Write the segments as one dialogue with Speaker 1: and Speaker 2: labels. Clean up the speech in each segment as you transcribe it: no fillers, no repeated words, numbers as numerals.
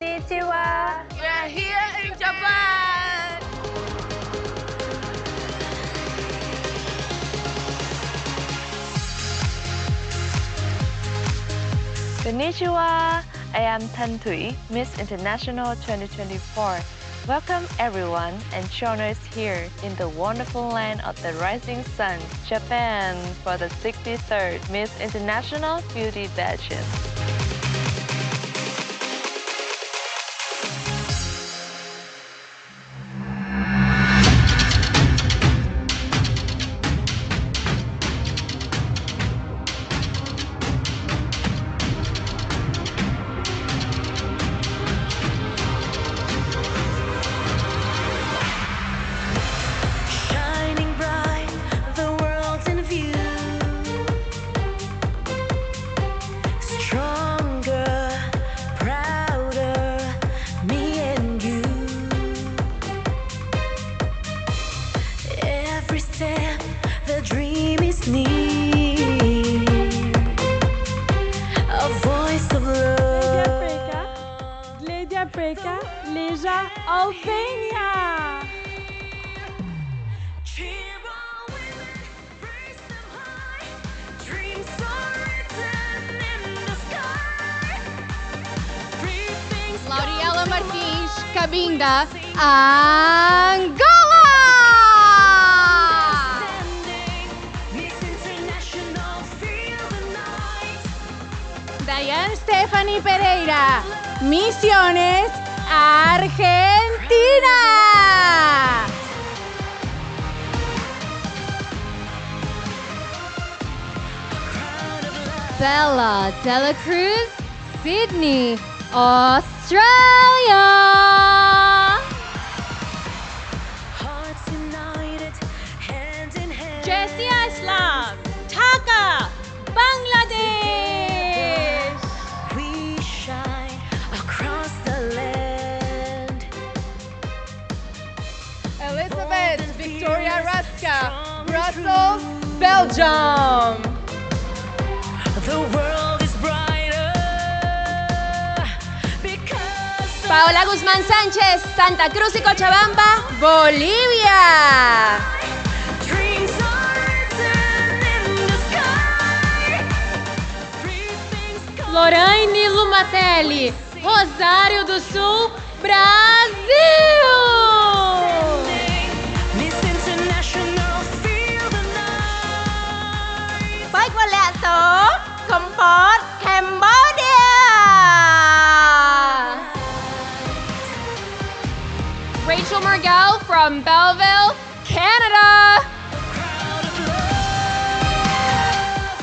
Speaker 1: Konnichiwa!
Speaker 2: We are here in Japan!
Speaker 1: Konnichiwa! I am Tan Thuy, Miss International 2024. Welcome everyone and join us here in the wonderful land of the rising sun, Japan, for the 63rd Miss International Beauty Pageant.
Speaker 3: Leja Albania.
Speaker 2: Lauriela Martins, Cabinda, Angola! Diane Stephanie Pereira, Misiones, Argentina. Bella Dela Cruz, Sydney, Australia.
Speaker 3: Jessie Islam, Dhaka, Bangladesh.
Speaker 2: Elizabeth Victoria Raska, Brussels, Belgium.
Speaker 4: The world is brighter because
Speaker 2: Paola Guzmán Sánchez, Santa Cruz y Cochabamba, Bolivia.
Speaker 4: dreams are written in the sky. Three things come
Speaker 3: Lorraine Lumatelli, Rosário do Sul, Brasil.
Speaker 4: Miss International, feel the night.
Speaker 2: Bách Quang Lạ Số, Comfort, Cambodia. Rachel Margell from Belleville, Canada.
Speaker 4: Crowd of love.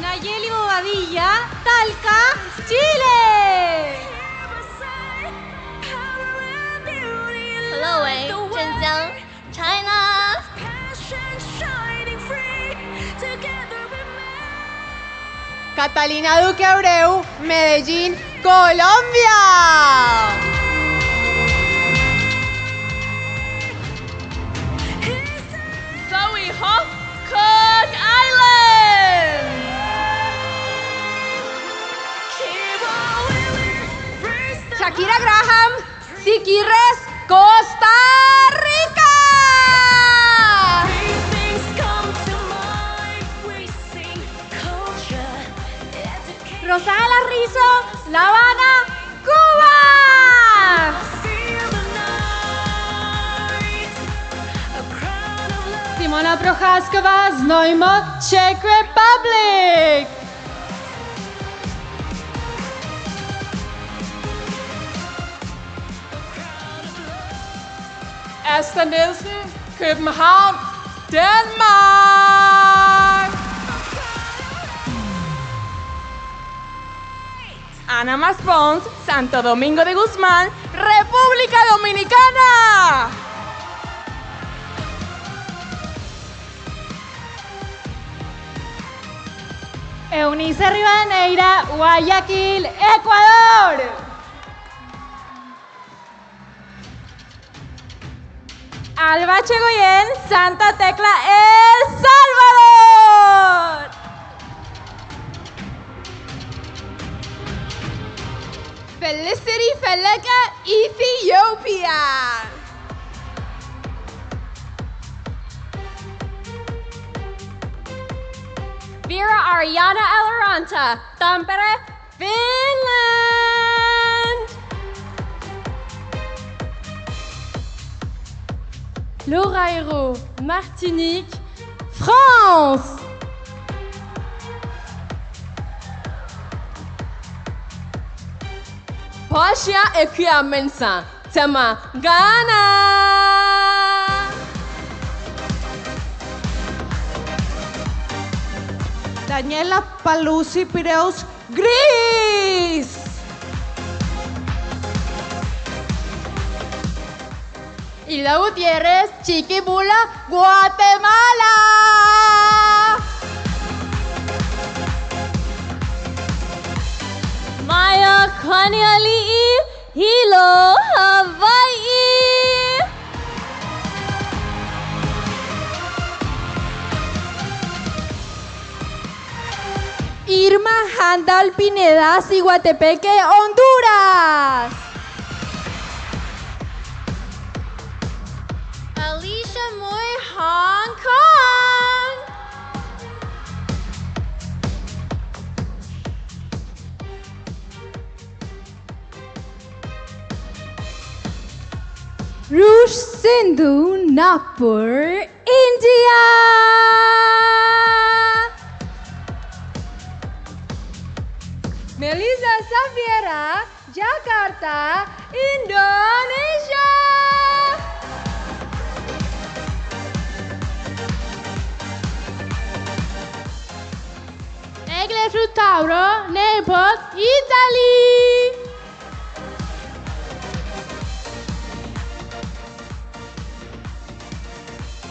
Speaker 3: Nayeli Bobadilla, Talca, Chile.
Speaker 4: Power and beauty in
Speaker 2: Hello,
Speaker 4: the
Speaker 2: Zhenjiang, China.
Speaker 4: passion shining free. Together we make.
Speaker 2: Catalina Duque Abreu, Medellín, Colombia. Zoe Hoff, Cook Island.
Speaker 4: Keep on winning, raise the
Speaker 2: Shakira Graham, Siquirres, Costa Rica.
Speaker 4: three things come to mind. We sing culture, education.
Speaker 3: Rosala Rizzo, La Habana, Cuba.
Speaker 4: Feel the night. A crowd of love.
Speaker 3: Simona Prochaskova, Znojmo, Czech Republic.
Speaker 2: Asta Nielsen, København, Danmark. Ana Maspons, Santo Domingo de Guzmán, República Dominicana.
Speaker 3: Eunice Rivadeneira, Guayaquil, Ecuador. Alba Chegoyen, Santa Tecla, El Salvador.
Speaker 2: Felicity Feleka, Ethiopia.
Speaker 3: Vera Ariana Alaranta, Tampere, Finland. Laura Hérault, Martinique, France.
Speaker 2: Portia Equiamensa, Tema, Ghana.
Speaker 5: Daniela Palusi Piraeus, Greece.
Speaker 2: Hilda Gutiérrez, Chiquibula, Guatemala.
Speaker 3: Maya Kanyali'i, Hilo, Hawaii.
Speaker 2: Irma Handal Pineda, Ciguatepeque, Honduras. Alicia Muy, Hong Kong. Rush Sindhu, Nagpur, India. Melissa Safiera, Jakarta, Indonesia. Egle Frutauro, Naples, Italy.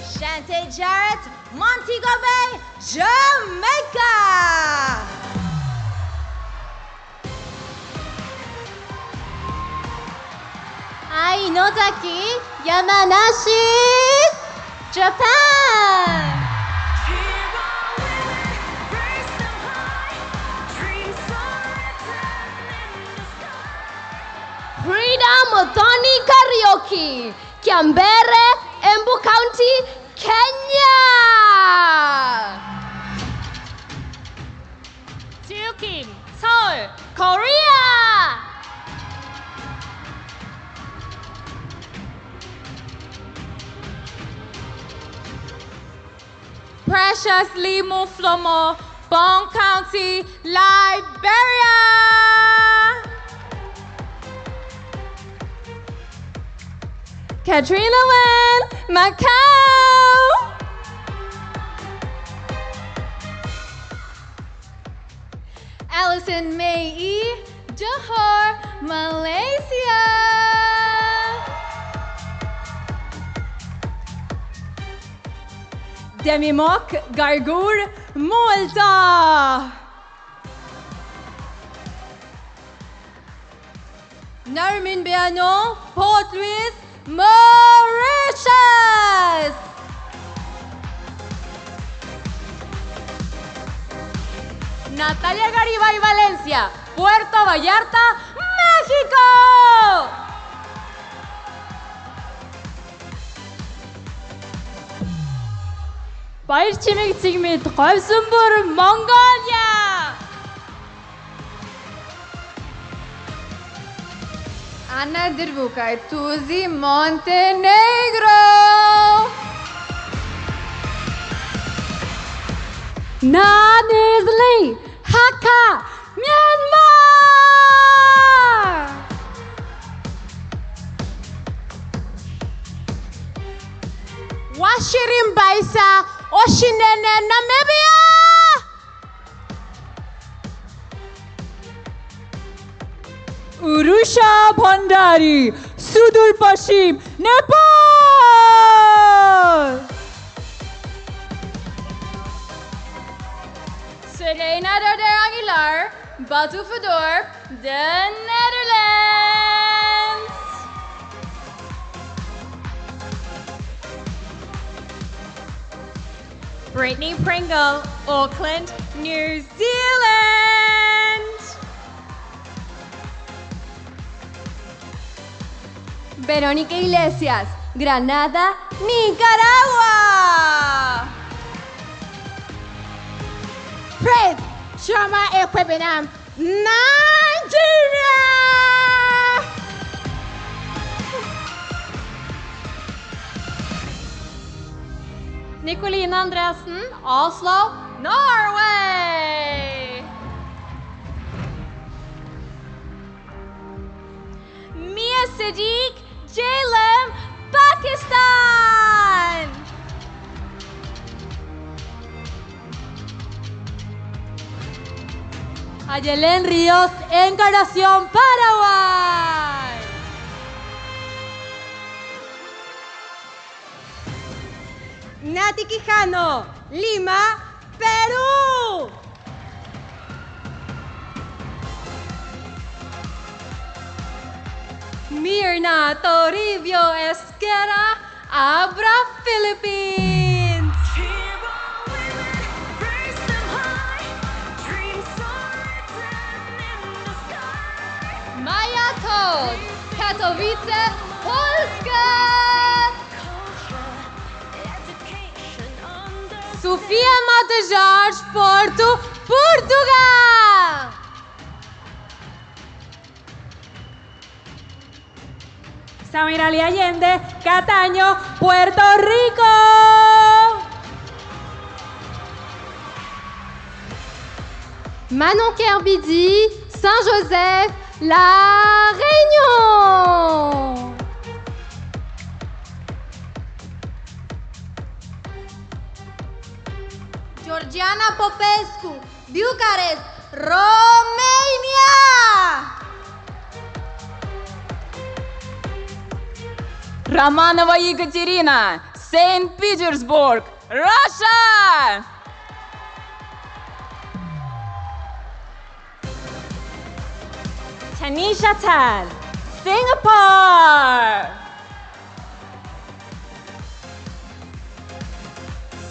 Speaker 2: Shante Jarrett, Montego Bay, Jamaica. Ainozaki, Yamanashi, Japan.
Speaker 4: Hero women, raise them high. Dreams are written in the sky.
Speaker 2: Freedom Tony Karaoke, Kiambere, Embu County, Kenya.
Speaker 3: Kim, Seoul, Korea. Precious Limo Flomo, Bon County, Liberia. Katrina Wen, Macau. Allison May, Johor, Malaysia. Demi Mock, Gargour, Malta. Narmin Beanon, Port Louis, Mauritius. Natalia Garibay Valencia, Puerto Vallarta, México. Баяр чимэг цэгмэд говьсөнбөр Монголия.
Speaker 2: Anna Dirbuka, Tuzi, Montenegro. Nadezli, Hakka, Myanmar. Washirim Baisa, Oshinene, Namibia. Urusha Bhandari, Sudur Pashim, Nepal. Serena Darder Aguilar, Batu Fedor, the Netherlands. Brittany Pringle, Auckland, New Zealand. Verónica Iglesias, Granada, Nicaragua.
Speaker 5: Fred Chama Ekwebenam, Nigeria!
Speaker 3: Nikoline Andresen, Oslo, Norway. Mia Sadiq, Jalem, Pakistan. Ayelen Ríos, Encarnación, Paraguay.
Speaker 2: Nati Quijano, Lima, Perú.
Speaker 3: Mirna Toribio Esquera, Abra, Philippines.
Speaker 4: Hero women, raise them high. Dreams are written in the sky.
Speaker 3: Maya Todd, Katowice, Polska.
Speaker 4: Culture, education under.
Speaker 3: Sofia Mata Jorge, Porto, Portugal. Samirali Allende, Cataño, Puerto Rico.
Speaker 2: Manon Kerbidi, Saint-Joseph, La Réunion. Georgiana Popescu, Bucharest, Romania.
Speaker 6: Romanova Ekaterina, St. Petersburg, Russia!
Speaker 3: Tanisha Tal, Singapore.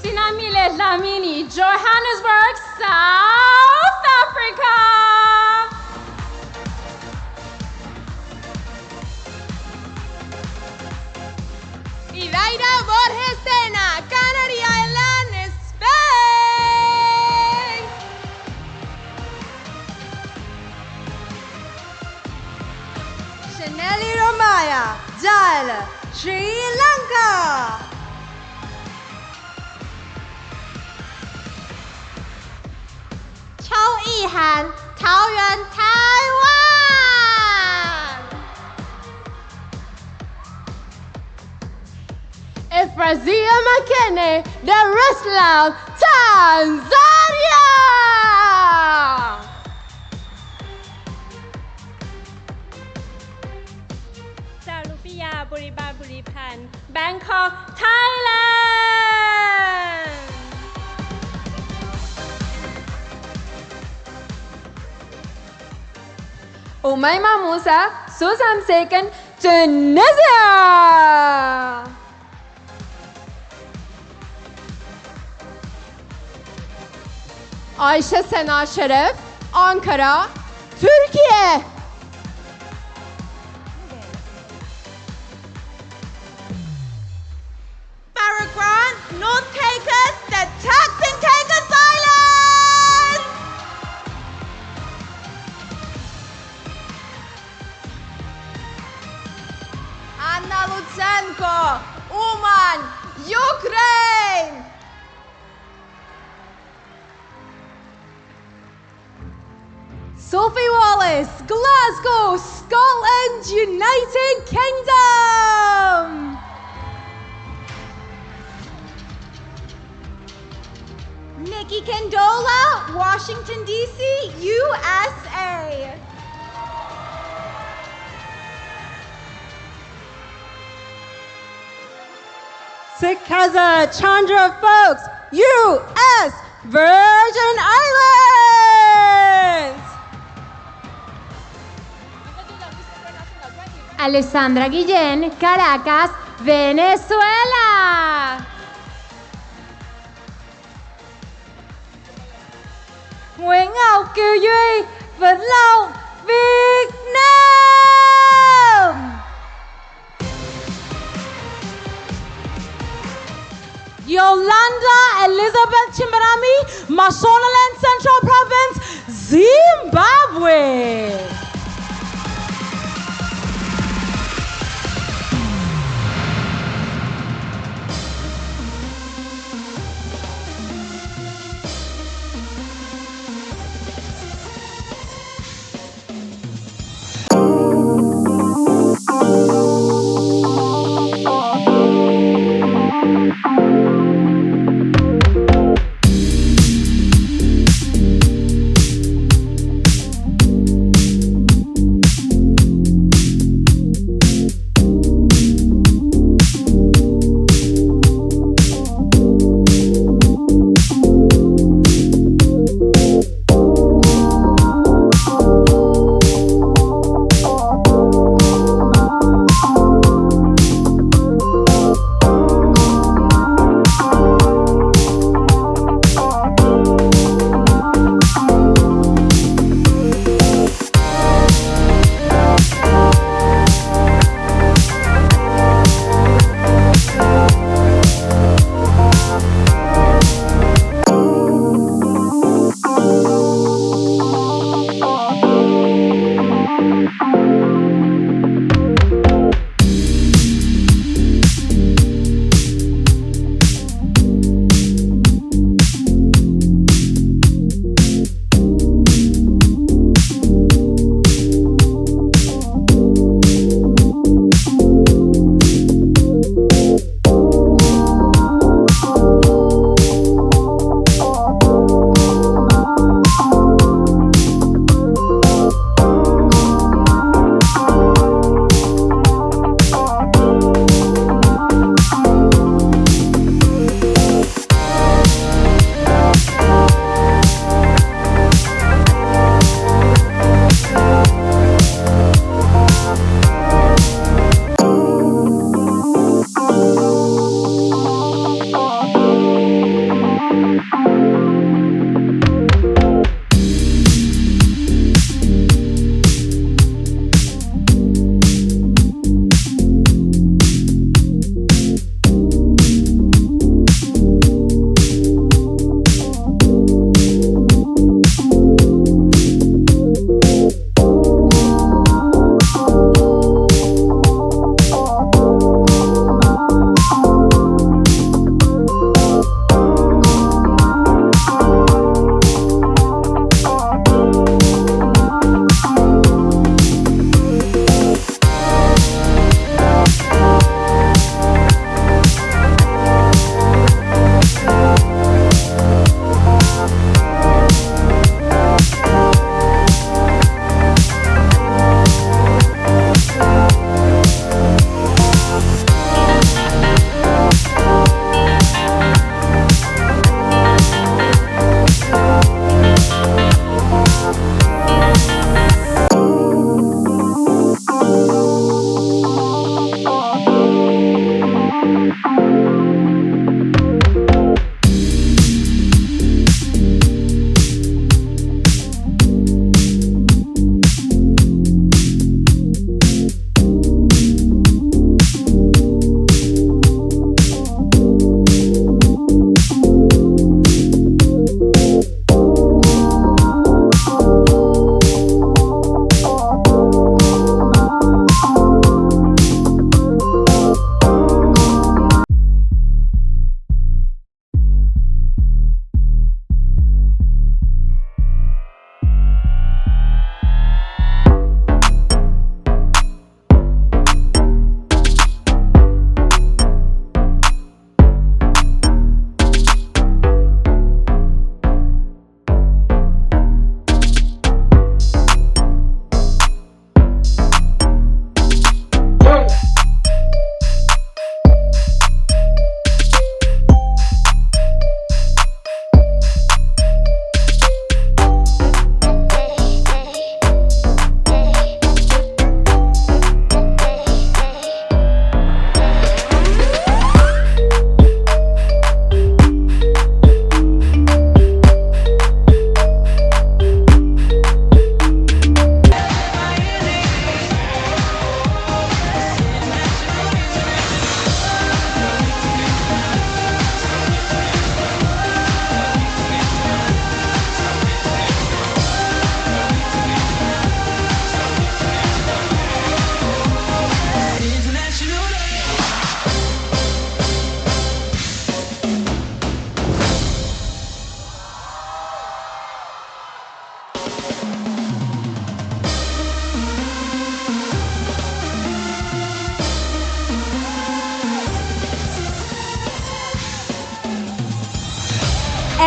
Speaker 3: Sinamile Lamini, Johannesburg, South Africa.
Speaker 2: Idaira Borges Tena, Canary Island, Spain. Chaneli Romaya, Jal, Sri Lanka. Chao Yihan, Taoyuan, Taiwan. Efrazia Makene, Dar es Salaam, Tanzania.
Speaker 3: Salupia Buriba Buripan, Bangkok, Thailand.
Speaker 2: Umayma Musa, Susan Saken, Tunisia. Ayşe Sena Şeref, Ankara, Türkiye. Paraguay, North Caicos, the Turks and Caicos Islands. Anna Lutsenko, Uman, Ukraine. Sophie Wallace, Glasgow, Scotland, United Kingdom. Nikki Kendola, Washington, D.C., USA.
Speaker 3: Sikaza Chandra Folks, U.S. Virgin Islands. Alessandra Guillén, Caracas, Venezuela. Nguyễn Ngọc Kiều Duy, Vĩnh Long, Việt Nam. Elizabeth Chimbarami, Mashonaland Central Province, Zimbabwe.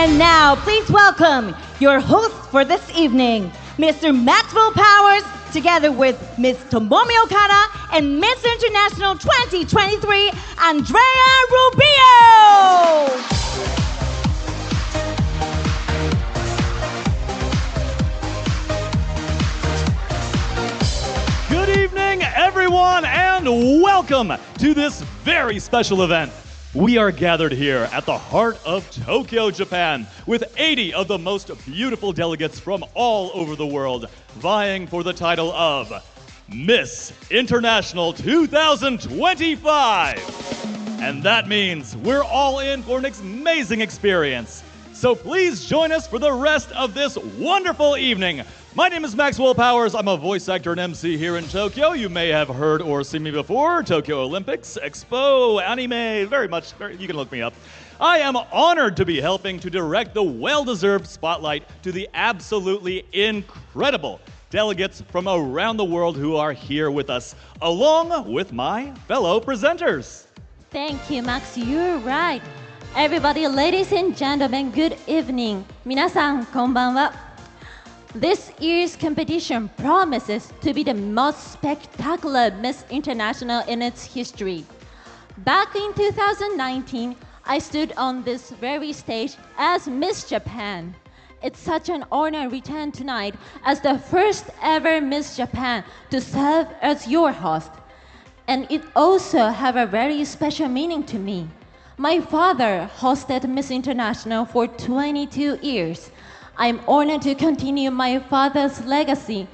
Speaker 3: And now, please welcome your host for this evening, Mr. Maxwell Powers, together with Miss Tomomi Okada and Miss International 2023, Andrea Rubio.
Speaker 7: Good evening, everyone, and welcome to this very special event. We are gathered here at the heart of Tokyo, Japan, with 80 of the most beautiful delegates from all over the world, vying for the title of Miss International 2025. And that means we're all in for an amazing experience. So please join us for the rest of this wonderful evening. My name is Maxwell Powers. I'm a voice actor and MC here in Tokyo. You may have heard or seen me before. Tokyo Olympics, Expo, anime, you can look me up. I am honored to be helping to direct the well-deserved spotlight to the absolutely incredible delegates from around the world who are here with us, along with my fellow presenters.
Speaker 8: Thank you, Max. You're right. Everybody, ladies and gentlemen, good evening. 皆さん、こんばんは。This year's competition promises to be the most spectacular Miss International in its history. Back in 2019, I stood on this very stage as Miss Japan. It's such an honor to return tonight as the first ever Miss Japan to serve as your host. And it also have a very special meaning to me. My father hosted Miss International for 22 years. I'm honored to continue my father's legacy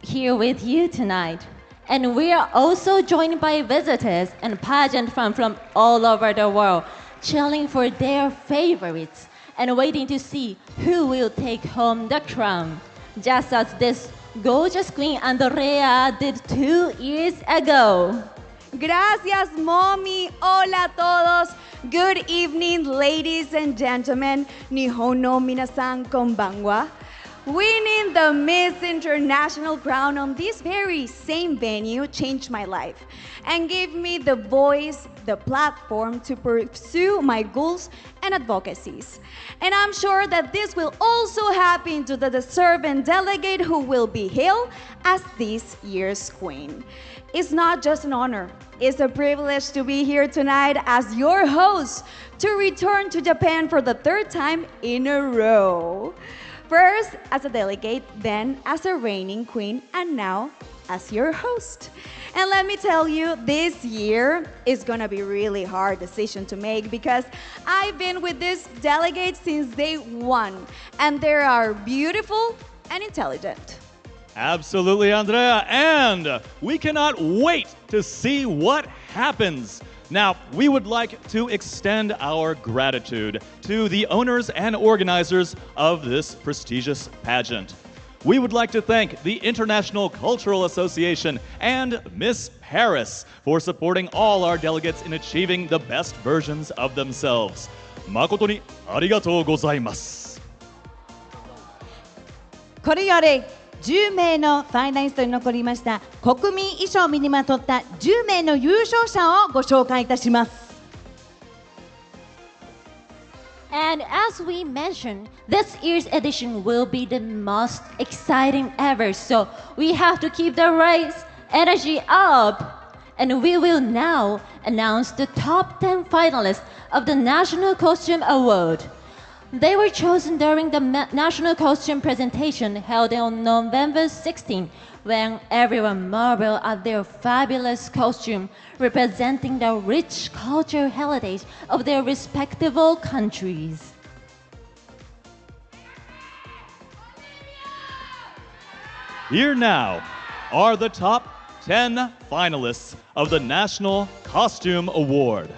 Speaker 8: here with you tonight. And we are also joined by visitors and pageant fans from all over the world, cheering for their favorites and waiting to see who will take home the crown, just as this gorgeous Queen Andrea did 2 years ago.
Speaker 2: Gracias, Mommy. Hola a todos. Good evening, ladies and gentlemen. Nihon no minasan konbanwa. Winning the Miss International crown on this very same venue changed my life and gave me the voice, the platform to pursue my goals and advocacies. And I'm sure that this will also happen to the deserving delegate who will be hailed as this year's queen. It's not just an honor, it's a privilege to be here tonight as your host to return to Japan for the 3rd time in a row. First as a delegate, then as a reigning queen, and now as your host. And let me tell you, this year is gonna be really hard decision to make because I've been with this delegate since day one, and they are beautiful and intelligent.
Speaker 7: Absolutely, Andrea, and we cannot wait to see what happens. Now, we would like to extend our gratitude to the owners and organizers of this prestigious pageant. We would like to thank the International Cultural Association and Miss Paris for supporting all our delegates in achieving the best versions of themselves. Makoto ni arigatou gozaimasu.
Speaker 3: これより10名のファイナリストに残りました国民衣装を身にまとった10名の優勝者をご紹介いたします。
Speaker 8: And as we mentioned, this year's edition will be the most exciting ever. So we have to keep the race energy up. And we will now announce the top 10 finalists of the National Costume Award. They were chosen during the National Costume presentation held on November 16, when everyone marveled at their fabulous costume, representing the rich cultural heritage of their respective countries.
Speaker 7: Here now are the top 10 finalists of the National Costume Award.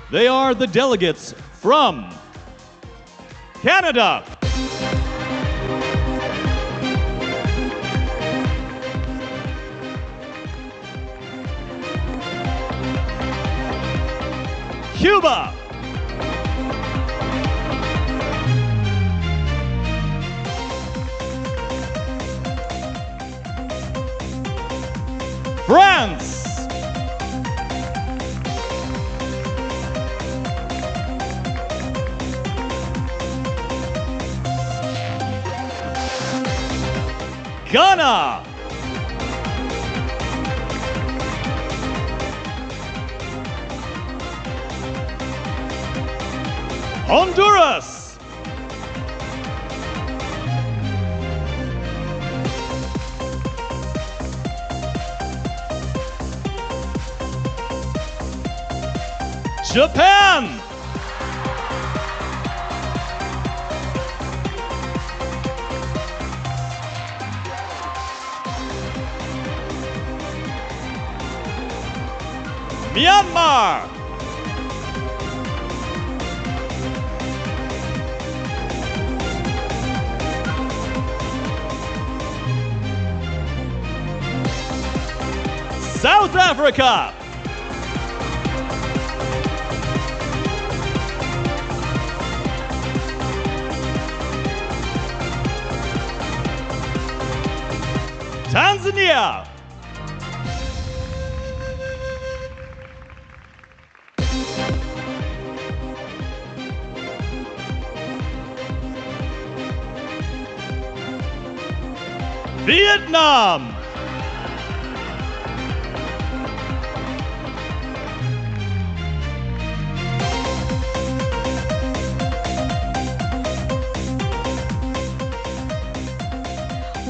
Speaker 7: They are the delegates from Canada, Cuba, France, Ghana. Honduras. Japan. Myanmar. South Africa. Tanzania. Vietnam.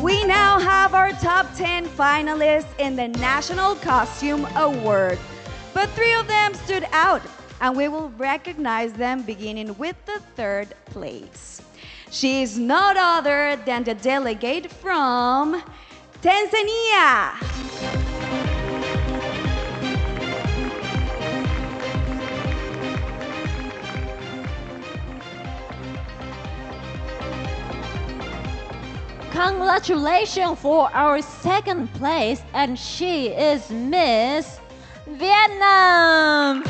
Speaker 2: We now have our top 10 finalists in the National Costume Award. But 3 of them stood out, and we will recognize them beginning with the 3rd place. She is none other than the delegate from Tanzania.
Speaker 8: Congratulations for our 2nd place, and she is Miss Vietnam.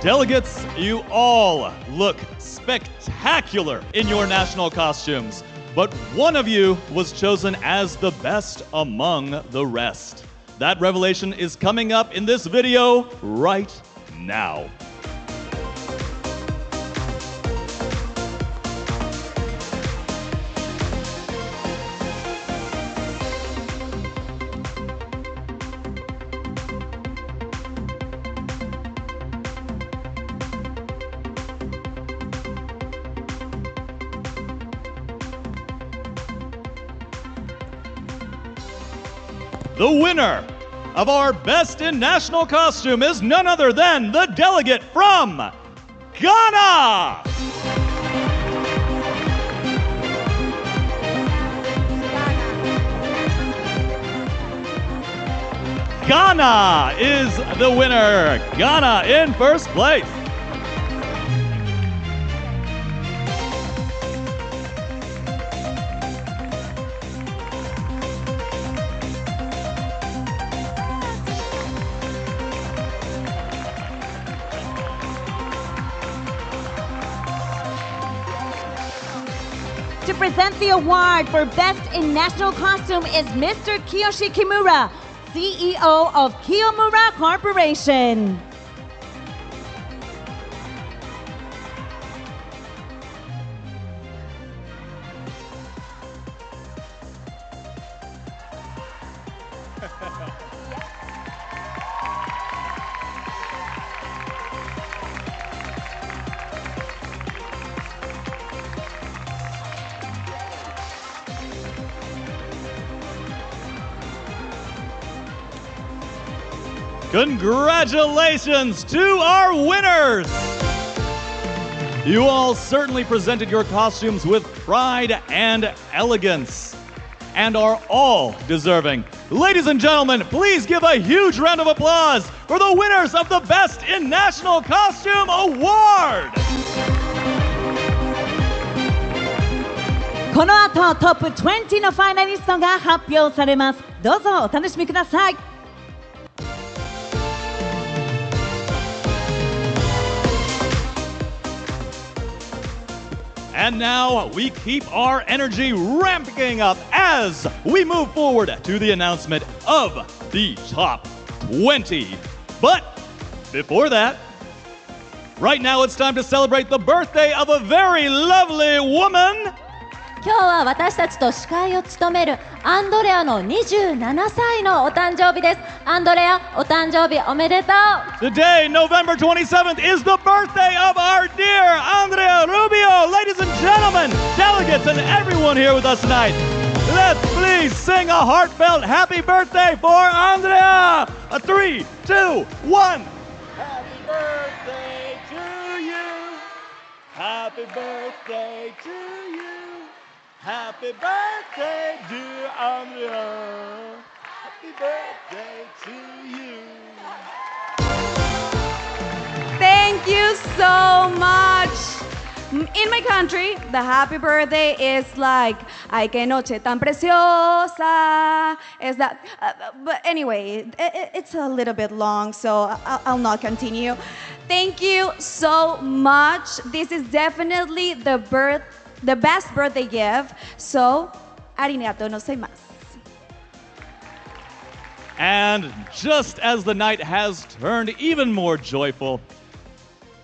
Speaker 7: Delegates, you all look spectacular in your national costumes, but one of you was chosen as the best among the rest. That revelation is coming up in this video right now. The winner of our Best in National Costume is none other than the delegate from Ghana! Ghana is the winner. Ghana in 1st place.
Speaker 3: To present the award for Best in National Costume is Mr. Kiyoshi Kimura, CEO of Kiyomura Corporation.
Speaker 7: Congratulations to our winners! You all certainly presented your costumes with pride and elegance, and are all deserving. Ladies and gentlemen, please give a huge round of applause for the winners of the Best in National Costume Award!
Speaker 3: この後トップ20のファイナリストが発表されます。どうぞお楽しみください。
Speaker 7: And now we keep our energy ramping up as we move forward to the announcement of the top 20. But before that, Right now, it's time to celebrate the birthday of a very lovely woman.
Speaker 8: 今日は私たちと司会を務めるアンドレアの27歳のお誕生日です。アンドレア、お誕生日おめでとう。
Speaker 7: Today, November 27th, is the birthday of our dear Andrea Rubio. Ladies and gentlemen, delegates, and everyone here with us tonight, let's please sing a heartfelt happy birthday for Andrea. A 3, 2, 1. Happy birthday to you. Happy birthday to you. Happy birthday, dear Andrea. Happy birthday to you.
Speaker 2: Thank you so much. In my country, the happy birthday is like, ay, que noche tan preciosa. Is that, but anyway, it's a little bit long, so I'll not continue. Thank you so much. This is definitely the best birthday gift. So, arigatou gozaimasu.
Speaker 7: And just as the night has turned even more joyful,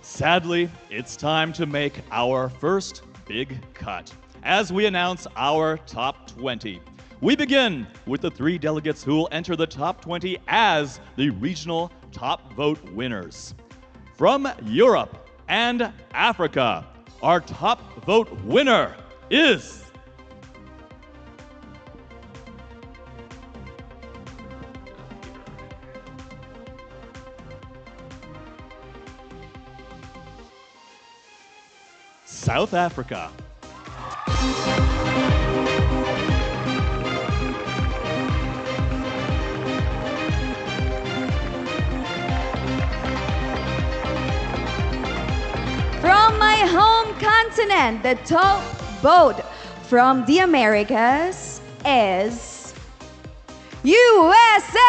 Speaker 7: sadly, it's time to make our first big cut as we announce our top 20. We begin with the 3 delegates who will enter the top 20 as the regional top vote winners. From Europe and Africa, our top vote winner is South Africa.
Speaker 2: From my home continent, the top vote from the Americas is USA!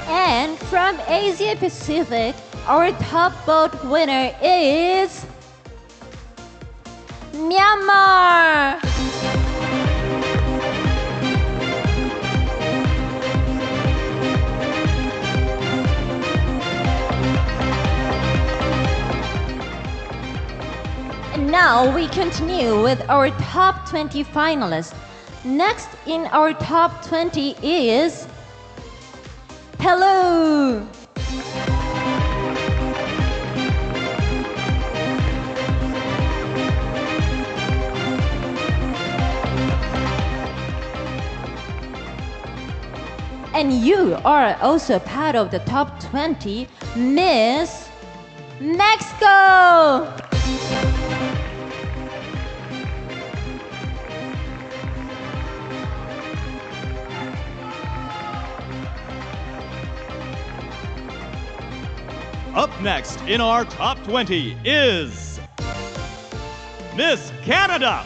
Speaker 8: And from Asia Pacific, our top vote winner is Myanmar. And now we continue with our top 20 finalists. Next in our top 20 is Peru. And you are also part of the top 20, Miss Mexico.
Speaker 7: Up next in our top 20 is Miss Canada.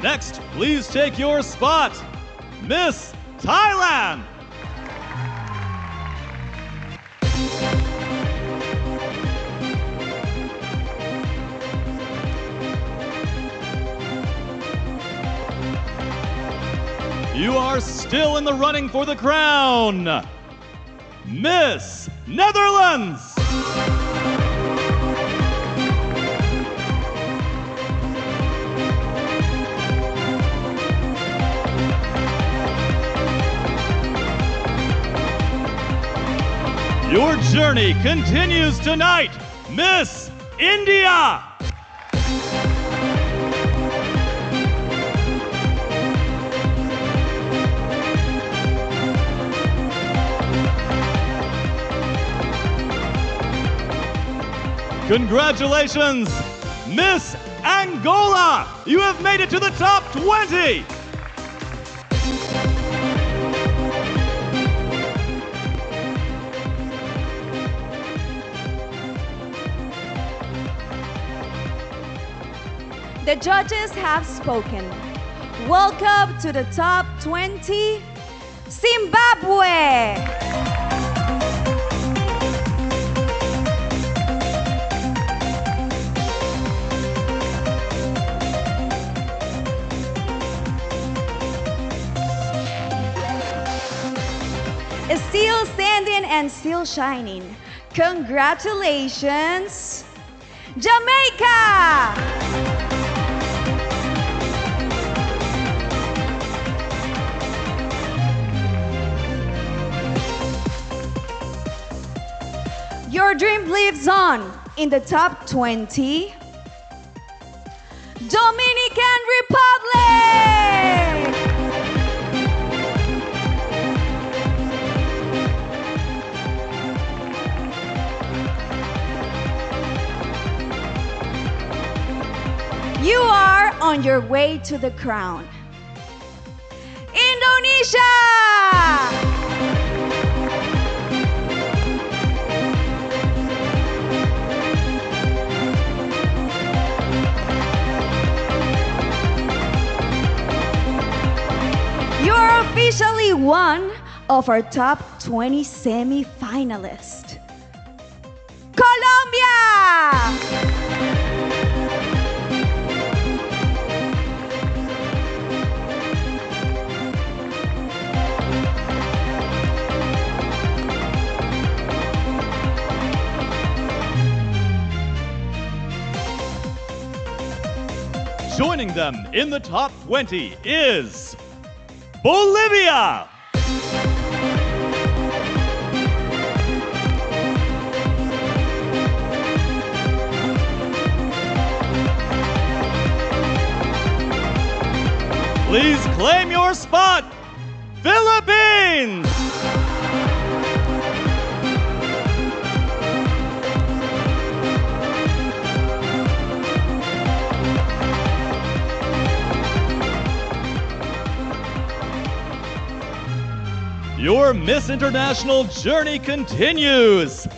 Speaker 7: Next, please take your spot, Miss Thailand. You are still in the running for the crown, Miss Netherlands. Your journey continues tonight, Miss India. Congratulations, Miss Angola! You have made it to the top 20!
Speaker 2: The judges have spoken. Welcome to the top 20, Zimbabwe. Still standing and still shining. Congratulations, Jamaica! Your dream lives on in the top 20. Dominican Republic! You are on your way to the crown. Indonesia! You're officially one of our top 20 semi-finalists. Colombia!
Speaker 7: Joining them in the top 20 is Bolivia. Please claim your spot, Philippines. Your Miss International journey continues.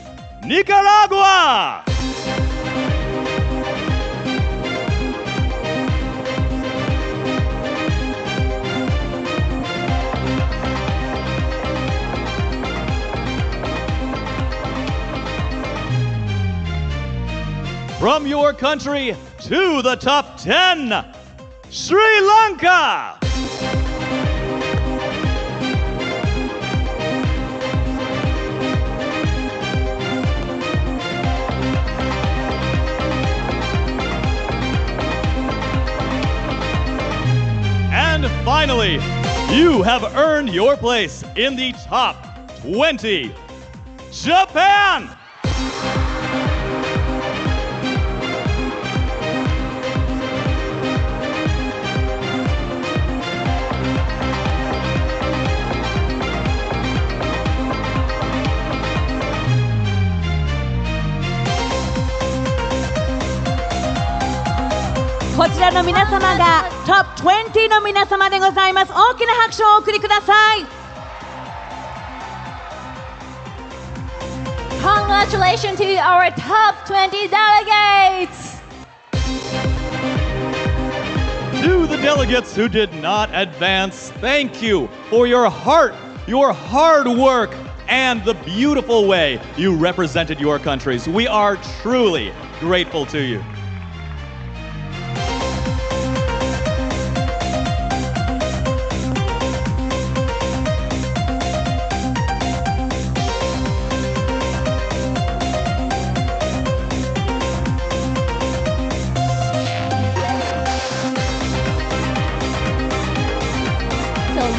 Speaker 7: Nicaragua! From your country to the top 10, Sri Lanka! And finally, you have earned your place in the top 20, Japan!
Speaker 3: Top 20の皆様でございます。大きな拍手をお送りください。
Speaker 8: Congratulations to our top 20 delegates!
Speaker 7: To the delegates who did not advance, thank you for your heart, your hard work, and the beautiful way you represented your countries. We are truly grateful to you.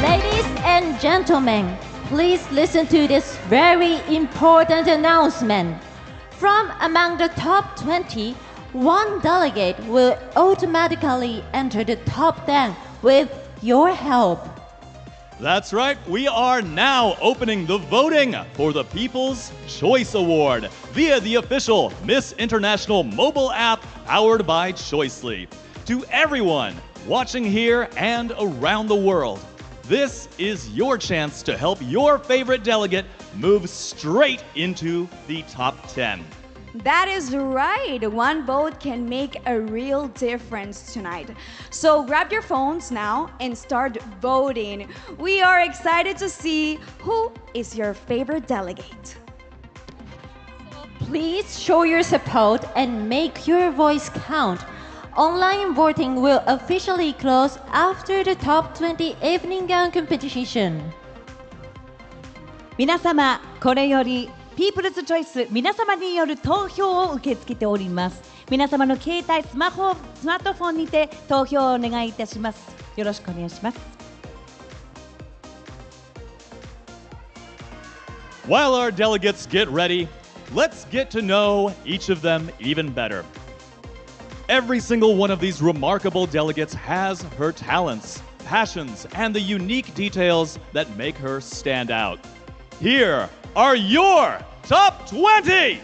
Speaker 8: Ladies and gentlemen, please listen to this very important announcement. From among the top 20, one delegate will automatically enter the top 10 with your help.
Speaker 7: That's right, we are now opening the voting for the People's Choice Award via the official Miss International mobile app powered by Choicely. To everyone watching here and around the world, this is your chance to help your favorite delegate move straight into the top 10.
Speaker 2: That is right. One vote can make a real difference tonight. So grab your phones now and start voting. We are excited to see who is your favorite delegate.
Speaker 8: Please show your support and make your voice count. Online voting will officially close after the top 20 evening gown competition.
Speaker 3: 皆様、これよりピープルズチョイス皆様による投票を受け付けております。皆様の携帯、スマートフォンにて投票をお願いいたします。よろしくお願いします。
Speaker 7: While our delegates get ready, let's get to know each of them even better. Every single one of these remarkable delegates has her talents, passions, and the unique details that make her stand out. Here are your top 20!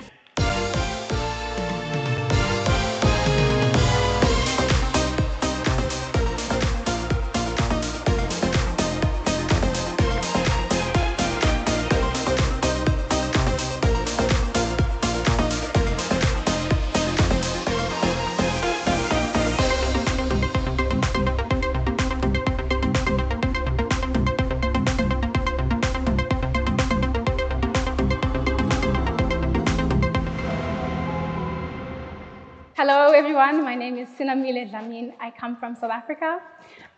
Speaker 9: Hello everyone, my name is Sinamile Lamin. I come from South Africa.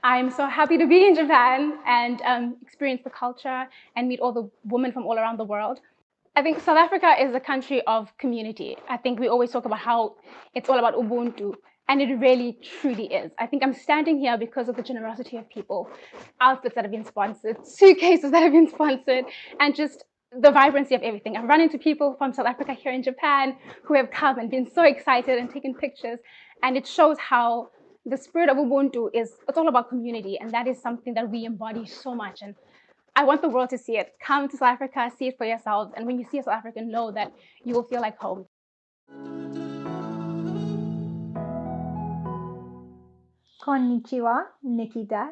Speaker 9: I'm so happy to be in Japan and experience the culture and meet all the women from all around the world. I think South Africa is a country of community. I think we always talk about how it's all about Ubuntu, and it really truly is. I think I'm standing here because of the generosity of people, outfits that have been sponsored, suitcases that have been sponsored, and just the vibrancy of everything. I've run into people from South Africa here in Japan who have come and been so excited and taken pictures. And it shows how the spirit of Ubuntu it's all about community. And that is something that we embody so much. And I want the world to see it. Come to South Africa, see it for yourselves. And when you see a South African, know that you will feel like home.
Speaker 10: Konnichiwa, Nikki Des.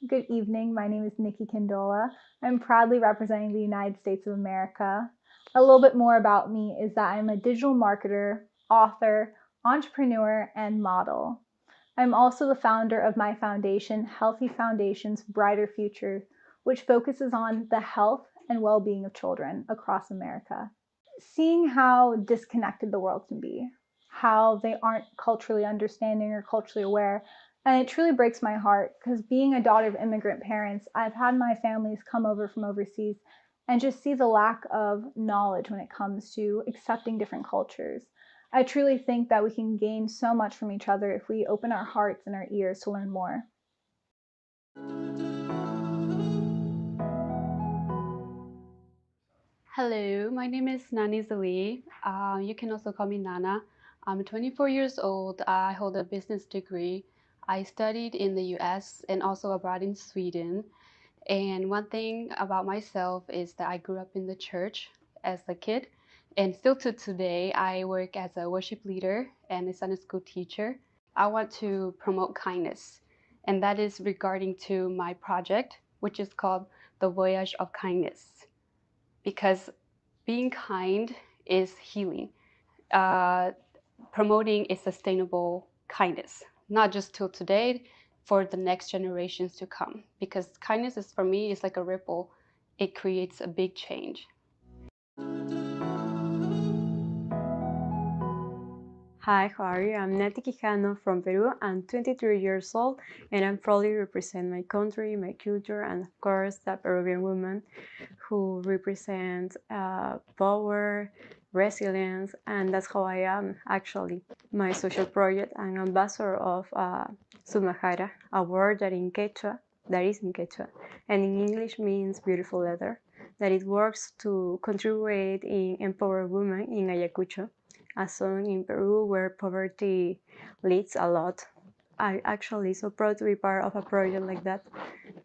Speaker 10: Good evening, my name is Nikki Kindola. I'm proudly representing the United States of America. A little bit more about me is that I'm a digital marketer, author, entrepreneur, and model. I'm also the founder of my foundation, Healthy Foundations Brighter Future, which focuses on the health and well-being of children across America. Seeing how disconnected the world can be, how they aren't culturally understanding or culturally aware, and it truly breaks my heart because being a daughter of immigrant parents, I've had my families come over from overseas and just see the lack of knowledge when it comes to accepting different cultures. I truly think that we can gain so much from each other if we open our hearts and our ears to learn more.
Speaker 11: Hello, my name is Nani Zali. You can also call me Nana. I'm 24 years old. I hold a business degree. I studied in the US and also abroad in Sweden. And one thing about myself is that I grew up in the church as a kid. And still to today, I work as a worship leader and a Sunday school teacher. I want to promote kindness. And that is regarding to my project, which is called The Voyage of Kindness. Because being kind is healing. Promoting a sustainable kindness, not just till today, for the next generations to come. Because kindness is, for me, is like a ripple. It creates a big change.
Speaker 12: Hi, how are you? I'm Neti Quijano from Peru. I'm 23 years old and I proudly represent my country, my culture, and of course the Peruvian woman who represent power, resilience, and that's how I am actually. My social project, I'm ambassador of Sumajara, a word that is in Quechua, and in English means beautiful leather, that it works to contribute in empower women in Ayacucho, a zone in Peru where poverty leads a lot. I'm actually so proud to be part of a project like that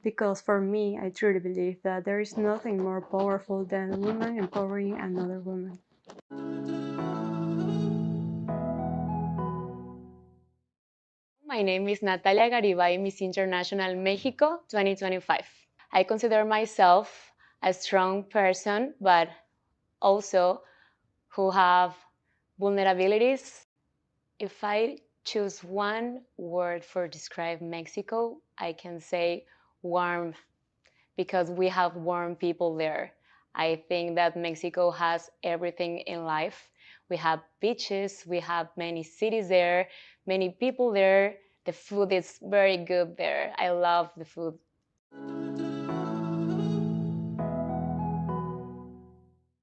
Speaker 12: because for me, I truly believe that there is nothing more powerful than a woman empowering another woman.
Speaker 13: My name is Natalia Garibay, Miss International Mexico 2025. I consider myself a strong person, but also who have Vulnerabilities. If I choose one word for describe Mexico, I can say warm, because we have warm people there. I think that Mexico has everything in life. We have beaches, we have many cities there, many people there. The food is very good there. I love the food.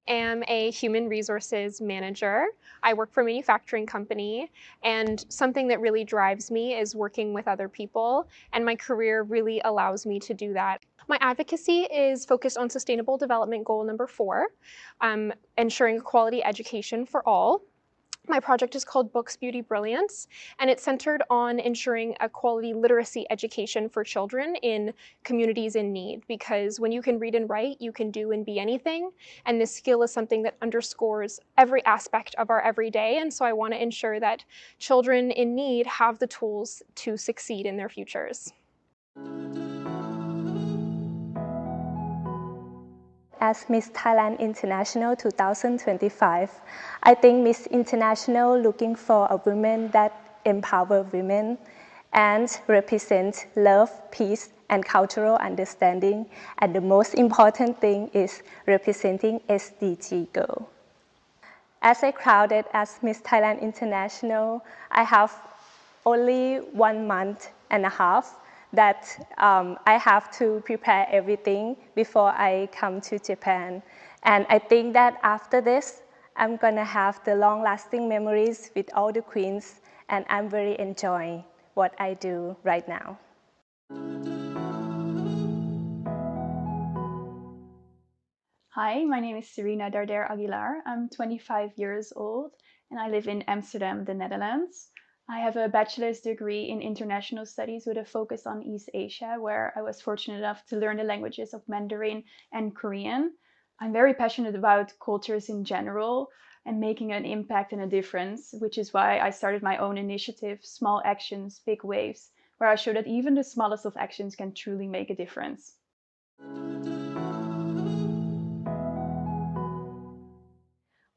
Speaker 14: Am a human resources manager. I work for a manufacturing company, and something that really drives me is working with other people, and my career really allows me to do that. My advocacy is focused on sustainable development goal number 4, ensuring quality education for all. My project is called Books, Beauty, Brilliance, and it's centered on ensuring a quality literacy education for children in communities in need, because when you can read and write, you can do and be anything, and this skill is something that underscores every aspect of our everyday, and so I want to ensure that children in need have the tools to succeed in their futures.
Speaker 15: As Miss Thailand International 2025. I think Miss International looking for a woman that empower women and represent love, peace, and cultural understanding. And the most important thing is representing SDG goal. As I crowded as Miss Thailand International, I have only 1 month and a half that I have to prepare everything before I come to Japan. And I think that after this, I'm gonna have the long-lasting memories with all the queens, and I'm very enjoying what I do right now.
Speaker 16: Hi, my name is Serena Darder Aguilar. I'm 25 years old and I live in Amsterdam, the Netherlands. I have a bachelor's degree in international studies with a focus on East Asia, where I was fortunate enough to learn the languages of Mandarin and Korean. I'm very passionate about cultures in general and making an impact and a difference, which is why I started my own initiative, Small Actions, Big Waves, where I show that even the smallest of actions can truly make a difference.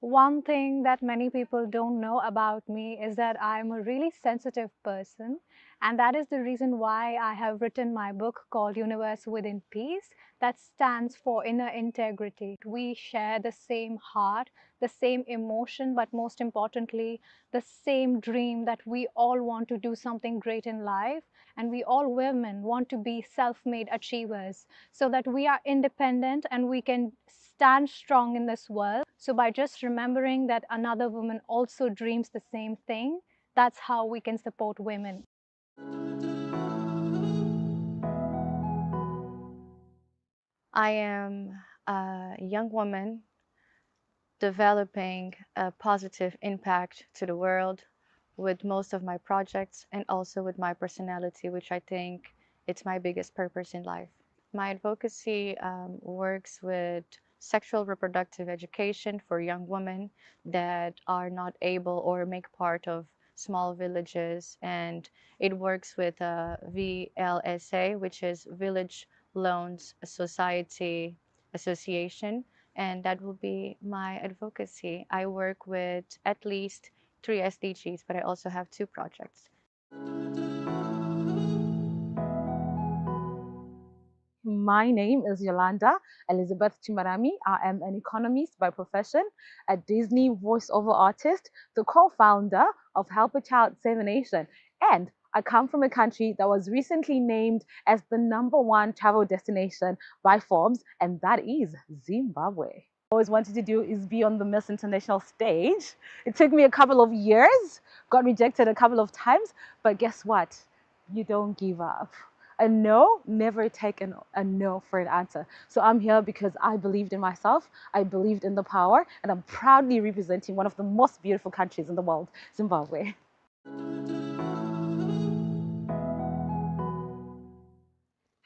Speaker 17: One thing that many people don't know about me is that I'm a really sensitive person, and that is the reason why I have written my book called Universe Within Peace, that stands for inner integrity. We share the same heart, the same emotion, but most importantly, the same dream that we all want to do something great in life, and we all women want to be self-made achievers so that we are independent and we can stand strong in this world. So by just remembering that another woman also dreams the same thing, that's how we can support women.
Speaker 1: I am a young woman developing a positive impact to the world with most of my projects and also with my personality, which I think it's my biggest purpose in life. My advocacy works with sexual reproductive education for young women that are not able or make part of small villages, and it works with VLSA, which is Village Loans Society Association, and that will be my advocacy. I work with at least 3 SDGs, but I also have 2 projects.
Speaker 18: My name is Yolanda Elizabeth Chimarami. I am an economist by profession, a Disney voiceover artist, the co-founder of Help a Child Save a Nation, and I come from a country that was recently named as the #1 travel destination by Forbes, and that is Zimbabwe. Always wanted to do is be on the Miss International stage. It took me a couple of years, got rejected a couple of times, but guess what? You don't give up. A no, never take a no for an answer. So I'm here because I believed in myself, I believed in the power, and I'm proudly representing one of the most beautiful countries in the world, Zimbabwe.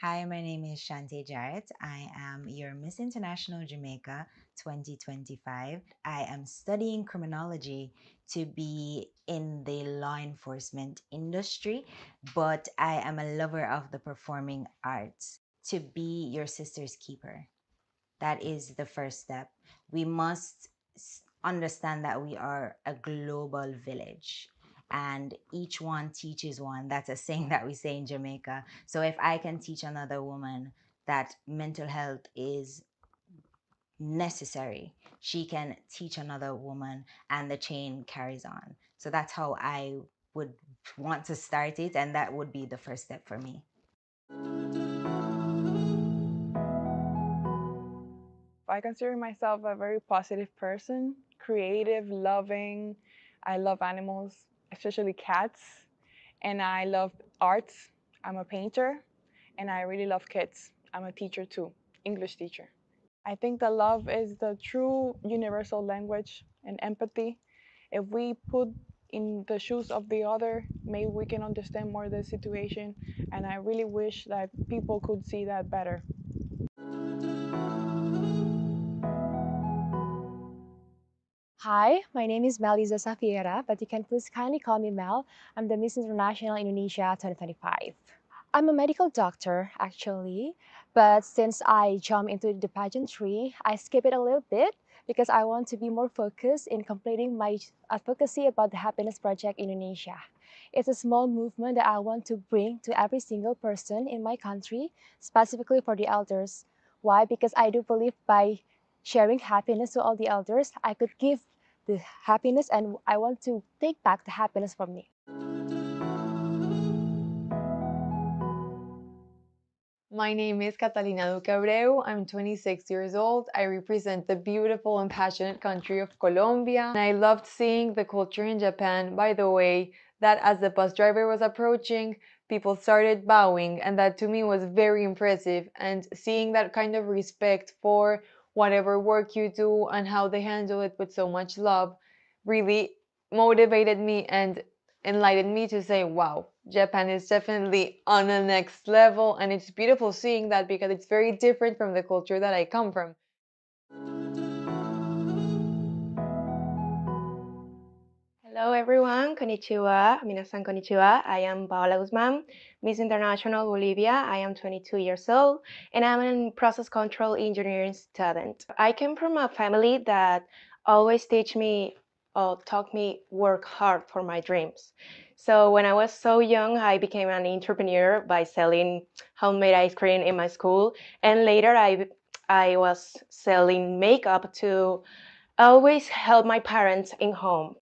Speaker 19: Hi, my name is Shante Jarrett. I am your Miss International Jamaica 2025. I am studying criminology to be in the law enforcement industry, but I am a lover of the performing arts. To be your sister's keeper. That is the first step. We must understand that we are a global village and each one teaches one. That's a saying that we say in Jamaica. So if I can teach another woman that mental health is necessary, she can teach another woman and the chain carries on. So that's how I would want to start it, and that would be the first step for me.
Speaker 20: I consider myself a very positive person, creative, loving. I love animals, especially cats, and I love arts. I'm a painter, and I really love kids. I'm a teacher too, English teacher. I think that love is the true universal language and empathy. If we put in the shoes of the other, maybe we can understand more the situation, and I really wish that people could see that better.
Speaker 21: Hi, my name is Melisa Safiera, but you can please kindly call me Mel. I'm the Miss International Indonesia 2025. I'm a medical doctor, actually, but since I jumped into the pageantry, I skip it a little bit because I want to be more focused in completing my advocacy about the Happiness Project Indonesia. It's a small movement that I want to bring to every single person in my country, specifically for the elders. Why? Because I do believe by sharing happiness to all the elders, I could give the happiness and I want to take back the happiness from me.
Speaker 22: My name is Catalina Duque Abreu. I'm 26 years old. I represent the beautiful and passionate country of Colombia. And I loved seeing the culture in Japan, by the way, that as the bus driver was approaching, people started bowing, and that to me was very impressive. And seeing that kind of respect for whatever work you do and how they handle it with so much love really motivated me and enlightened me to say, wow, Japan is definitely on the next level. And it's beautiful seeing that because it's very different from the culture that I come from.
Speaker 23: Hello everyone, konnichiwa, minasan konnichiwa. I am Paola Guzman, Miss International Bolivia. I am 22 years old and I'm a process control engineering student. I came from a family that always teach me or taught me work hard for my dreams. So when I was so young, I became an entrepreneur by selling homemade ice cream in my school, and later I was selling makeup to always help my parents in home.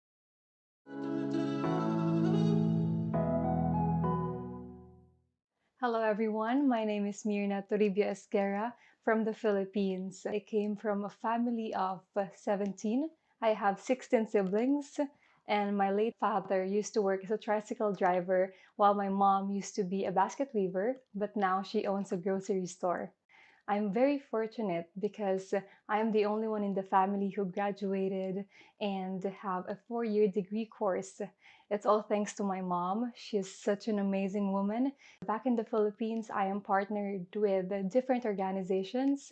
Speaker 24: Hello everyone, my name is Mirna Toribio Esquera from the Philippines. I came from a family of 17. I have 16 siblings, and my late father used to work as a tricycle driver while my mom used to be a basket weaver, but now she owns a grocery store. I'm very fortunate because I'm the only one in the family who graduated and have a 4-year degree course. It's all thanks to my mom. She's such an amazing woman. Back in the Philippines, I am partnered with different organizations.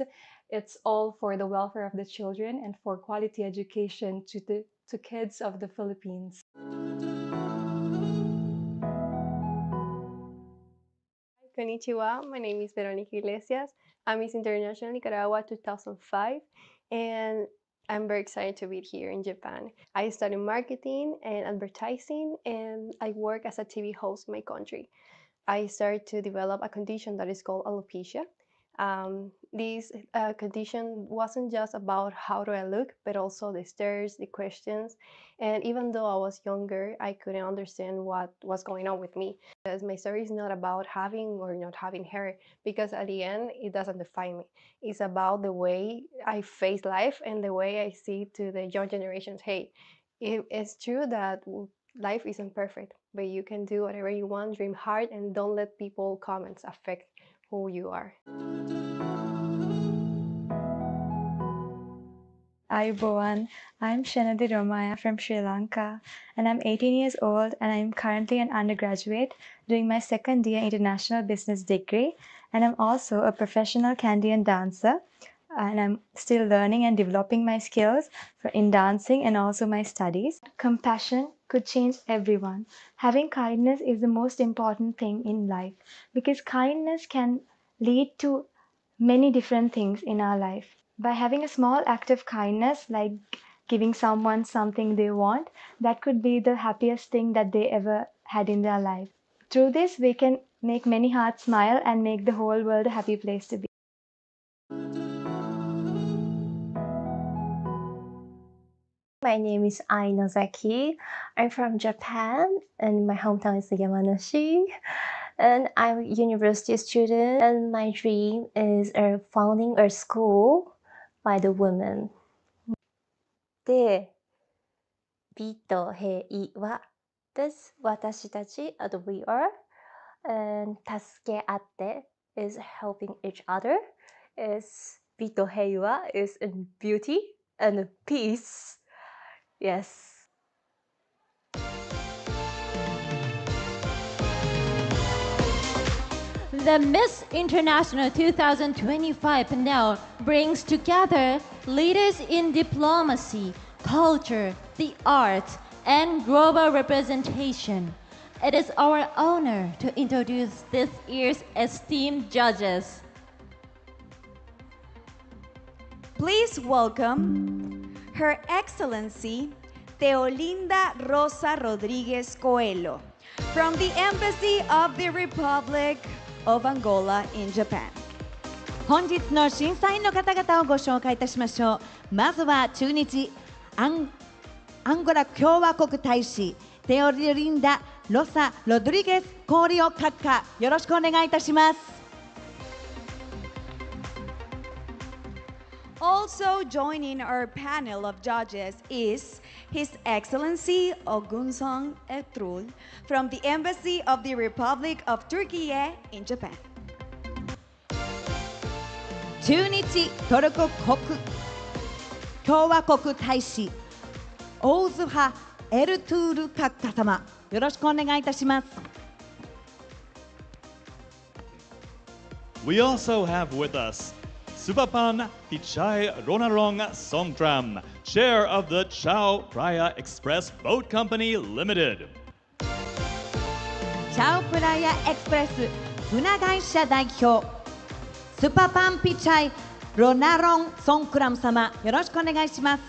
Speaker 24: It's all for the welfare of the children and for quality education to kids of the Philippines.
Speaker 25: Konnichiwa, my name is Veronica Iglesias. I'm Miss International Nicaragua 2005, and I'm very excited to be here in Japan. I study marketing and advertising, and I work as a TV host in my country. I started to develop a condition that is called alopecia. This condition wasn't just about how do I look, but also the stares, the questions. And even though I was younger, I couldn't understand what was going on with me. Because my story is not about having or not having hair, because at the end, it doesn't define me. It's about the way I face life and the way I see to the young generations. Hey, it's true that life isn't perfect, but you can do whatever you want, dream hard, and don't let people comments affect who you are.
Speaker 26: Ayubowan. I'm Shanadi Romaya from Sri Lanka, and I'm 18 years old, and I'm currently an undergraduate doing my second year international business degree, and I'm also a professional Canadian dancer, and I'm still learning and developing my skills in dancing and also my studies. Compassion could change everyone. Having kindness is the most important thing in life because kindness can lead to many different things in our life. By having a small act of kindness, like giving someone something they want, that could be the happiest thing that they ever had in their life. Through this, we can make many hearts smile and make the whole world a happy place to be.
Speaker 2: My name is Ai Nozaki. I'm from Japan, and my hometown is Yamanashi. And I'm a university student, and my dream is founding a school by the women. で、美と平和です。私たち、we are, and 助け合って is helping each other, is 美と平和 is in beauty and peace. Yes.
Speaker 3: The Miss International 2025 panel brings together leaders in diplomacy, culture, the arts, and global representation. It is our honor to introduce this year's esteemed judges.
Speaker 4: Please welcome Her Excellency Teolinda Rosa Rodriguez Coelho from the Embassy of the Republic of Angola in Japan.
Speaker 5: 本日の審査員の方々をご紹介いたしましょう。まずは駐日アンゴラ共和国大使テオリンダ・ロサ・ロドリゲス・コーリオ閣下、よろしくお願いいたします。
Speaker 4: Also joining our panel of judges is His Excellency Ogunsong Ertuğrul from the Embassy of the Republic of Turkey in Japan.
Speaker 5: 駐日トルコ共和国大使オウズハ・エルトゥール閣下様、よろしくお願いいたします。
Speaker 7: We also have with us Subapan Pichai Ronarong Songtram, Chair of the Chao Phraya Express Boat Company Limited.
Speaker 5: チャオプラヤエクスプレス船会社代表スパパンピチャイロナロンソンクラム様、よろしくお願いします。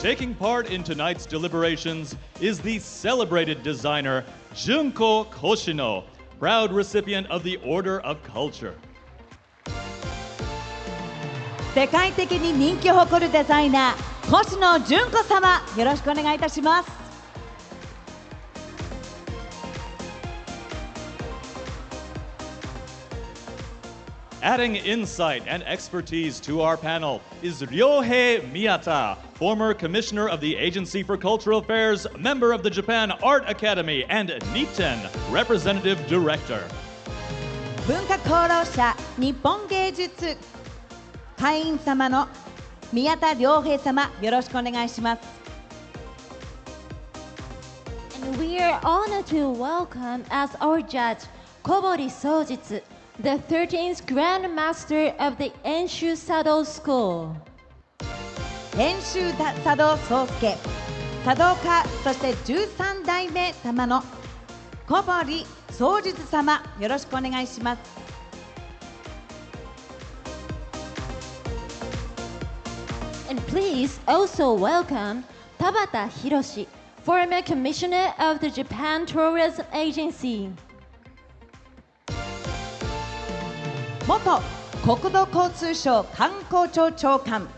Speaker 7: Taking part in tonight's deliberations is the celebrated designer Junko Koshino, proud recipient of the Order of Culture.
Speaker 5: 世界的に人気を誇るデザイナー星野純子様、よろしくお願いいたします。
Speaker 7: Adding insight and expertise to our panel is Ryohei Miyata, former commissioner of the Agency for Cultural Affairs, member of the Japan Art Academy, and Nitten representative director.
Speaker 5: 文化功労者日本芸術会員様の宮田良平様、よろしくお願いします。
Speaker 3: And we are honored to welcome as our judge Kobori Sojitsu, the 13th Grand Master of the Enshu Sado School.
Speaker 5: 遠州茶道宗介茶道家、そして13代目様の小堀宗実様、よろしくお願いします。
Speaker 3: And please also welcome Tabata Hiroshi, former commissioner of the Japan Tourism Agency.
Speaker 5: 元国土交通省観光庁長官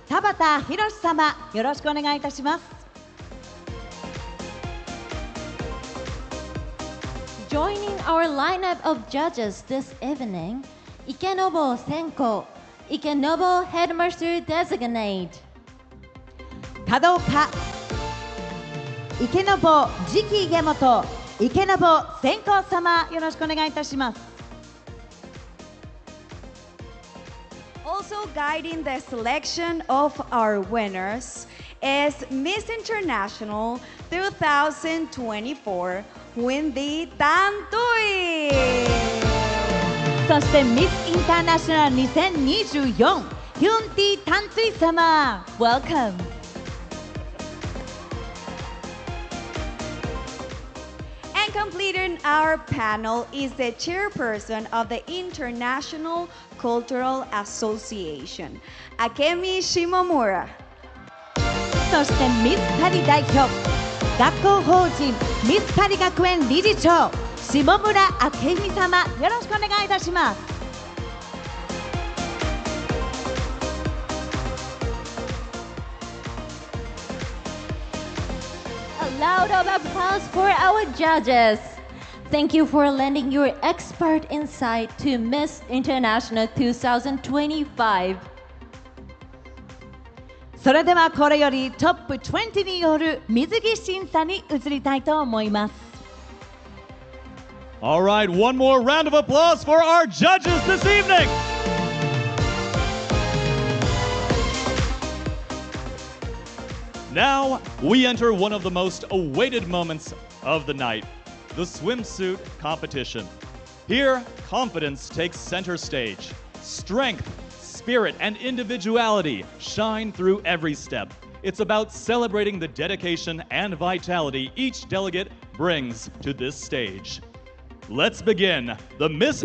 Speaker 5: 田畑博様、よろしくお願いいたします。
Speaker 3: Joining our lineup of judges this evening, Ikenobo Senko, Ikenobo Headmaster Designate.
Speaker 5: 華道家池坊次期家元池坊専行様、よろしくお願いいたします。
Speaker 4: Also guiding the selection of our winners is Miss International 2024 Wendy Tantoy.
Speaker 5: そしてミスインターナショナル2024ヒュンティ・タントゥイ様、 Welcome.
Speaker 4: And completing our panel is the chairperson of the International Cultural Association, Akemi Shimomura.
Speaker 5: そしてミスパリ代表、学校法人ミスパリ学園理事長、下村明美様、よろしくお願いいたします。
Speaker 3: A loud of applause for our judges. Thank you for lending your expert insight to Miss International 2025.
Speaker 5: それではこれよりトップ20による水着審査に移りたいと思います。
Speaker 7: All right, one more round of applause for our judges this evening. Now, we enter one of the most awaited moments of the night, the swimsuit competition. Here, confidence takes center stage. Strength, spirit, and individuality shine through every step. It's about celebrating the dedication and vitality each delegate brings to this stage. Let's begin the Miss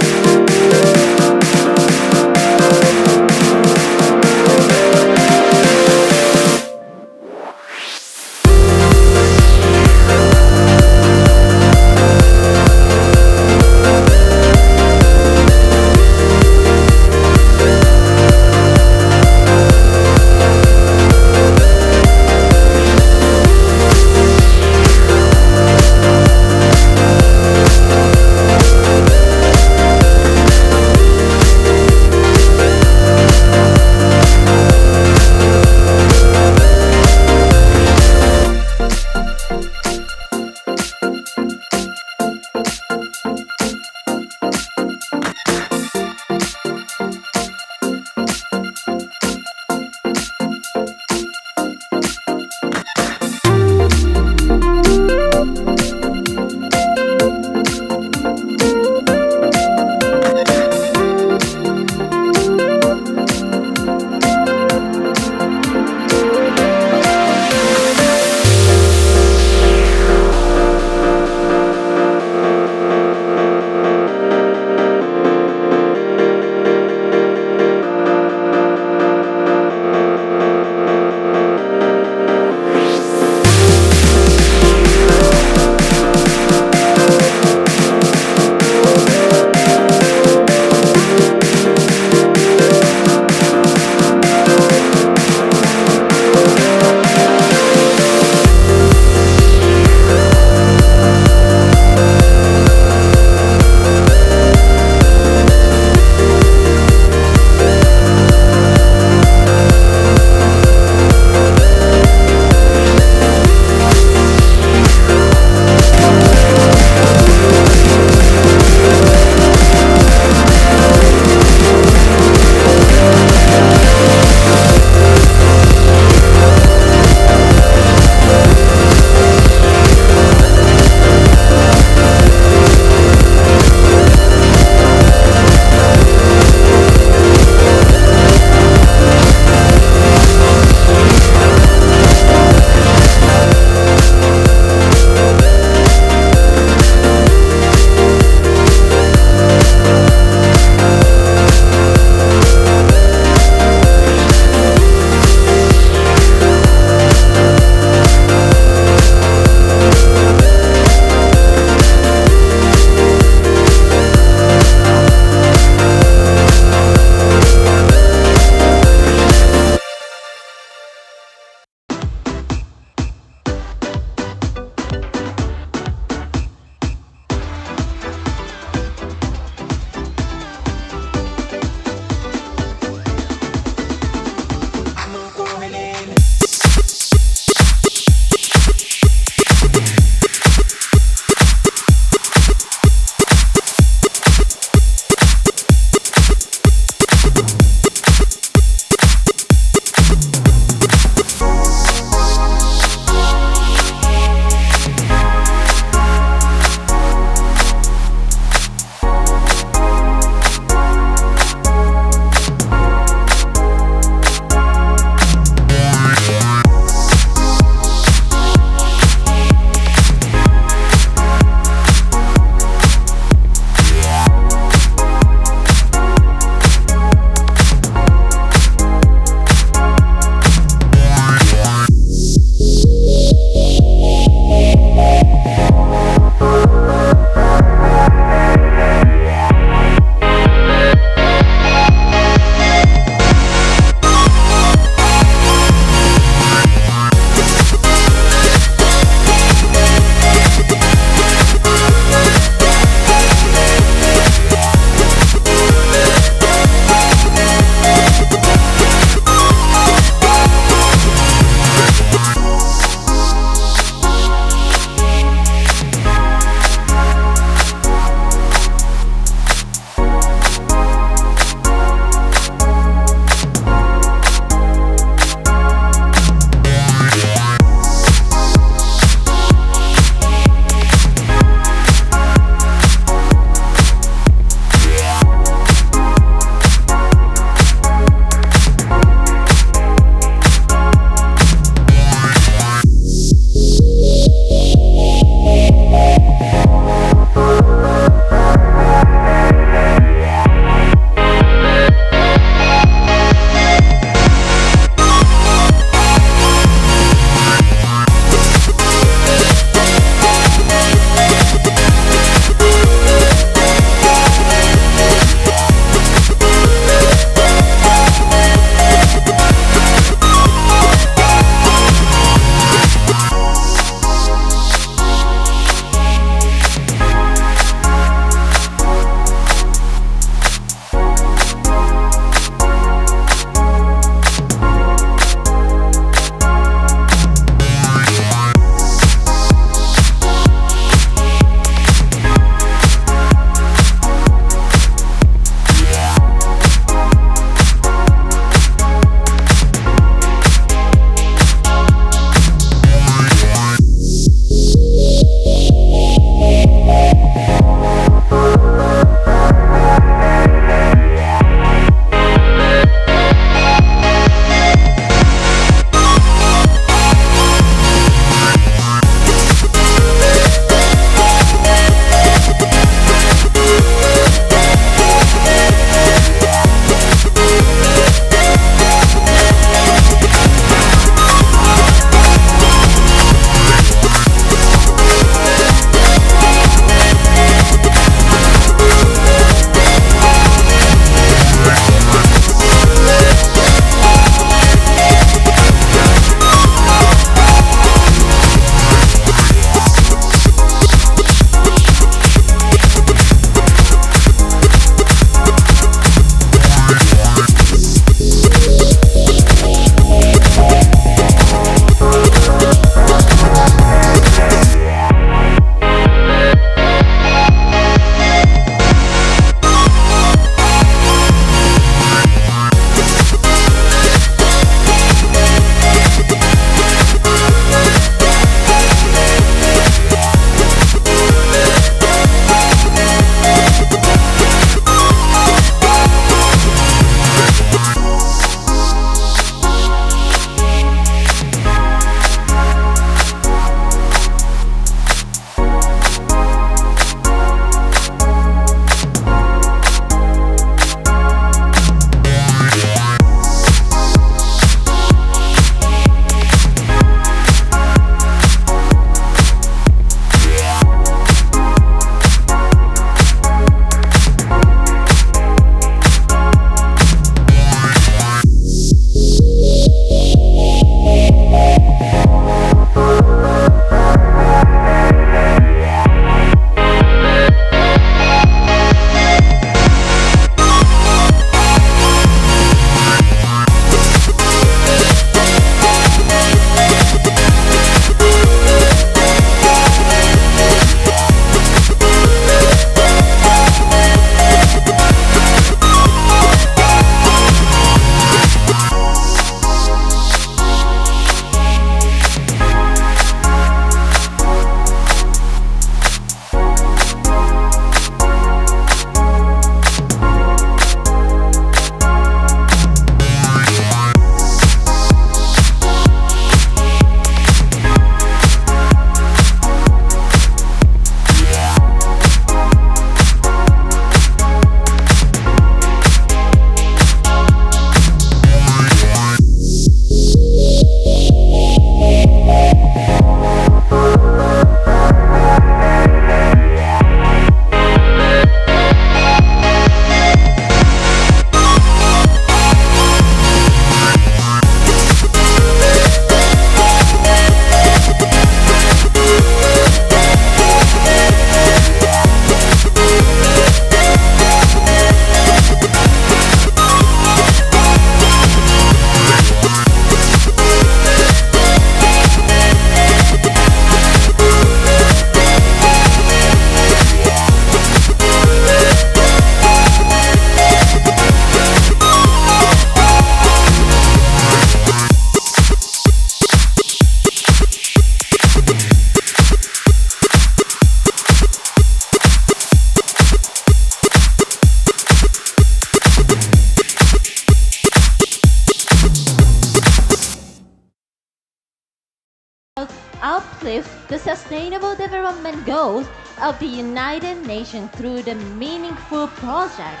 Speaker 3: uplift the Sustainable Development Goals of the United Nations through the meaningful project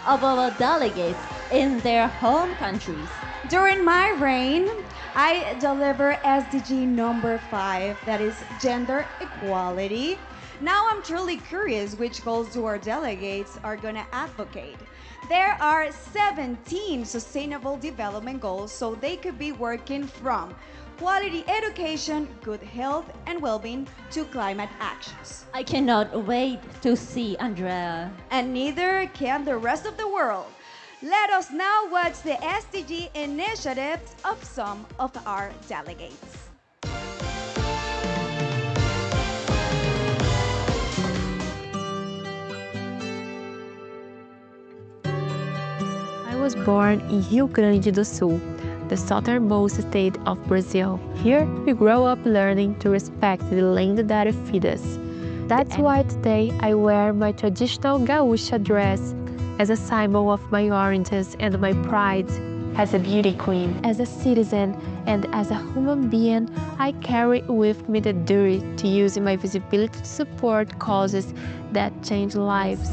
Speaker 3: of our delegates in their home countries.
Speaker 4: During my reign, I deliver SDG number 5, that is gender equality. Now I'm truly curious which goals do our delegates are gonna advocate. There are 17 sustainable development goals, so they could be working from quality education, good health and well-being to climate actions.
Speaker 3: I cannot wait to see Andrea.
Speaker 4: And neither can the rest of the world. Let us now watch the SDG initiatives of some of our delegates.
Speaker 6: I was born in Rio Grande do Sul, the southernmost state of Brazil. Here, we grow up learning to respect the land that feeds us. That's why today I wear my traditional gaúcha dress as a symbol of my origins and my pride. As a beauty queen, as a citizen, and as a human being, I carry with me the duty to use my visibility to support causes that change lives.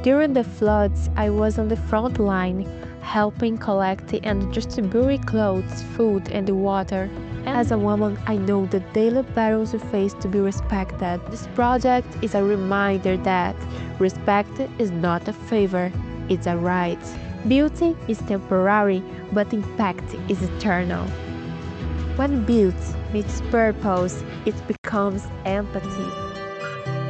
Speaker 6: During the floods, I was on the front line, helping collect and distribute clothes, food, and water. As a woman, I know the daily battles we face to be respected. This project is a reminder that respect is not a favor, it's a right. Beauty is temporary, but impact is eternal. When beauty meets purpose, it becomes empathy.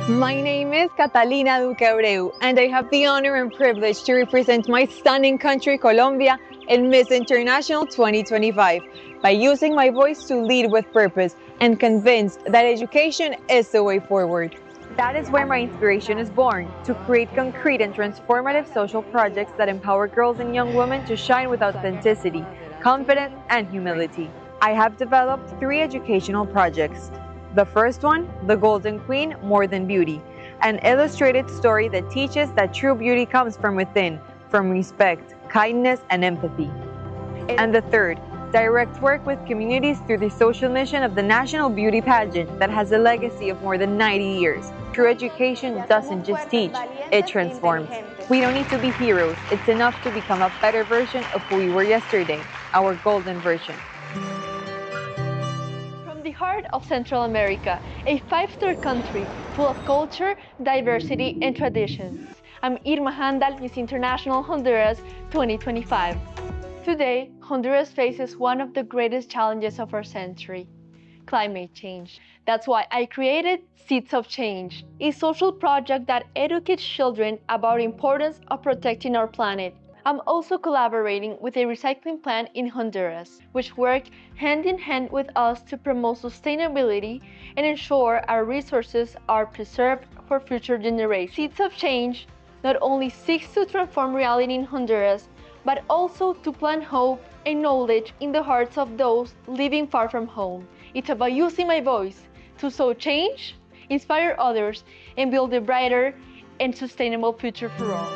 Speaker 22: My name is Catalina Duque Abreu, and I have the honor and privilege to represent my stunning country, Colombia, in Miss International 2025 by using my voice to lead with purpose and convinced that education is the way forward. That is where my inspiration is born, to create concrete and transformative social projects that empower girls and young women to shine with authenticity, confidence, and humility. I have developed 3 educational projects. The first one, The Golden Queen, More Than Beauty, an illustrated story that teaches that true beauty comes from within, from respect, kindness, and empathy. And the third, direct work with communities through the social mission of the National Beauty Pageant that has a legacy of more than 90 years. True education doesn't just teach, it transforms. We don't need to be heroes, it's enough to become a better version of who we were yesterday, our golden version.
Speaker 1: From the heart of Central America, a 5-star country full of culture, diversity, and traditions. I'm Irma Handal, Miss International Honduras 2025. Today, Honduras faces one of the greatest challenges of our century: climate change. That's why I created Seeds of Change, a social project that educates children about the importance of protecting our planet. I'm also collaborating with a recycling plant in Honduras, which work hand in hand with us to promote sustainability and ensure our resources are preserved for future generations. Seeds of Change not only seeks to transform reality in Honduras, but also to plant hope and knowledge in the hearts of those living far from home. It's about using my voice to sow change, inspire others, and build a brighter and sustainable future for all.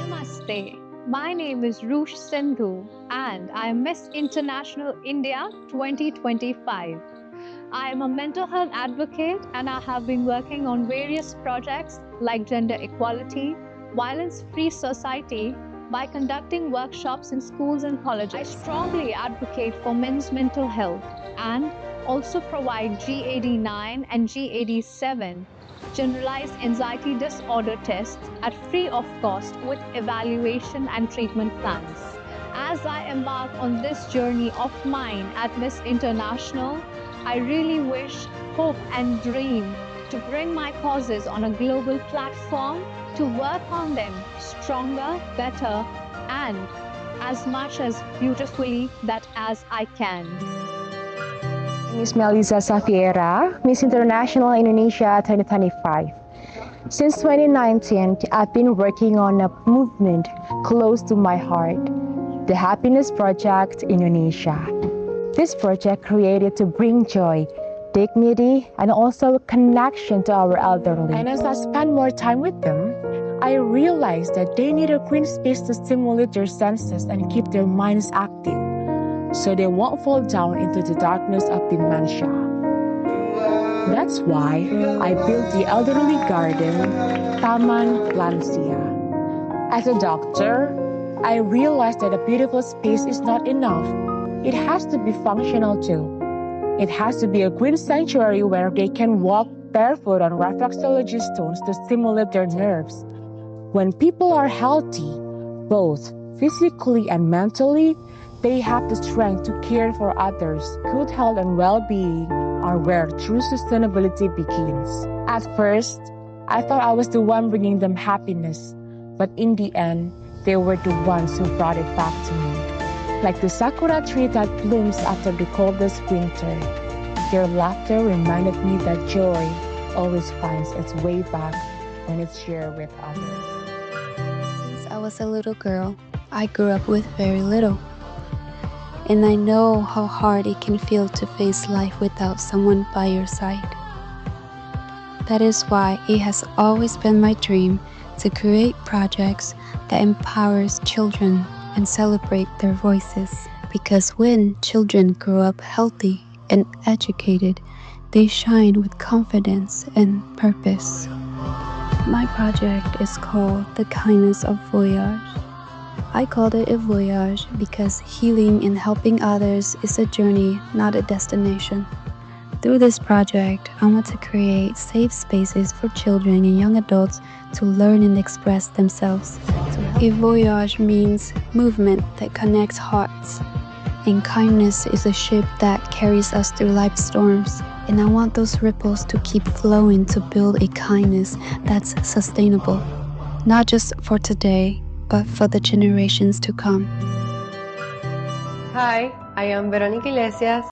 Speaker 17: Namaste. My name is Rush Sindhu and I am Miss International India 2025. I am a mental health advocate and I have been working on various projects like gender equality, violence-free society, by conducting workshops in schools and colleges. I strongly advocate for men's mental health and also provide GAD-9 and GAD-7 generalized anxiety disorder tests at free of cost with evaluation and treatment plans. As I embark on this journey of mine at Miss International, I really wish, hope and dream to bring my causes on a global platform to work on them stronger, better, and as much as beautifully that as I can.
Speaker 8: Miss Melissa Safiera, Miss International Indonesia 2025. Since 2019, I've been working on a movement close to my heart, the Happiness Project Indonesia. This project created to bring joy, dignity, and also connection to our elderly. And as I spend more time with them, I realized that they need a green space to stimulate their senses and keep their minds active. so they won't fall down into the darkness of dementia. That's why I built the elderly garden, Taman Lansia. As a doctor, I realized that a beautiful space is not enough. It has to be functional too. It has to be a green sanctuary where they can walk barefoot on reflexology stones to stimulate their nerves. When people are healthy, both physically and mentally, they have the strength to care for others. Good health and well-being are where true sustainability begins. At first, I thought I was the one bringing them happiness, but in the end, they were the ones who brought it back to me. Like the sakura tree that blooms after the coldest winter, their laughter reminded me that joy always finds its way back when it's shared with others.
Speaker 9: Since I was a little girl, I grew up with very little. And I know how hard it can feel to face life without someone by your side. That is why it has always been my dream to create projects that empowers children and celebrate their voices. Because when children grow up healthy and educated, they shine with confidence and purpose. My project is called The Kindness of Voyage. I called it a voyage because healing and helping others is a journey, not a destination. Through this project, I want to create safe spaces for children and young adults to learn and express themselves. A voyage means movement that connects hearts, and kindness is a ship that carries us through life's storms. And I want those ripples to keep flowing to build a kindness that's sustainable, not just for today, but for the generations to come.
Speaker 10: Hi, I am Verónica Iglesias.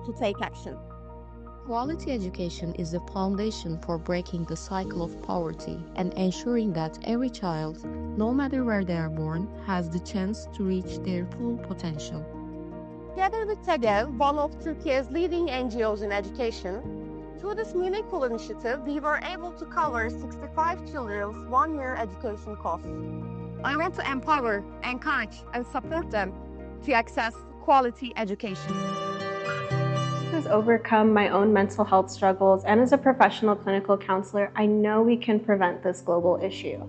Speaker 11: To take action.
Speaker 6: Quality education is the foundation for breaking the cycle of poverty and ensuring that every child, no matter where they are born, has the chance to reach their full potential.
Speaker 11: Together with Delegate, one of Turkey's leading NGOs in education, through this meaningful initiative, we were able to cover 65 children's one-year education costs. I want to empower, encourage, and support them to access quality education.
Speaker 23: Has overcome my own mental health struggles, and as a professional clinical counselor, I know we can prevent this global issue.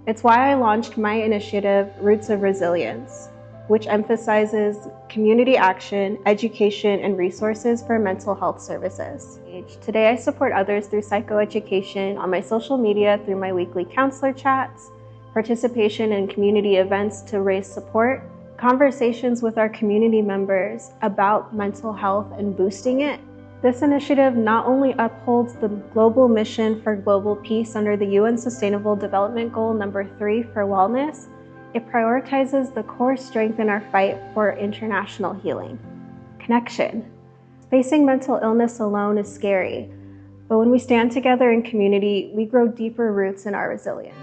Speaker 23: It's why I launched my initiative, Roots of Resilience, which emphasizes community action, education, and resources for mental health services. Today, I support others through psychoeducation on my social media through my weekly counselor chats, participation in community events to raise support, conversations with our community members about mental health and boosting it. This initiative not only upholds the global mission for global peace under the UN Sustainable Development Goal number 3 for wellness, it prioritizes the core strength in our fight for international healing: connection. Facing mental illness alone is scary, but when we stand together in community, we grow deeper roots in our resilience.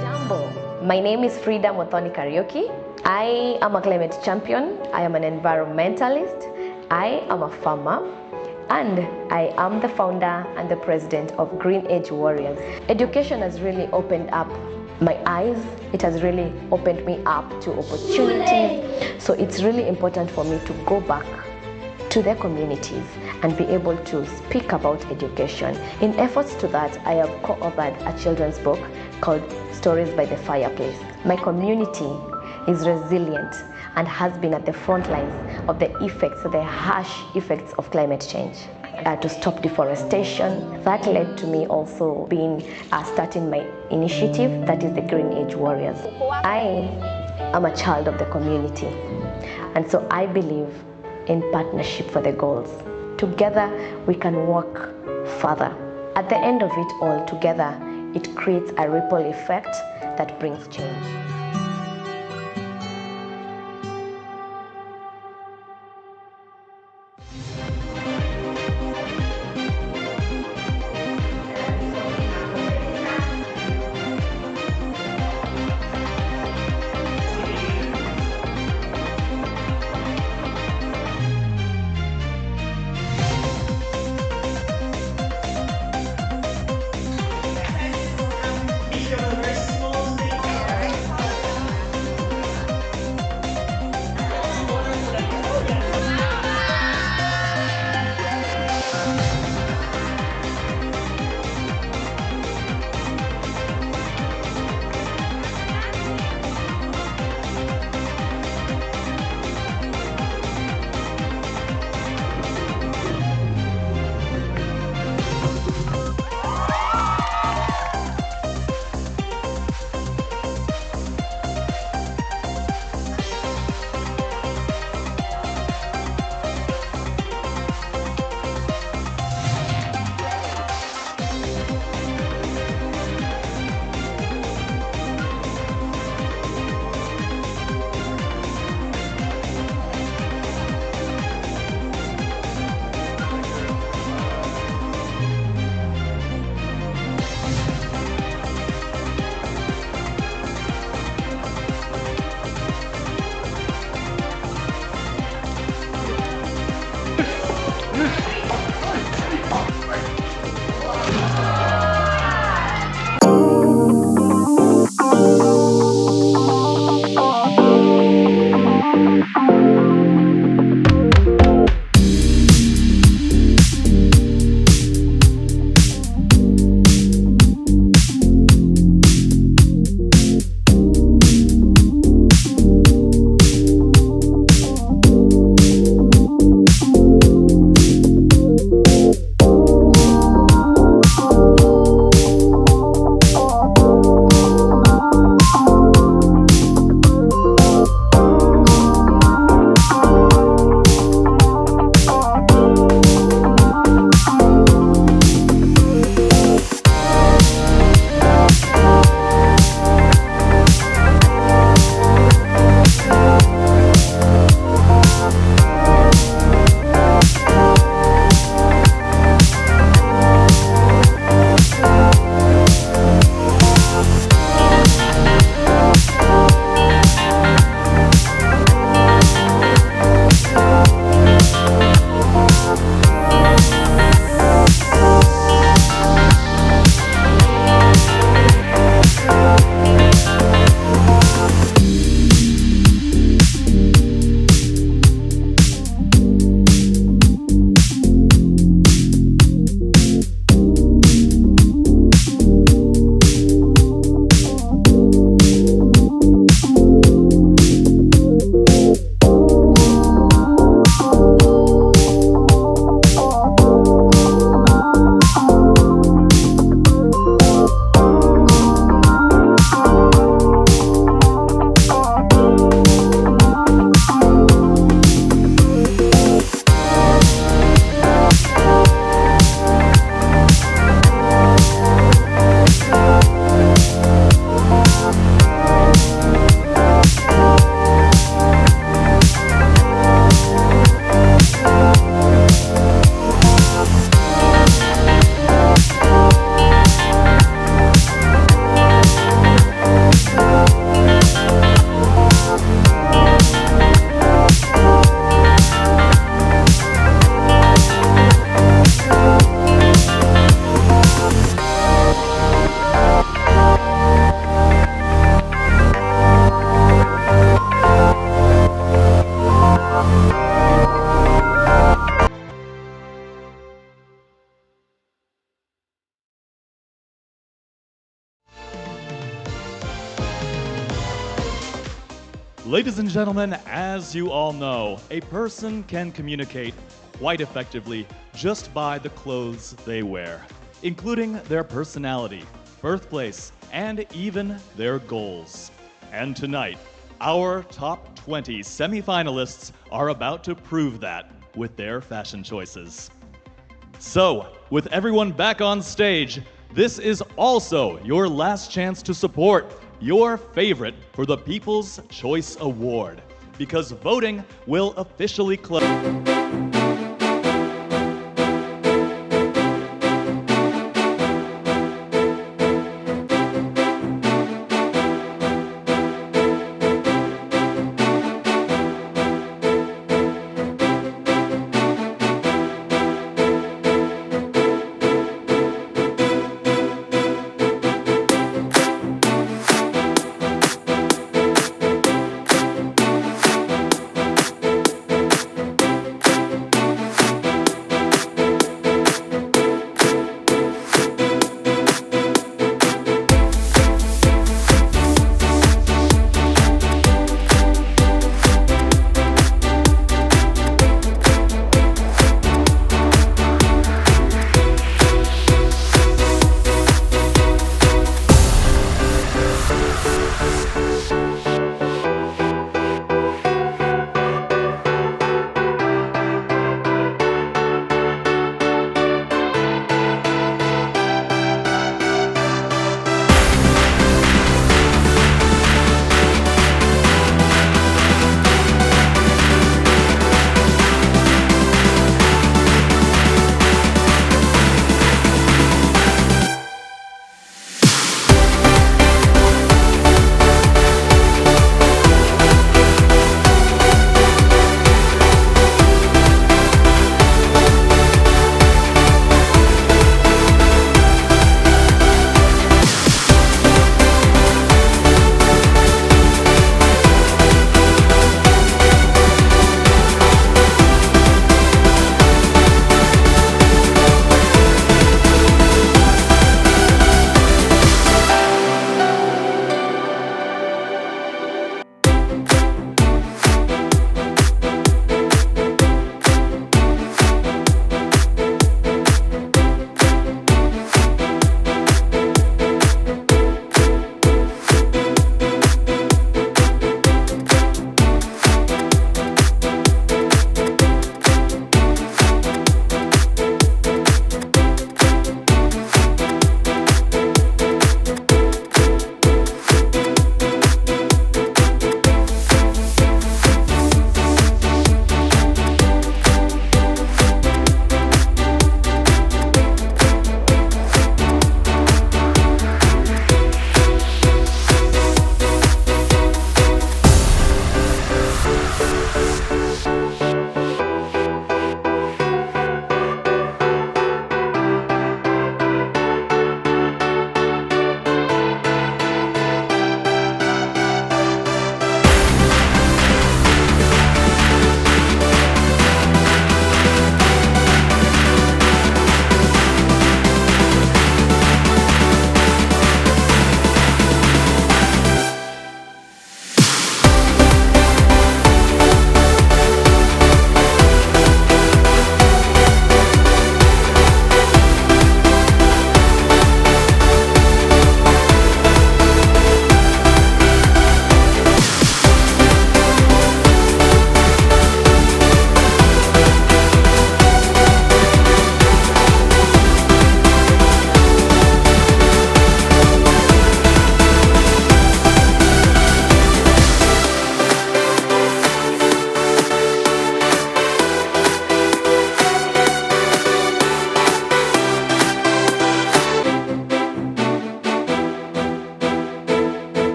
Speaker 12: Jambo, my name is Frida Mothoni Karaoke. I am a climate champion, I am an environmentalist, I am a farmer, and I am the founder and the president of Green Age Warriors. Education has really opened up my eyes. It has really opened me up to opportunities. So it's really important for me to go back to their communities and be able to speak about education. In efforts to that, I have co-authored a children's book called Stories by the Fireplace. My community is resilient and has been at the front lines of the harsh effects of climate change. To stop deforestation. That led to me also starting my initiative, that is the Green Age Warriors. I am a child of the community, and so I believe in partnership for the goals. Together we can work further. At the end of it all, together it creates a ripple effect that brings change.
Speaker 7: Ladies and gentlemen, as you all know, a person can communicate quite effectively just by the clothes they wear, including their personality, birthplace, and even their goals. And tonight, our top 20 semifinalists are about to prove that with their fashion choices. So, with everyone back on stage, this is also your last chance to support your favorite for the People's Choice Award, because voting will officially close.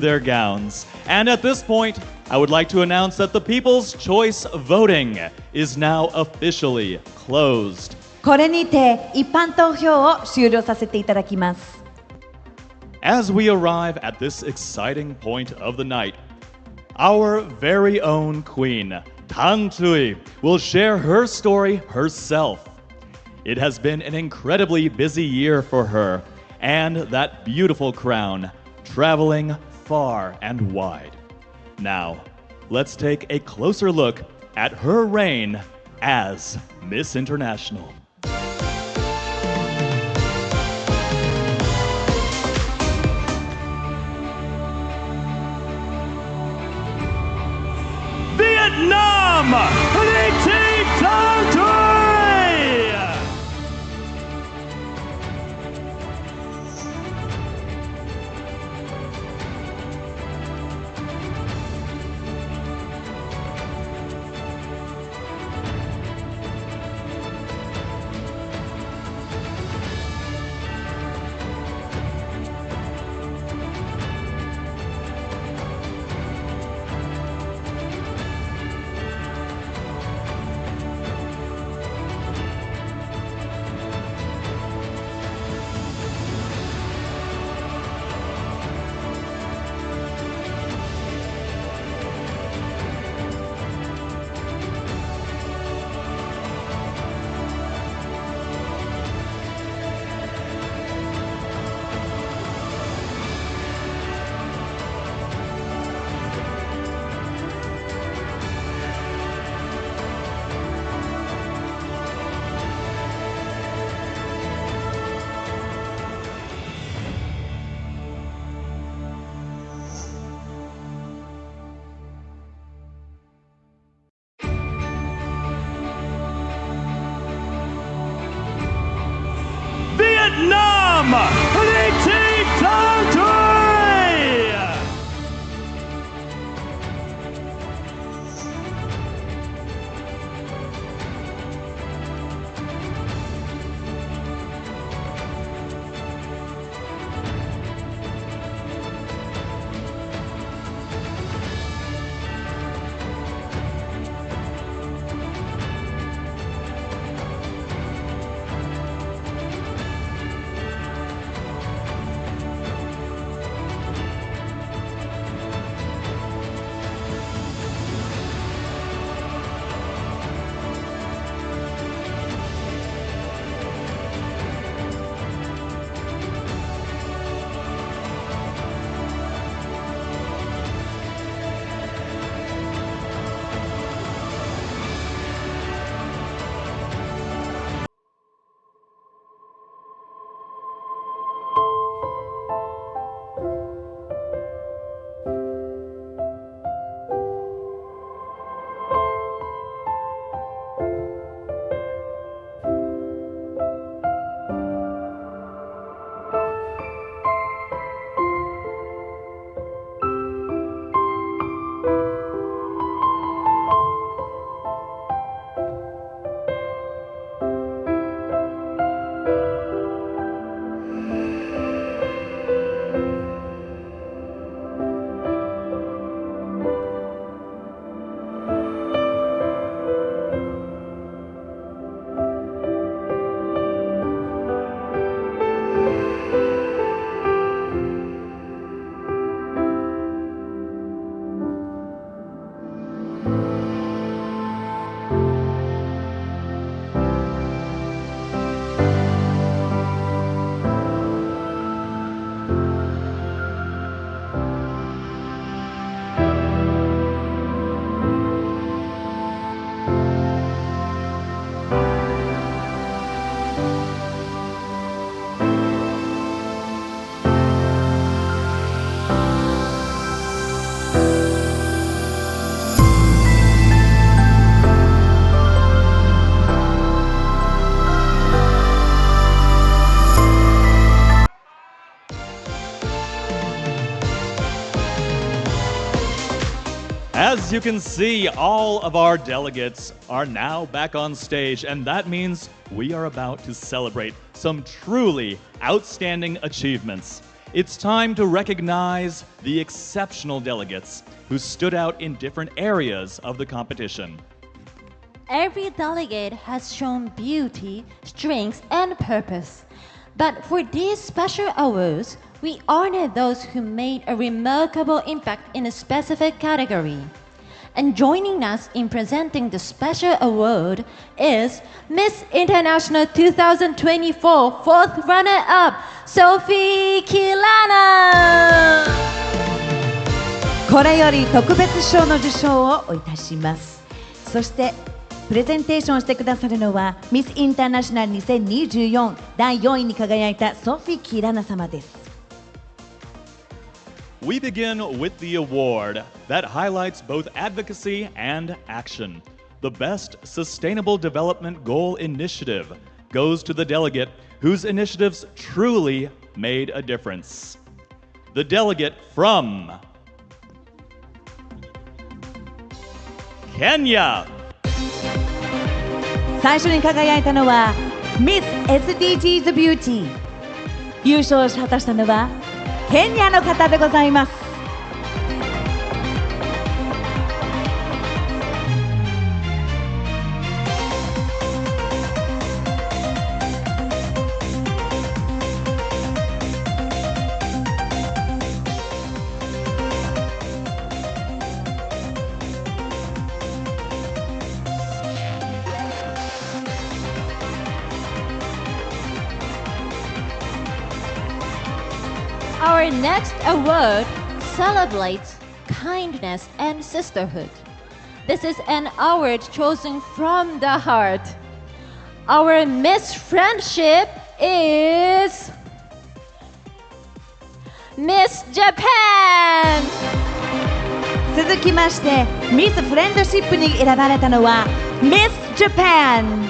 Speaker 7: their gowns. And at this point, I would like to announce that the People's Choice voting is now officially closed.
Speaker 5: これにて一般投票を終了させていただきます。
Speaker 7: As we arrive at this exciting point of the night, our very own queen, Tang Tui, will share her story herself. It has been an incredibly busy year for her, and that beautiful crown, traveling far and wide. Now, let's take a closer look at her reign as Miss International. Vietnam! Vietnam! As you can see, all of our delegates are now back on stage, and that means we are about to celebrate some truly outstanding achievements. it's time to recognize the exceptional delegates who stood out in different areas of the competition.
Speaker 3: Every delegate has shown beauty, strength, and purpose. But for these special awards, we honor those who made a remarkable impact in a specific category. And joining us in presenting the special award is Miss International 2024 fourth runner-up, Sophie Kilana!
Speaker 5: これより特別賞の受賞をいたします。そしてプレゼンテーションしてくださるのはミスインターナショナル2024第4位に輝いたソフィー・キラナ様です。
Speaker 7: We begin with the award that highlights both advocacy and action. The Best Sustainable Development Goal Initiative goes to the delegate whose initiatives truly made a difference. The delegate from Kenya.
Speaker 5: 最初に輝いたのはミス SDGs ビューティー。優勝を果たしたのはケニアの方でございます。
Speaker 3: Our next award celebrates kindness and sisterhood. This is an award chosen from the heart. Our Miss Friendship is Miss Japan!
Speaker 5: 続きましてミスフレンドシップに選ばれたのはミスジャパン。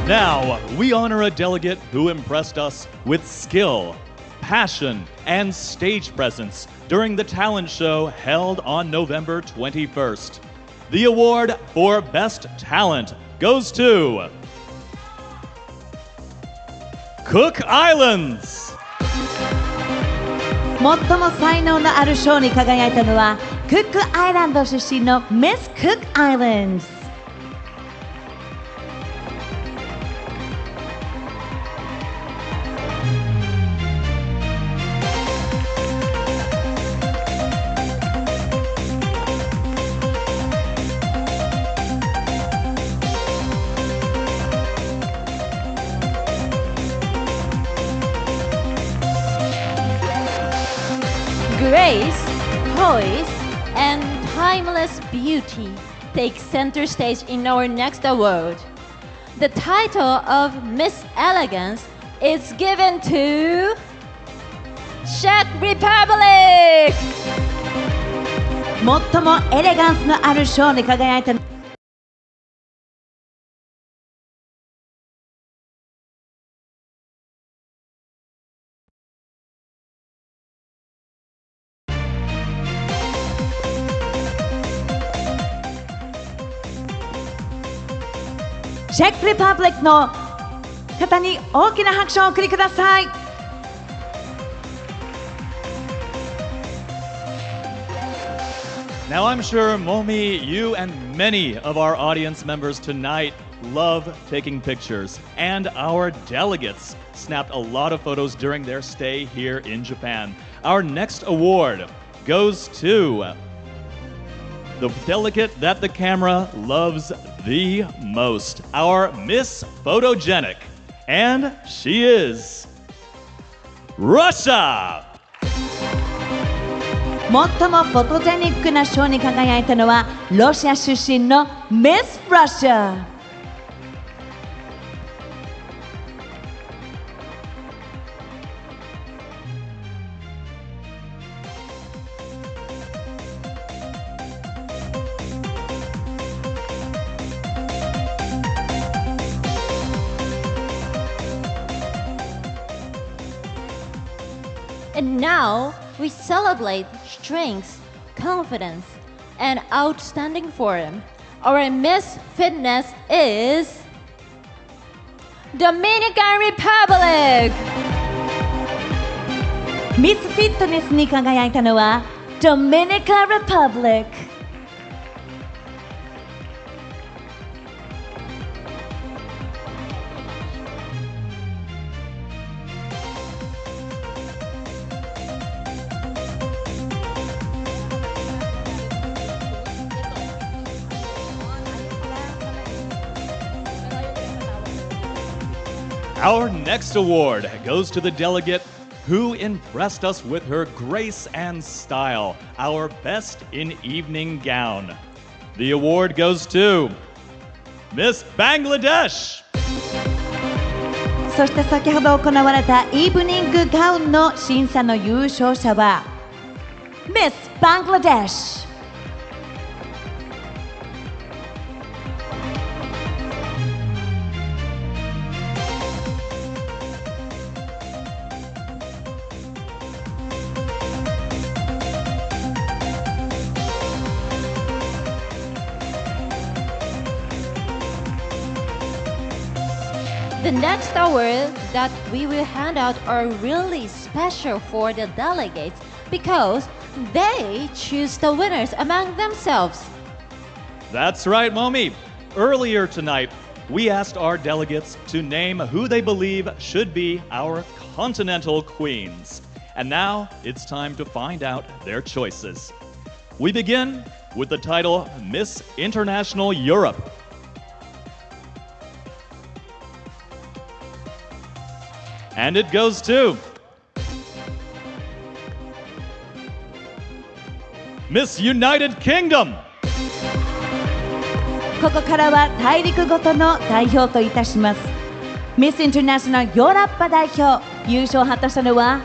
Speaker 7: Now, we honor a delegate who impressed us with skill, passion, and stage presence during the talent show held on November 21st. The award for Best Talent goes to Cook Islands.
Speaker 5: 最も才能のある賞に輝いたのはクックアイランド出身のミス・クックアイランド。
Speaker 3: Grace, poise, and timeless beauty take center stage in our next award. The title of Miss Elegance is given to Czech Republic!
Speaker 5: 最もエレガンスのある賞に輝いたチェックリパブリックの方に大きな拍手をお送りください。
Speaker 7: Now, I'm sure, Momi, you and many of our audience members tonight love taking pictures, and our delegates snapped a lot of photos during their stay here in Japan. Our next award goes to the delegate that the camera loves the most, our Miss Photogenic, and she is Russia!
Speaker 5: 最もフォトジェニックな賞に輝いたのはロシア出身のミス・ラシア。
Speaker 3: And now we celebrate strength, confidence, and outstanding form. Our Miss Fitness is Dominican Republic!
Speaker 5: Miss Fitness に輝いたのは Dominican Republic。Our
Speaker 7: next award goes to the delegate who impressed us with her grace and style, our best in evening gown. The award goes to Miss Bangladesh.
Speaker 5: そして先ほど行われたイーブニングガウンの審査の優勝者は Miss Bangladesh。The
Speaker 3: next award that we will hand out are really special for the delegates because they choose the winners among themselves.
Speaker 7: That's right, Momi. Earlier tonight, we asked our delegates to name who they believe should be our continental queens. And now it's time to find out their choices. We begin with the title Miss International Europe. And it goes to Miss United Kingdom.
Speaker 5: ここからは大陸ごとの代表といたします。Miss International ヨーロッパ代表優勝を果たしたのは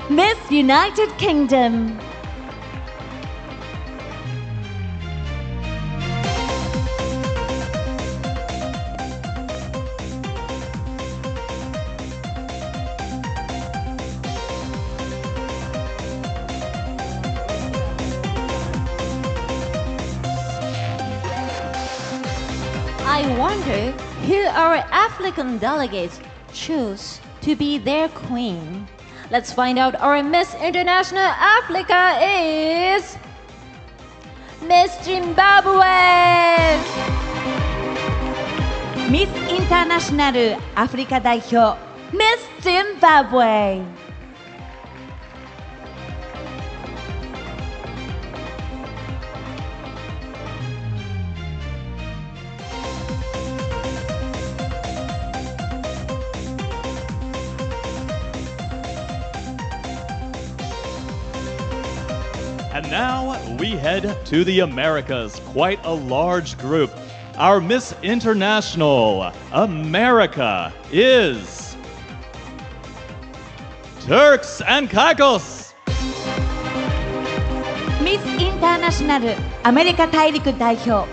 Speaker 5: Miss United Kingdom。I
Speaker 3: wonder who our African delegates choose to be their queen. Let's find out. Our Miss International Africa is Miss Zimbabwe.
Speaker 5: Miss International アフリカ代表 Miss Zimbabwe。And
Speaker 7: now we head to the Americas, quite a large group. Our Miss International America is Turks and Caicos.
Speaker 5: Miss International アメリカ大陸代表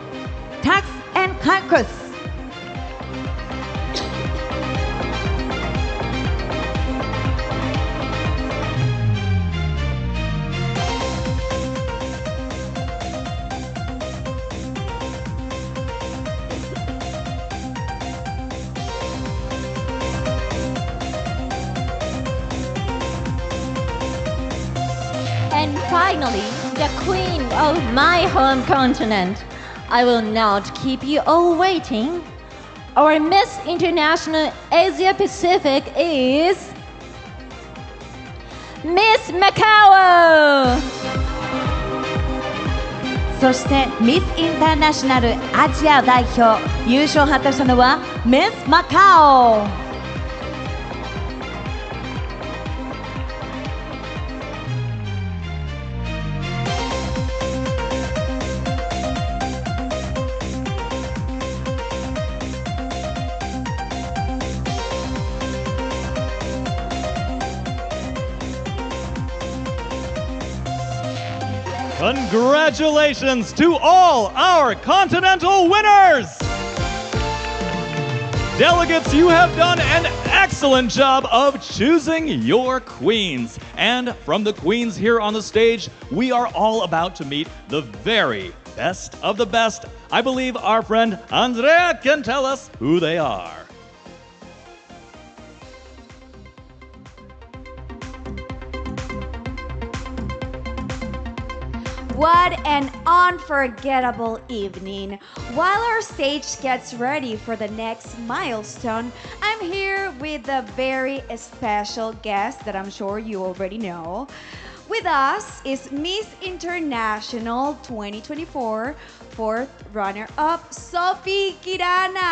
Speaker 5: Turks and Caicos。And
Speaker 3: finally, the queen of my home continent. I will not keep you all waiting. Our Miss International Asia Pacific is Miss Macau.
Speaker 5: そしてミスインターナショナルアジア代表優勝を果たしたのはミスマカオ。
Speaker 7: Congratulations to all our continental winners! Delegates, you have done an excellent job of choosing your queens. And from the queens here on the stage, we are all about to meet the very best of the best. I believe our friend Andrea can tell us who they are.
Speaker 4: What an unforgettable evening. While our stage gets ready for the next milestone, I'm here with a very special guest that I'm sure you already know. With us is Miss International 2024 fourth runner-up Sophie Kirana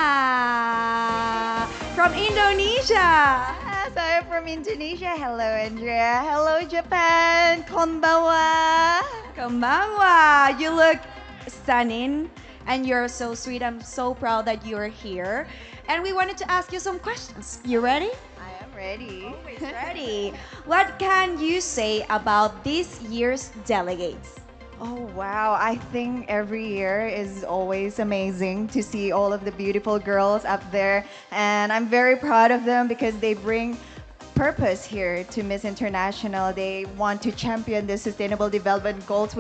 Speaker 4: from Indonesia.
Speaker 5: Yes, I am from Indonesia. Hello, Andrea. Hello, Japan. Konbanwa.
Speaker 4: Konbanwa. You look stunning and you're so sweet. I'm so proud that you're here. And we wanted to ask you some questions. You ready?
Speaker 5: I am ready.
Speaker 4: Always ready. What can you say about this year's delegates?
Speaker 5: Oh, wow. I think every year is always amazing to see all of the beautiful girls up there. And I'm very proud of them because they bring purpose here to Miss International. They want to champion the sustainable development goals,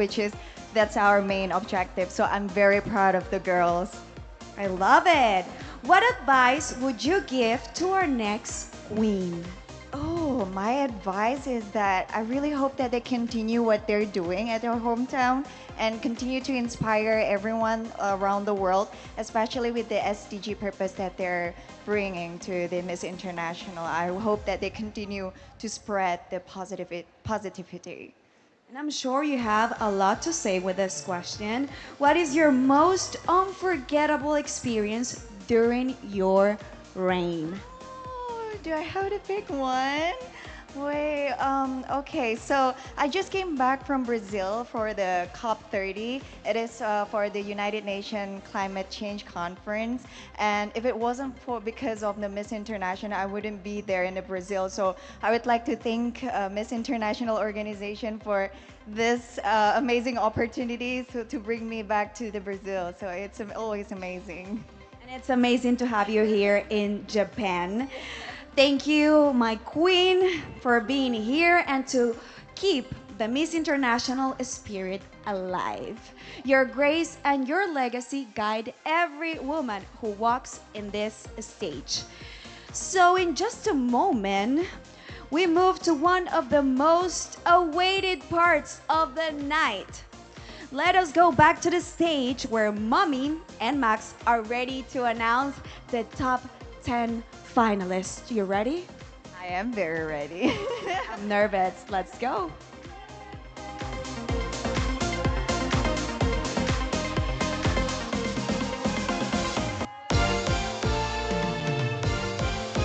Speaker 5: that's our main objective. So I'm very proud of the girls.
Speaker 4: I love it. What advice would you give to our next queen?
Speaker 5: Oh, my advice is that I really hope that they continue what they're doing at their hometown and continue to inspire everyone around the world, especially with the SDG purpose that they're bringing to the Miss International. I hope that they continue to spread the positivity.
Speaker 4: And I'm sure you have a lot to say with this question. What is your most unforgettable experience during your reign?
Speaker 5: Do I have to pick one? Wait, okay, so I just came back from Brazil for the COP30. It is for the United Nations Climate Change Conference. And if it wasn't because of the Miss International, I wouldn't be there in Brazil. So I would like to thank Miss International organization for this amazing opportunity to bring me back to the Brazil. So it's always amazing.
Speaker 4: And it's amazing to have you here in Japan. Thank you, my queen, for being here and to keep the Miss International spirit alive. Your grace and your legacy guide every woman who walks in this stage. So in just a moment, we move to one of the most awaited parts of the night. Let us go back to the stage where Mommy and Max are ready to announce the top 10 finalists. You ready?
Speaker 5: I am very ready.
Speaker 4: I'm nervous. Let's go.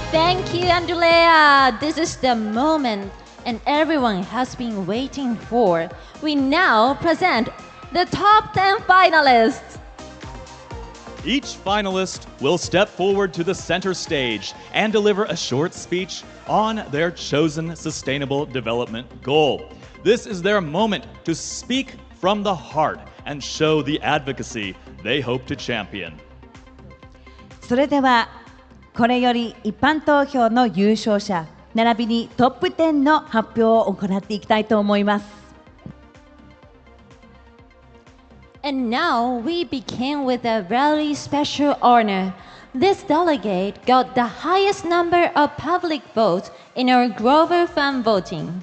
Speaker 3: Thank you, Andrea. This is the moment and everyone has been waiting for. We now present the top 10 finalists.
Speaker 7: Each finalist will step forward to the center stage and deliver a short speech on their chosen sustainable development goal. This is their moment to speak from the heart and show the advocacy they hope to champion.
Speaker 5: それではこれより一般投票の優勝者並びにトップ10の発表を行っていきたいと思います。
Speaker 3: And now we begin with a very special honor. This delegate got the highest number of public votes in our Grover fan voting.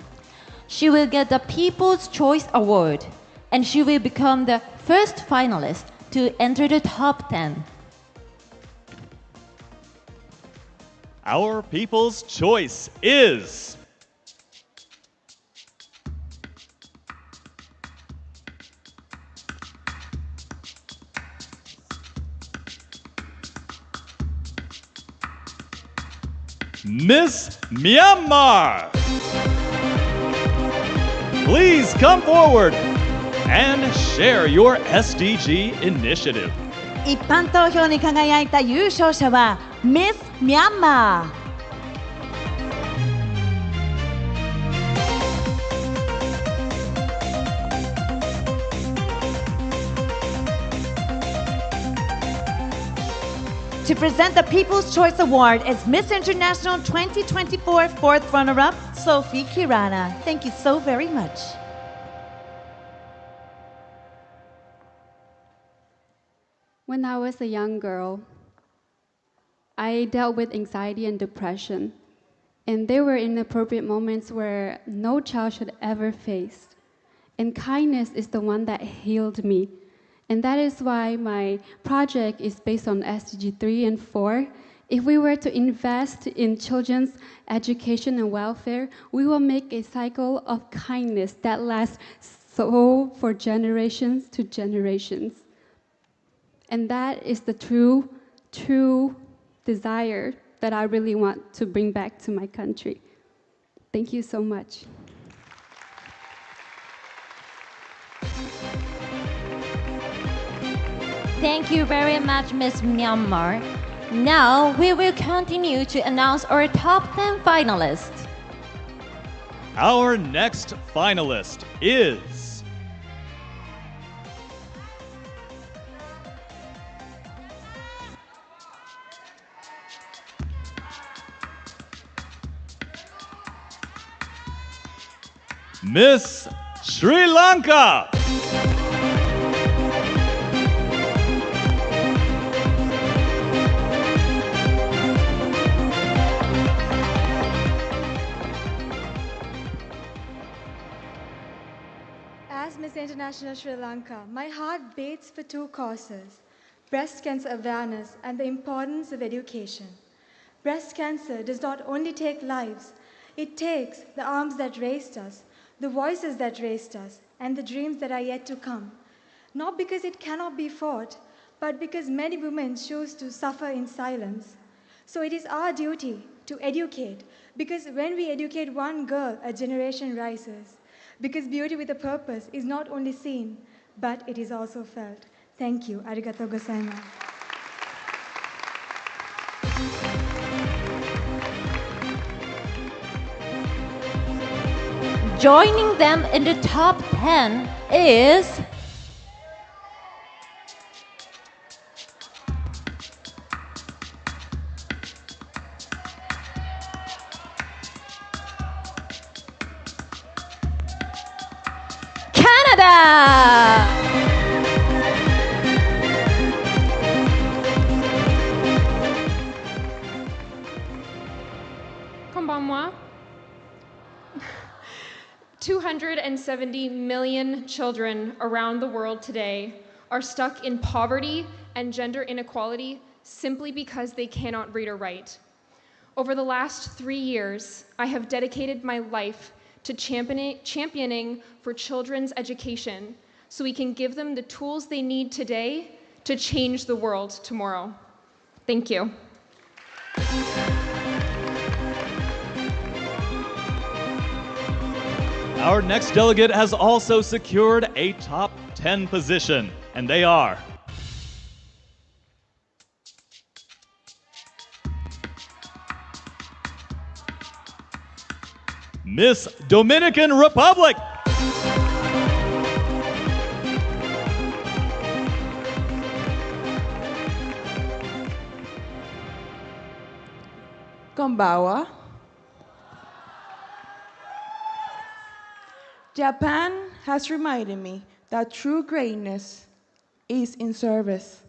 Speaker 3: She will get the People's Choice Award, and she will become the first finalist to enter the top 10.
Speaker 7: Our People's Choice is... Miss Myanmar. Please come forward and share your SDG initiative.
Speaker 5: 一般投票に輝いた優勝者は Miss Myanmar。
Speaker 7: To
Speaker 5: To present the People's Choice Award is Miss International 2024 fourth runner-up, Sophie Kirana. Thank you so very much.
Speaker 9: When I was a young girl, I dealt with anxiety and depression, and there were inappropriate moments where no child should ever face. And kindness is the one that healed me. And that is why my project is based on SDG 3 and 4. If we were to invest in children's education and welfare, we will make a cycle of kindness that lasts so for generations to generations. And that is the true desire that I really want to bring back to my country. Thank you so much.
Speaker 3: Thank you very much, Ms. Myanmar. Now we will continue to announce our top 10 finalists.
Speaker 7: Our next finalist is Miss Sri Lanka.
Speaker 26: As Miss International Sri Lanka, my heart beats for two causes: breast cancer awareness and the importance of education. Breast cancer does not only take lives, it takes the arms that raised us, the voices that raised us, and the dreams that are yet to come. Not because it cannot be fought, but because many women choose to suffer in silence. So it is our duty to educate, because when we educate one girl, a generation rises. Because beauty with a purpose is not only seen, but it is also felt. Thank you. Arigatou gozaimasu.
Speaker 3: Joining them in the top 10 is Canada!
Speaker 13: Konbanwa. 270 million children around the world today are stuck in poverty and gender inequality simply because they cannot read or write. Over the last 3 years, I have dedicated my life to championing for children's education so we can give them the tools they need today to change the world tomorrow. Thank you.
Speaker 7: Our next delegate has also secured a top 10 position, and they are Miss Dominican Republic.
Speaker 20: Konbawa. Japan has reminded me that true greatness is in service.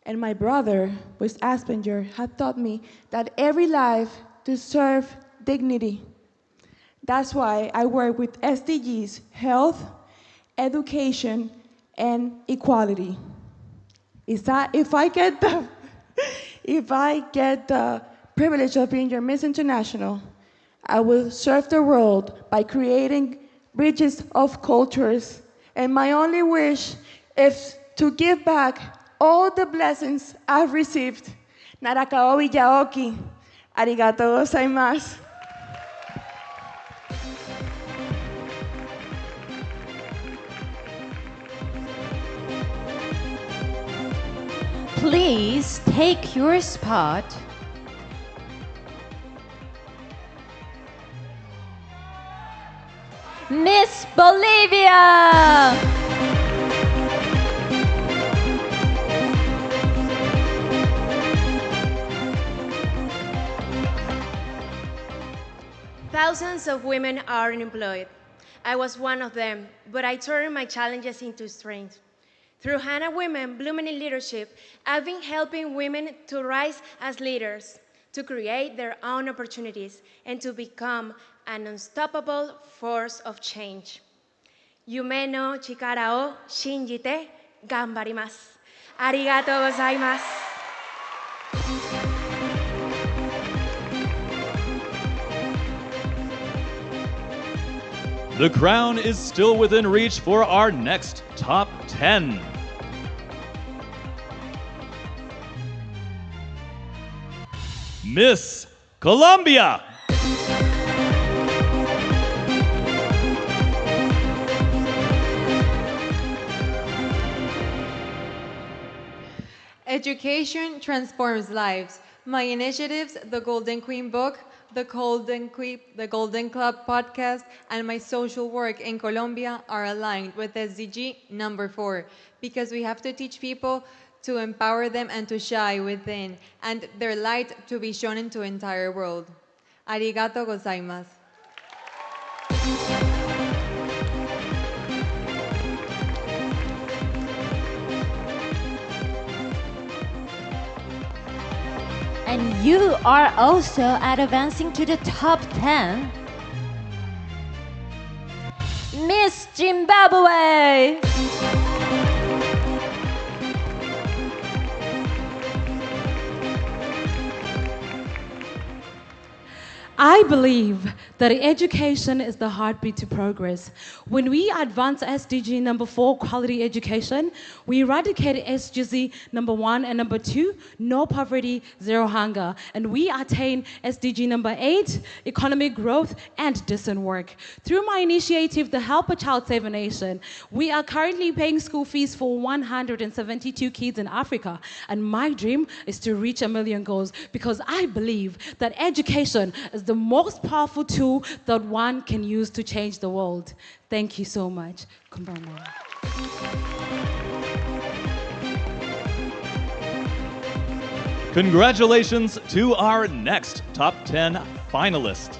Speaker 20: And my brother, with Aspenger, had taught me that every life deserves dignity. That's why I work with SDGs, health, education, and equality. If I get the privilege of being your Miss International, I will serve the world by creating bridges of cultures. And my only wish is to give back all the blessings I've received. Narakao Villaoki. Arigatou gozaimasu.
Speaker 3: Please take your spot. Miss Bolivia!
Speaker 14: Thousands of women are unemployed. I was one of them, but I turned my challenges into strength. Through Hannah Women Blooming in Leadership, I've been helping women to rise as leaders, to create their own opportunities, and to become an unstoppable force of change. Yume no chikara o shinjite ganbarimasu. Arigatou gozaimasu.
Speaker 7: The crown is still within reach for our next top 10. Miss Colombia.
Speaker 22: Education transforms lives. My initiatives, the Golden Queen book, the Golden Club podcast, and my social work in Colombia are aligned with SDG number 4, because we have to teach people to empower them and to shine within, and their light to be shown into the entire world. Arigato gozaimasu.
Speaker 3: And you are also advancing to the top 10. Miss Zimbabwe!
Speaker 15: I believe that education is the heartbeat to progress. When we advance SDG number 4, quality education, we eradicate SDG number 1 and number 2, no poverty, zero hunger. And we attain SDG number 8, economic growth and decent work. Through my initiative, the Help a Child Save a Nation, we are currently paying school fees for 172 kids in Africa. And my dream is to reach 1 million goals, because I believe that education is the most powerful tool that one can use to change the world. Thank you so much. Konbanwa.
Speaker 7: Congratulations to our next top 10 finalist.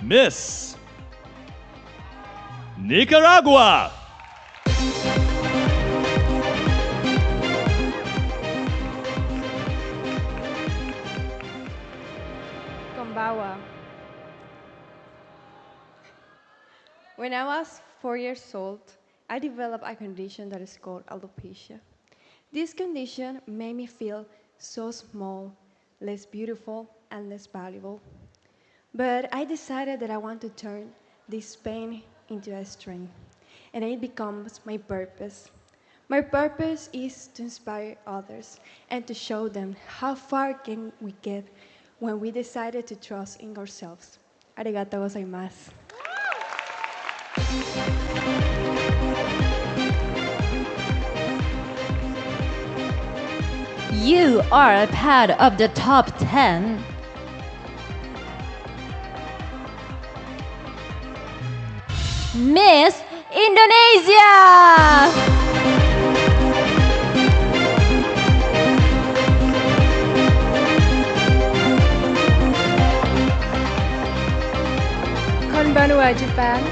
Speaker 7: Miss Nicaragua.
Speaker 16: When I was 4 years old, I developed a condition that is called alopecia. This condition made me feel so small, less beautiful, and less valuable. But I decided that I want to turn this pain into a strength, and it becomes my purpose. My purpose is to inspire others and to show them how far can we get when we decided to trust in ourselves. Arigatou gozaimasu.
Speaker 3: You are a part of the top 10. Miss Indonesia!
Speaker 18: Konbanwa, Japan.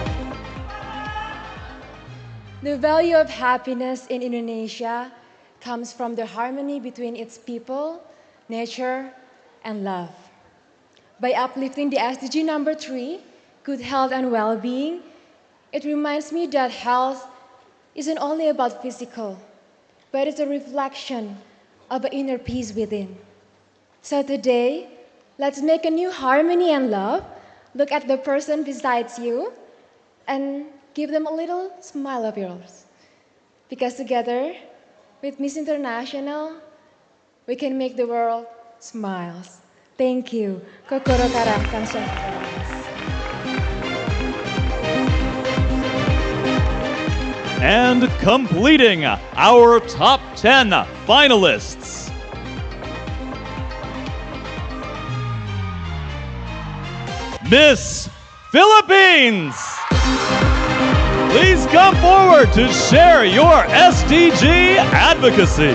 Speaker 18: The value of happiness in Indonesia comes from the harmony between its people, nature, and love. By uplifting the SDG number 3, good health and well-being, it reminds me that health isn't only about physical, but it's a reflection of an inner peace within. So today, let's make a new harmony and love. Look at the person beside you and give them a little smile of yours. Because together, with Miss International, we can make the world smiles. Thank you. Kokoro kara kanshou gozaimasu.
Speaker 7: And completing our top 10 finalists. Miss Philippines. Please come forward to share your SDG advocacy.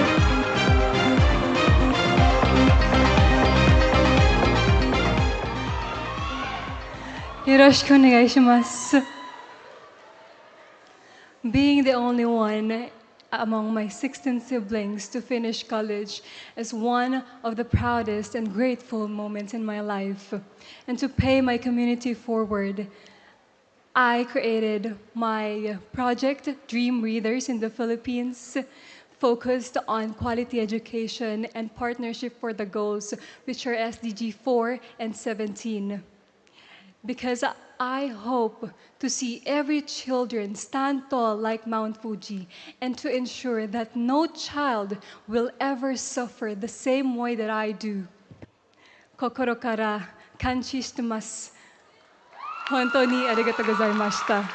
Speaker 1: Yoroshiku onegai shimasu. Being the only one among my 16 siblings to finish college is one of the proudest and grateful moments in my life. And to pay my community forward, I created my project, Dream Readers in the Philippines, focused on quality education and partnership for the goals, which are SDG 4 and 17. Because I hope to see every children stand tall like Mount Fuji and to ensure that no child will ever suffer the same way that I do. Kokoro kara kanshi shitemasu. Hontou ni arigatou gozaimashita.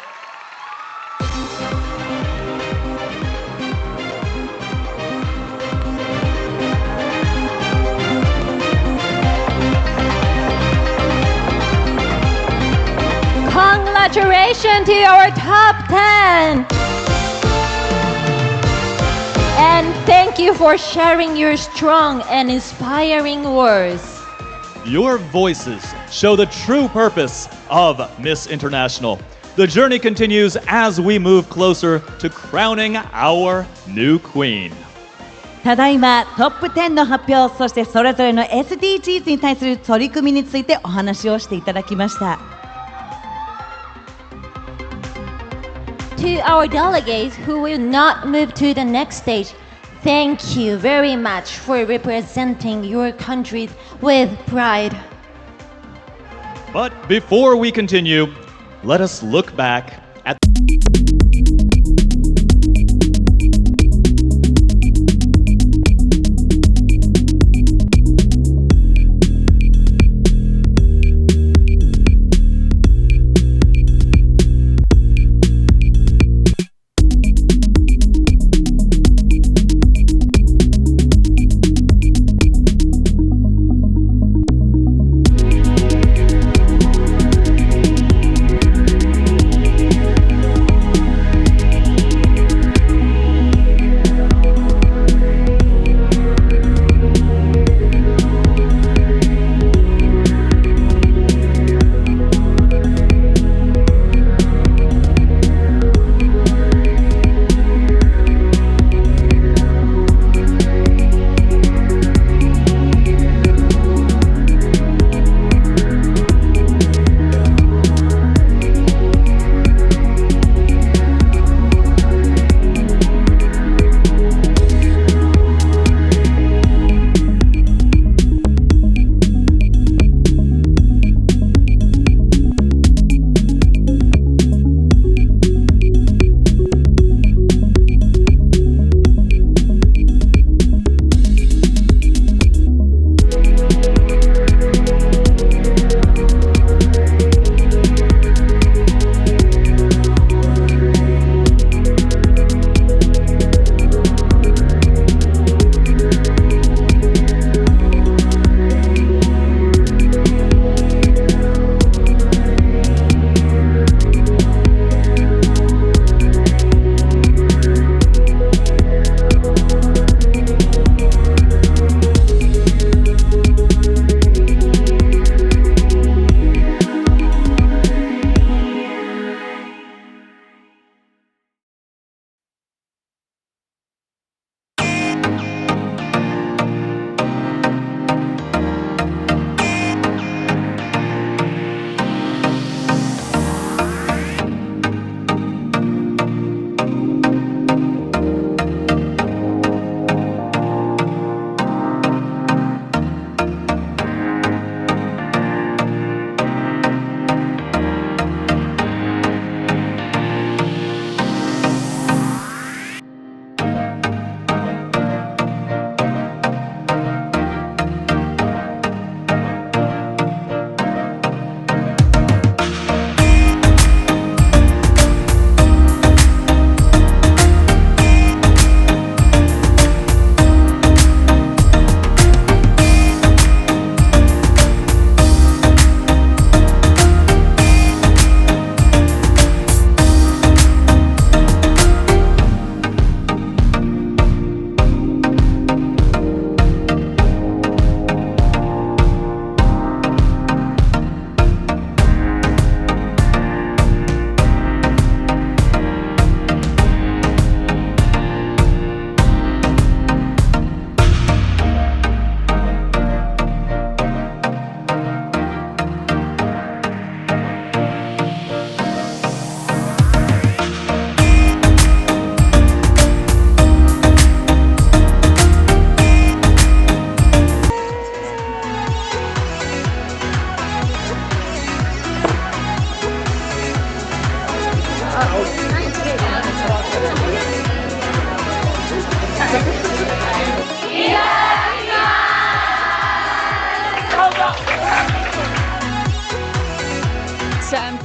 Speaker 3: Congratulations to our top 10! And thank you for sharing your strong and inspiring words.
Speaker 7: Your voices show the true purpose of Miss International. The journey continues as we move closer to crowning our new queen.
Speaker 5: ただいまトップ10の発表、そしてそれぞれの SDGs に対する取り組みについてお話をしていただきました。
Speaker 3: To our delegates who will not move to the next stage, thank you very much for representing your country with pride.
Speaker 7: But before we continue, let us look back at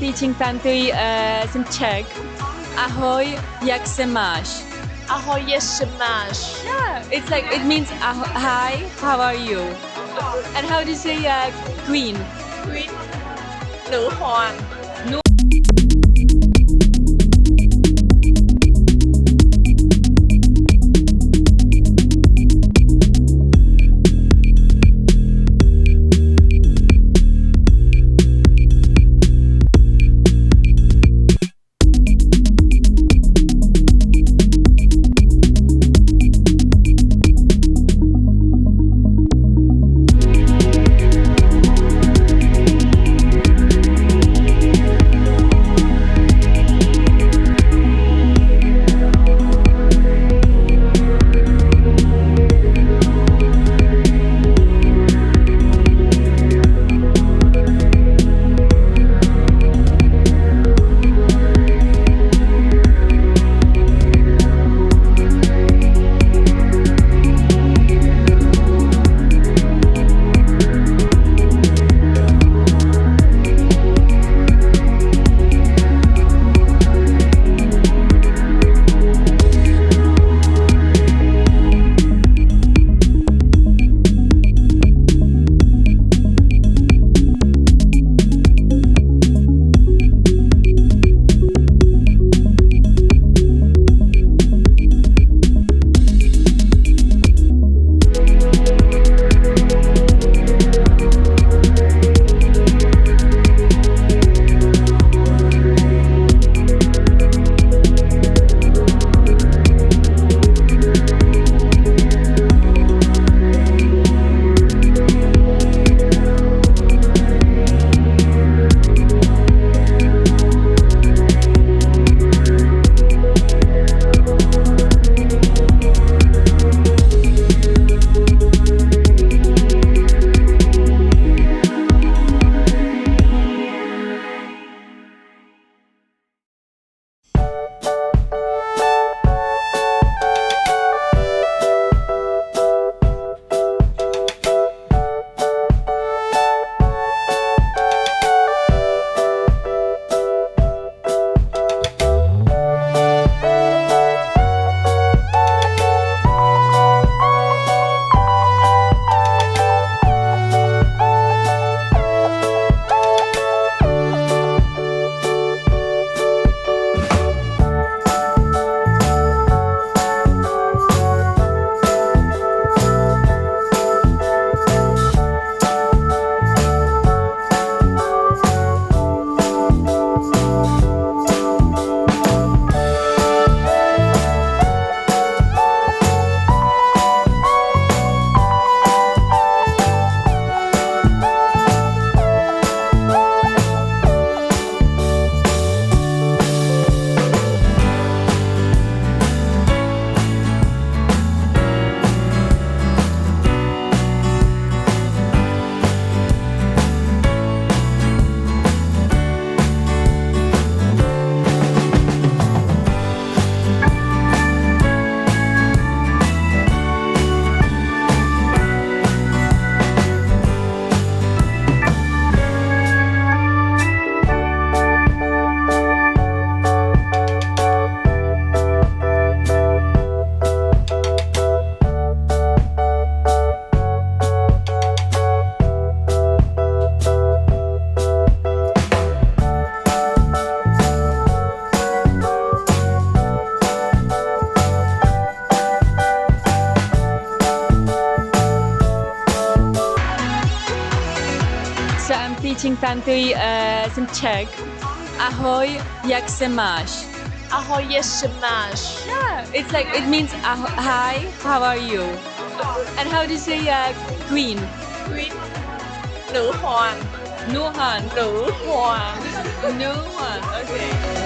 Speaker 2: teaching Tantuy some Czech. Ahoj, jak se máš?
Speaker 17: Ahoj, jak se máš?
Speaker 2: Yeah, it's like, it means hi, how are you? And how do you say queen?
Speaker 17: Queen. Nữ hoàng.
Speaker 2: teaching Tantuy some Czech. Ahoj, jak se máš?
Speaker 17: Ahoj, jak se máš?
Speaker 2: Yeah, it's like, it means hi, how are you? And how do you say queen?
Speaker 17: Queen. Nữ hoàng.
Speaker 2: Nữ hoàng.
Speaker 17: Nữ hoàng.
Speaker 2: Nữ hoàng, okay.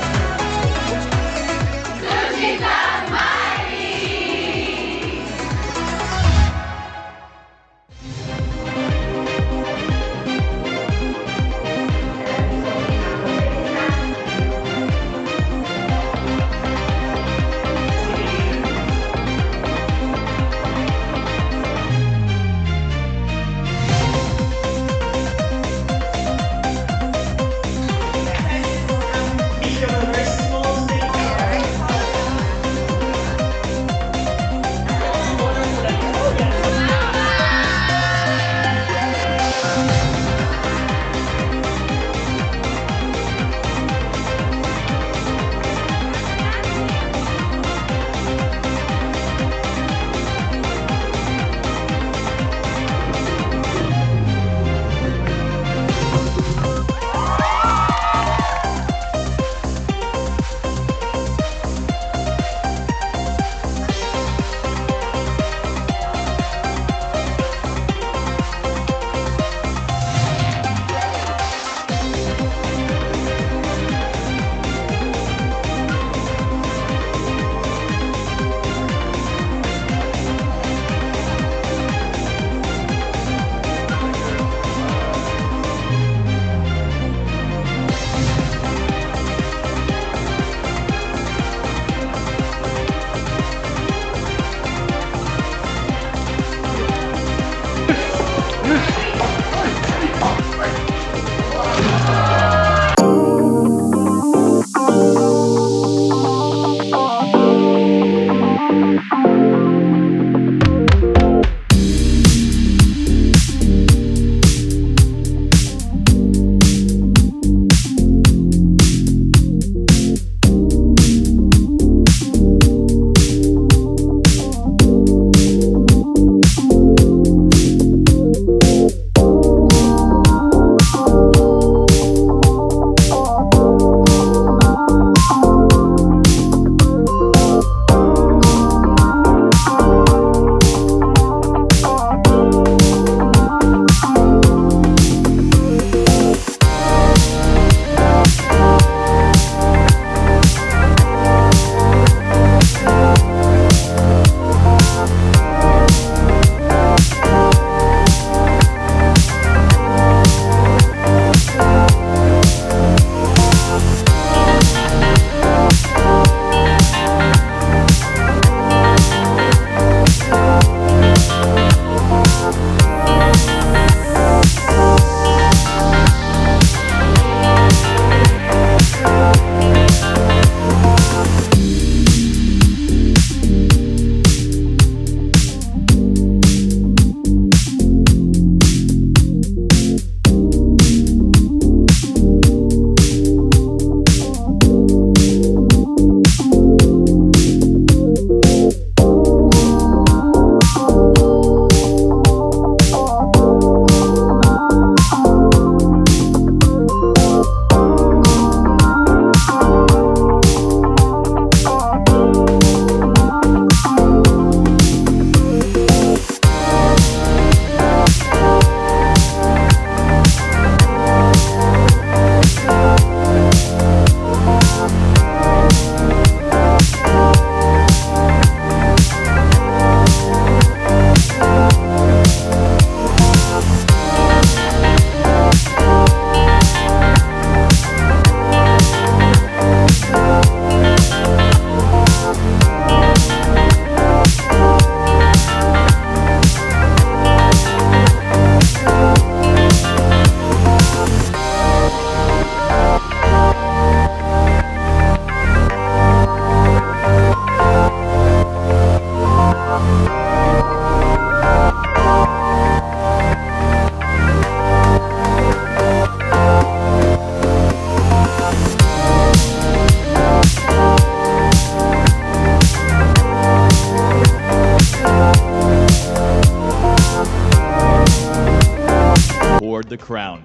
Speaker 7: the crown.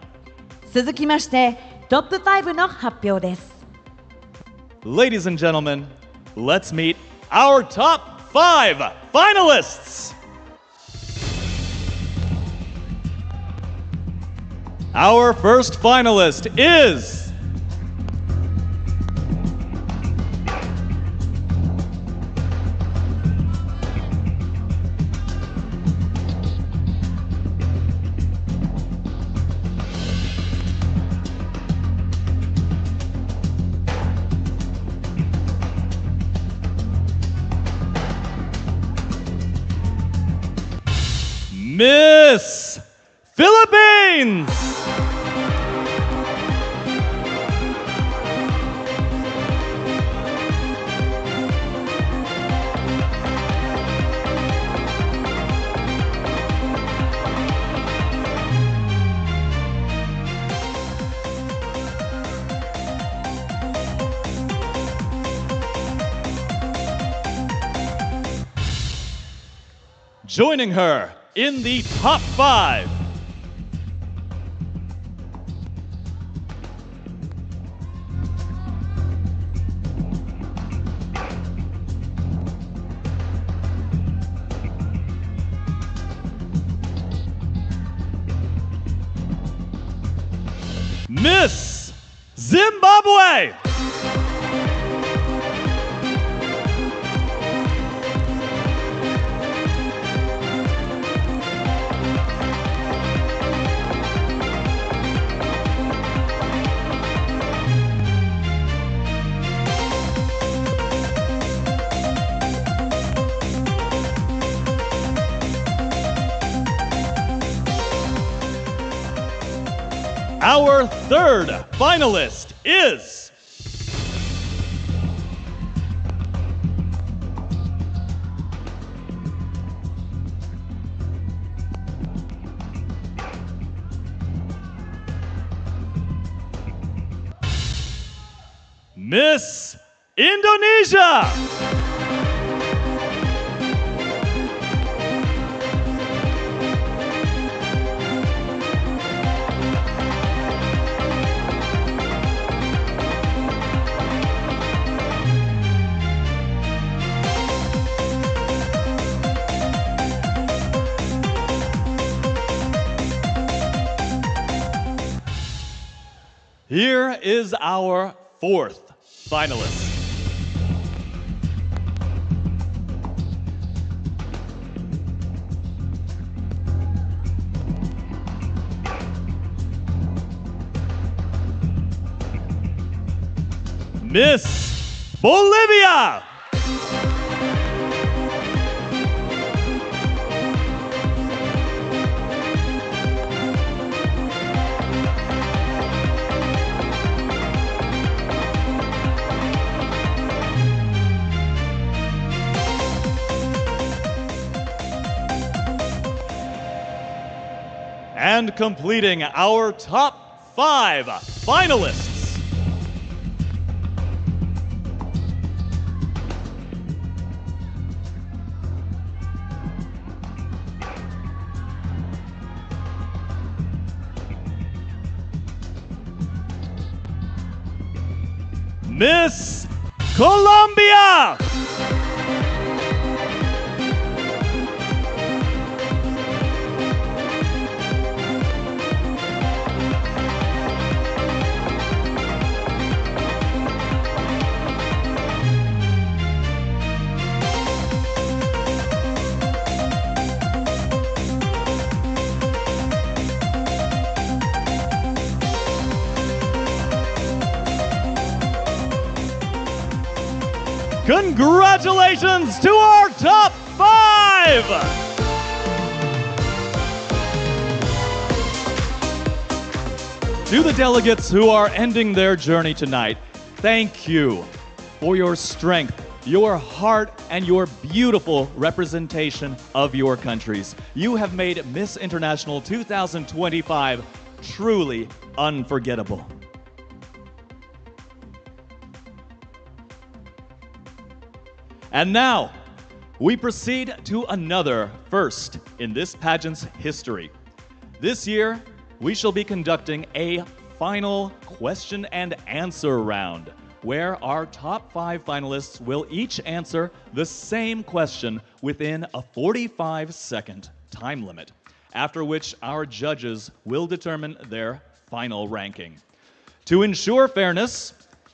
Speaker 5: 続きましてトップ5の発表です。
Speaker 7: Ladies and gentlemen, let's meet our top 5 finalists. Our first finalist is Miss Philippines. Joining her in the top 5, Miss Zimbabwe. Our third finalist is Miss Indonesia. Here is our fourth finalist. Miss Bolivia. And completing our top 5 finalists, Miss Colombia. Congratulations to our top 5! To the delegates who are ending their journey tonight, thank you for your strength, your heart, and your beautiful representation of your countries. You have made Miss International 2025 truly unforgettable. And now, we proceed to another first in this pageant's history. This year, we shall be conducting a final question and answer round, where our top 5 finalists will each answer the same question within a 45-second time limit, after which our judges will determine their final ranking. To ensure fairness,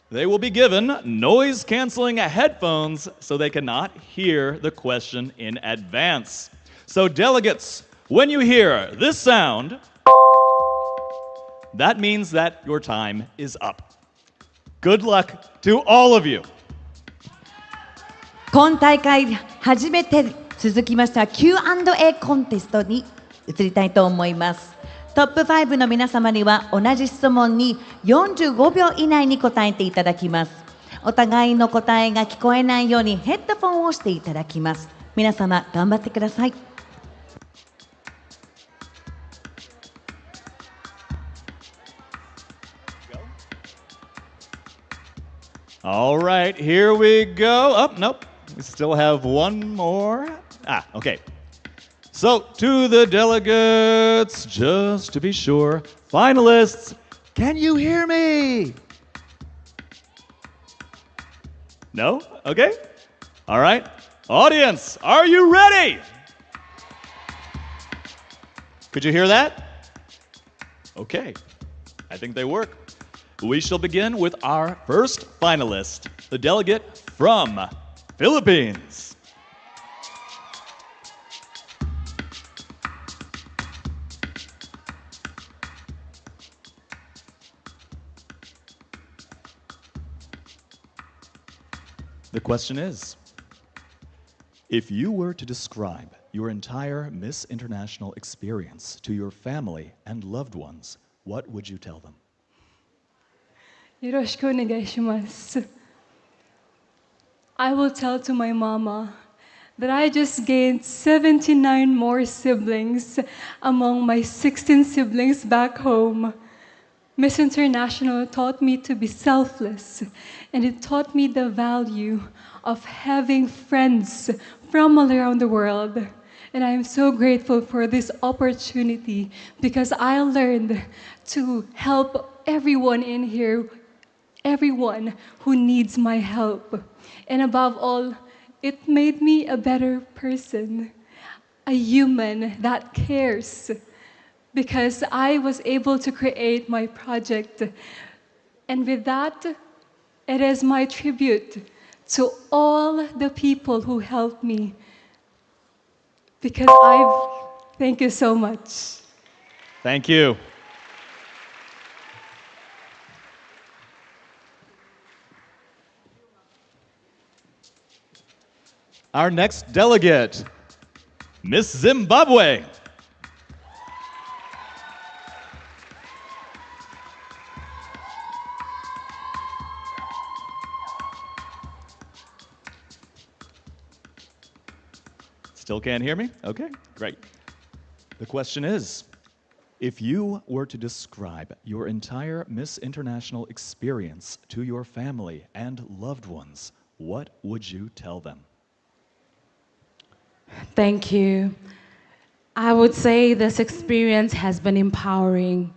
Speaker 7: they will be given noise-canceling headphones so they cannot hear the question in advance. So delegates, when you hear this sound, that means that your time is up. Good luck to all of you.
Speaker 5: 今大会初めて続きました Q&A コンテストに移りたいと思います。トップ5の皆様には同じ質問に45秒以内に答えていただきます。お互いの答えが聞こえないようにヘッドフォンをしていただきます。皆様頑張ってください。
Speaker 7: All right, here we go. Oh, nope. We still have one more. Okay. So, to the delegates, just to be sure, finalists, can you hear me? No? Okay. All right. Audience, are you ready? Could you hear that? Okay. I think they work. We shall begin with our first finalist, the delegate from Philippines. The question is, if you were to describe your entire Miss International experience to your family and loved ones, what would you tell them?
Speaker 1: よろしくお願いします。I will tell to my mama that I just gained 79 more siblings among my 16 siblings back home. Miss International taught me to be selfless, and it taught me the value of having friends from all around the world. And I am so grateful for this opportunity because I learned to help everyone in here, everyone who needs my help. And above all, it made me a better person, a human that cares, because I was able to create my project. And with that, it is my tribute to all the people who helped me, because thank you so much.
Speaker 7: Thank you. Our next delegate, Miss Zimbabwe. Still can't hear me? Okay, great. The question is, if you were to describe your entire Miss International experience to your family and loved ones, what would you tell them?
Speaker 15: Thank you. I would say this experience has been empowering.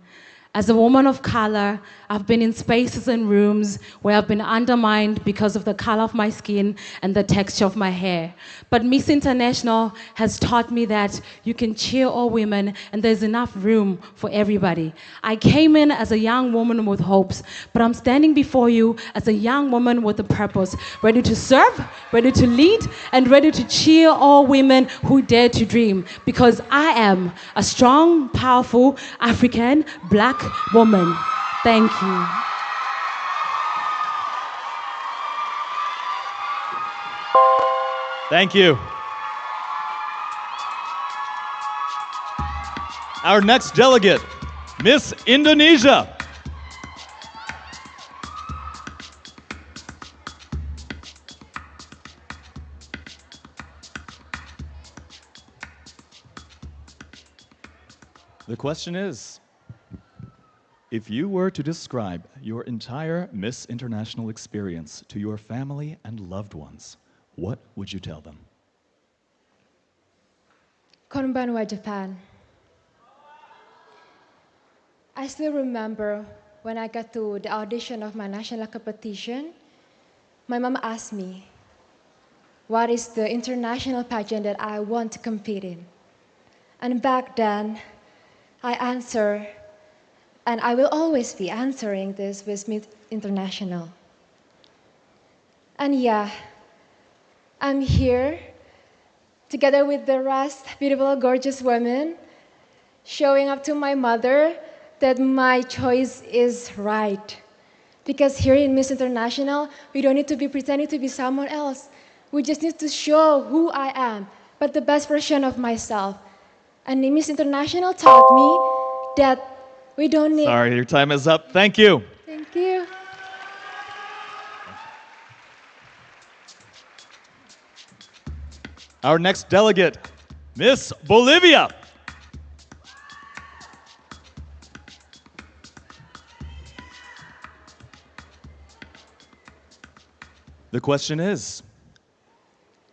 Speaker 15: As a woman of color, I've been in spaces and rooms where I've been undermined because of the color of my skin and the texture of my hair. But Miss International has taught me that you can cheer all women and there's enough room for everybody. I came in as a young woman with hopes, but I'm standing before you as a young woman with a purpose, ready to serve, ready to lead, and ready to cheer all women who dare to dream, because I am a strong, powerful African, Black woman. Thank you.
Speaker 7: Thank you. Our next delegate, Miss Indonesia. The question is, if you were to describe your entire Miss International experience to your family and loved ones, what would you tell them?
Speaker 18: Konbanwa, Japan. I still remember when I got to the audition of my national competition, my mom asked me, what is the international pageant that I want to compete in? And back then, I answered, and I will always be answering this with Miss International. And yeah, I'm here together with the rest beautiful, gorgeous women, showing up to my mother that my choice is right. Because here in Miss International, we don't need to be pretending to be someone else. We just need to show who I am, but the best version of myself. And Miss International taught me that we don't need...
Speaker 7: Sorry, your time is up. Thank you.
Speaker 18: Thank you.
Speaker 7: Our next delegate, Miss Bolivia. The question is,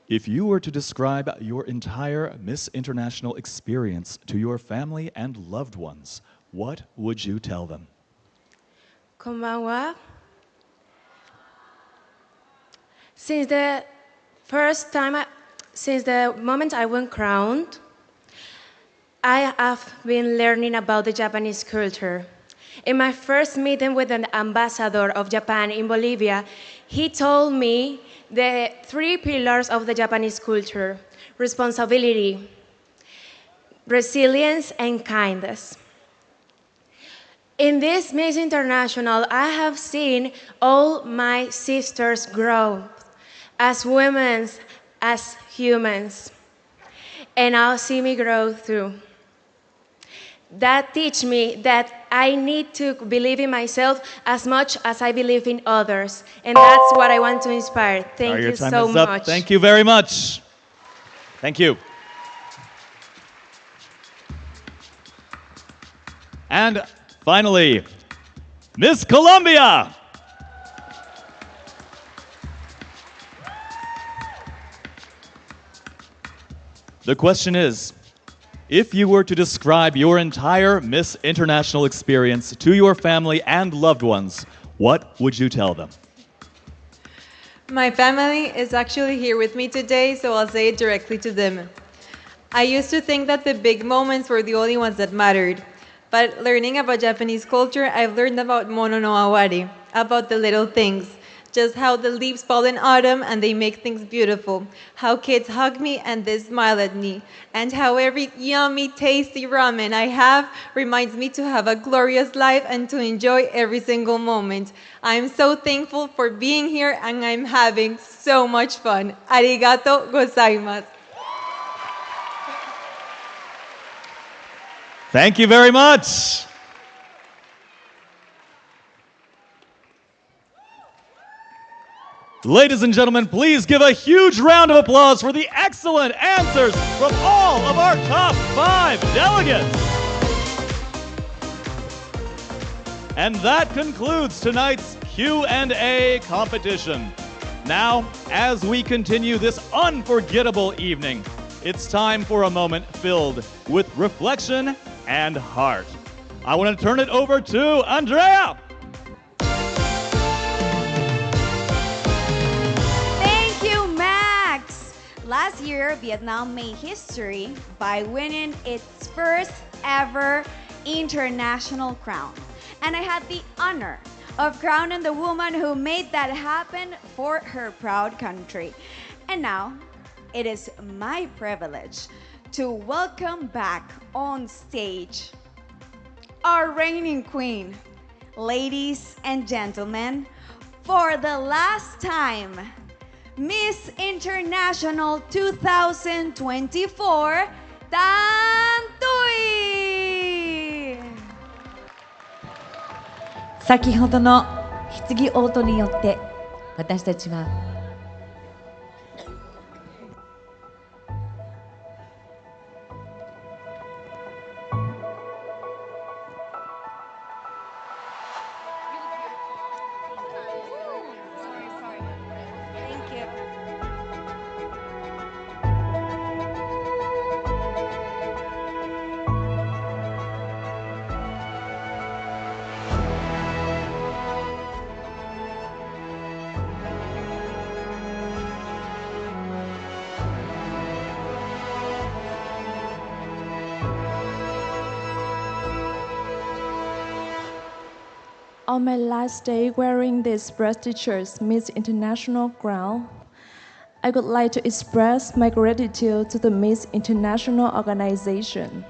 Speaker 7: if you were to describe your entire Miss International experience to your family and loved ones, what would you tell them?
Speaker 14: Konbanwa. Since the first time, since the moment I went crowned, I have been learning about the Japanese culture. In my first meeting with an ambassador of Japan in Bolivia, he told me the 3 pillars of the Japanese culture: responsibility, resilience, and kindness. In this Miss International, I have seen all my sisters grow as women, as humans, and now see me grow too. That teach me that I need to believe in myself as much as I believe in others. And that's what I want to inspire. Thank you so much.
Speaker 7: Thank you very much. Thank you. And finally, Miss Colombia. The question is, if you were to describe your entire Miss International experience to your family and loved ones, what would you tell them?
Speaker 8: My family is actually here with me today, so I'll say it directly to them. I used to think that the big moments were the only ones that mattered. But learning about Japanese culture, I've learned about mono no awari, about the little things. Just how the leaves fall in autumn and they make things beautiful. How kids hug me and they smile at me. And how every yummy, tasty ramen I have reminds me to have a glorious life and to enjoy every single moment. I'm so thankful for being here and I'm having so much fun. Arigato gozaimasu.
Speaker 7: Thank you very much. Ladies and gentlemen, please give a huge round of applause for the excellent answers from all of our top 5 delegates. And that concludes tonight's Q&A competition. Now, as we continue this unforgettable evening, it's time for a moment filled with reflection and heart. I want to turn it over to Andrea.
Speaker 4: Last year, Vietnam made history by winning its first ever international crown. And I had the honor of crowning the woman who made that happen for her proud country. And now, it is my privilege to welcome back on stage our reigning queen. Ladies and gentlemen, for the last time, Miss International 2024, Tan Tui!
Speaker 5: 先ほどの棺オートによって私たちは
Speaker 6: on my last day wearing this prestigious Miss International crown, I would like to express my gratitude to the Miss International organization.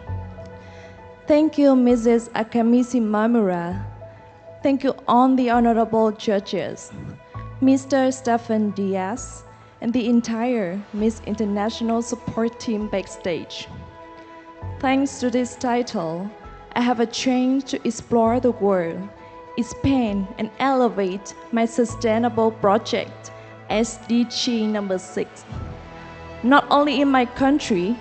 Speaker 6: Thank you, Mrs. Akamisi Mamura. Thank you, all the honorable judges, Mr. Stefan Diaz, and the entire Miss International support team backstage. Thanks to this title, I have a chance to explore the world, expand and elevate my sustainable project, SDG number 6. Not only in my country,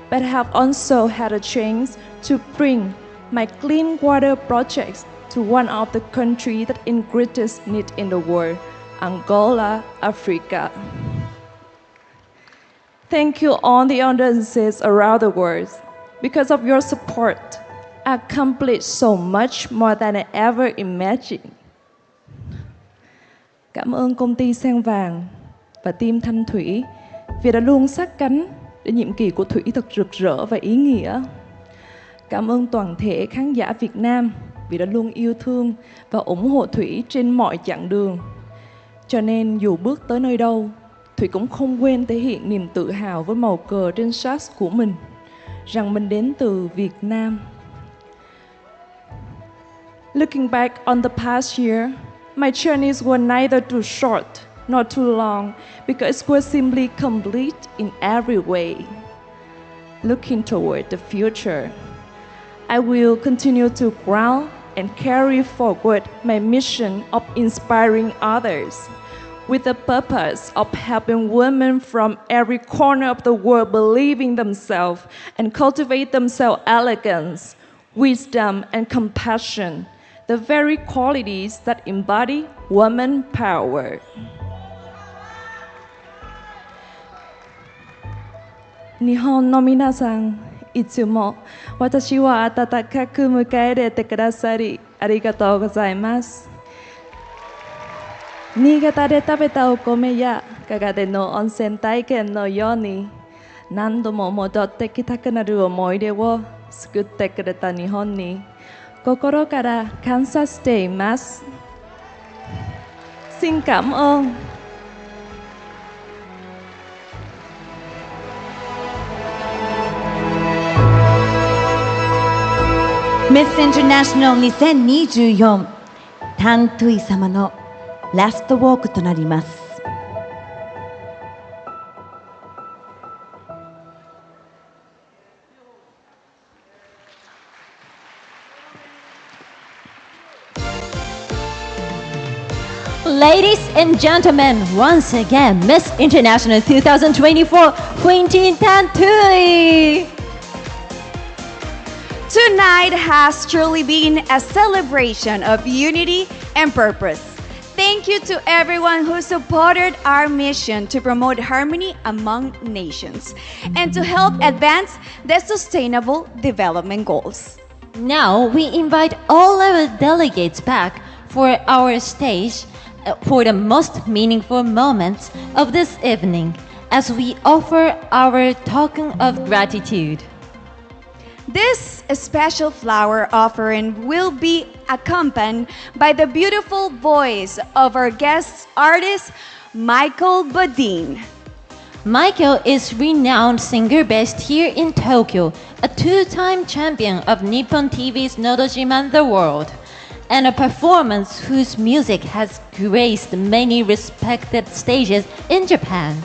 Speaker 6: but have also had a chance to bring my clean water projects to one of the countries that in greatest need in the world, Angola, Africa. Thank you all the audiences around the world. Because of your support, I accomplished so much more than I ever imagined. Cảm ơn công ty Sen Vàng và team Thanh Thủy vì đã luôn sát cánh để nhiệm kỳ của Thủy thật rực rỡ và ý nghĩa. Cảm ơn toàn thể khán giả Việt Nam vì đã luôn yêu thương và ủng hộ Thủy trên mọi chặng đường. Cho nên dù bước tới nơi đâu, Thủy cũng không quên thể hiện niềm tự hào với màu cờ trên shirts của mình, rằng mình đến từ Việt Nam. Looking back on the past year, my journeys were neither too short nor too long because it was simply complete in every way. Looking toward the future, I will continue to grow and carry forward my mission of inspiring others with the purpose of helping women from every corner of the world believe in themselves and cultivate themselves elegance, wisdom, and compassion, the very qualities that embody woman power. 日本の皆さん、いつも私を温かく迎え入れてくださりありがとうございます。新潟で食べたお米や加賀での温泉体験のように何度も戻ってきたくなる思い出を作ってくれた日本に心から感謝しています。Xin cảm ơn.
Speaker 5: Miss International 2024タントゥイ様のラストウォークとなります。
Speaker 3: Ladies and gentlemen, once again, Miss International 2024, Queen Tan Tui.
Speaker 4: Tonight has truly been a celebration of unity and purpose. Thank you to everyone who supported our mission to promote harmony among nations and to help advance the Sustainable Development Goals.
Speaker 3: Now we invite all our delegates back for our stage for the most meaningful moments of this evening as we offer our token of gratitude.
Speaker 4: This special flower offering will be accompanied by the beautiful voice of our guest artist, Michael Bodine.
Speaker 3: Michael is renowned singer based here in Tokyo, a two-time champion of Nippon TV's Nodojiman the World, and a performance whose music has graced many respected stages in Japan.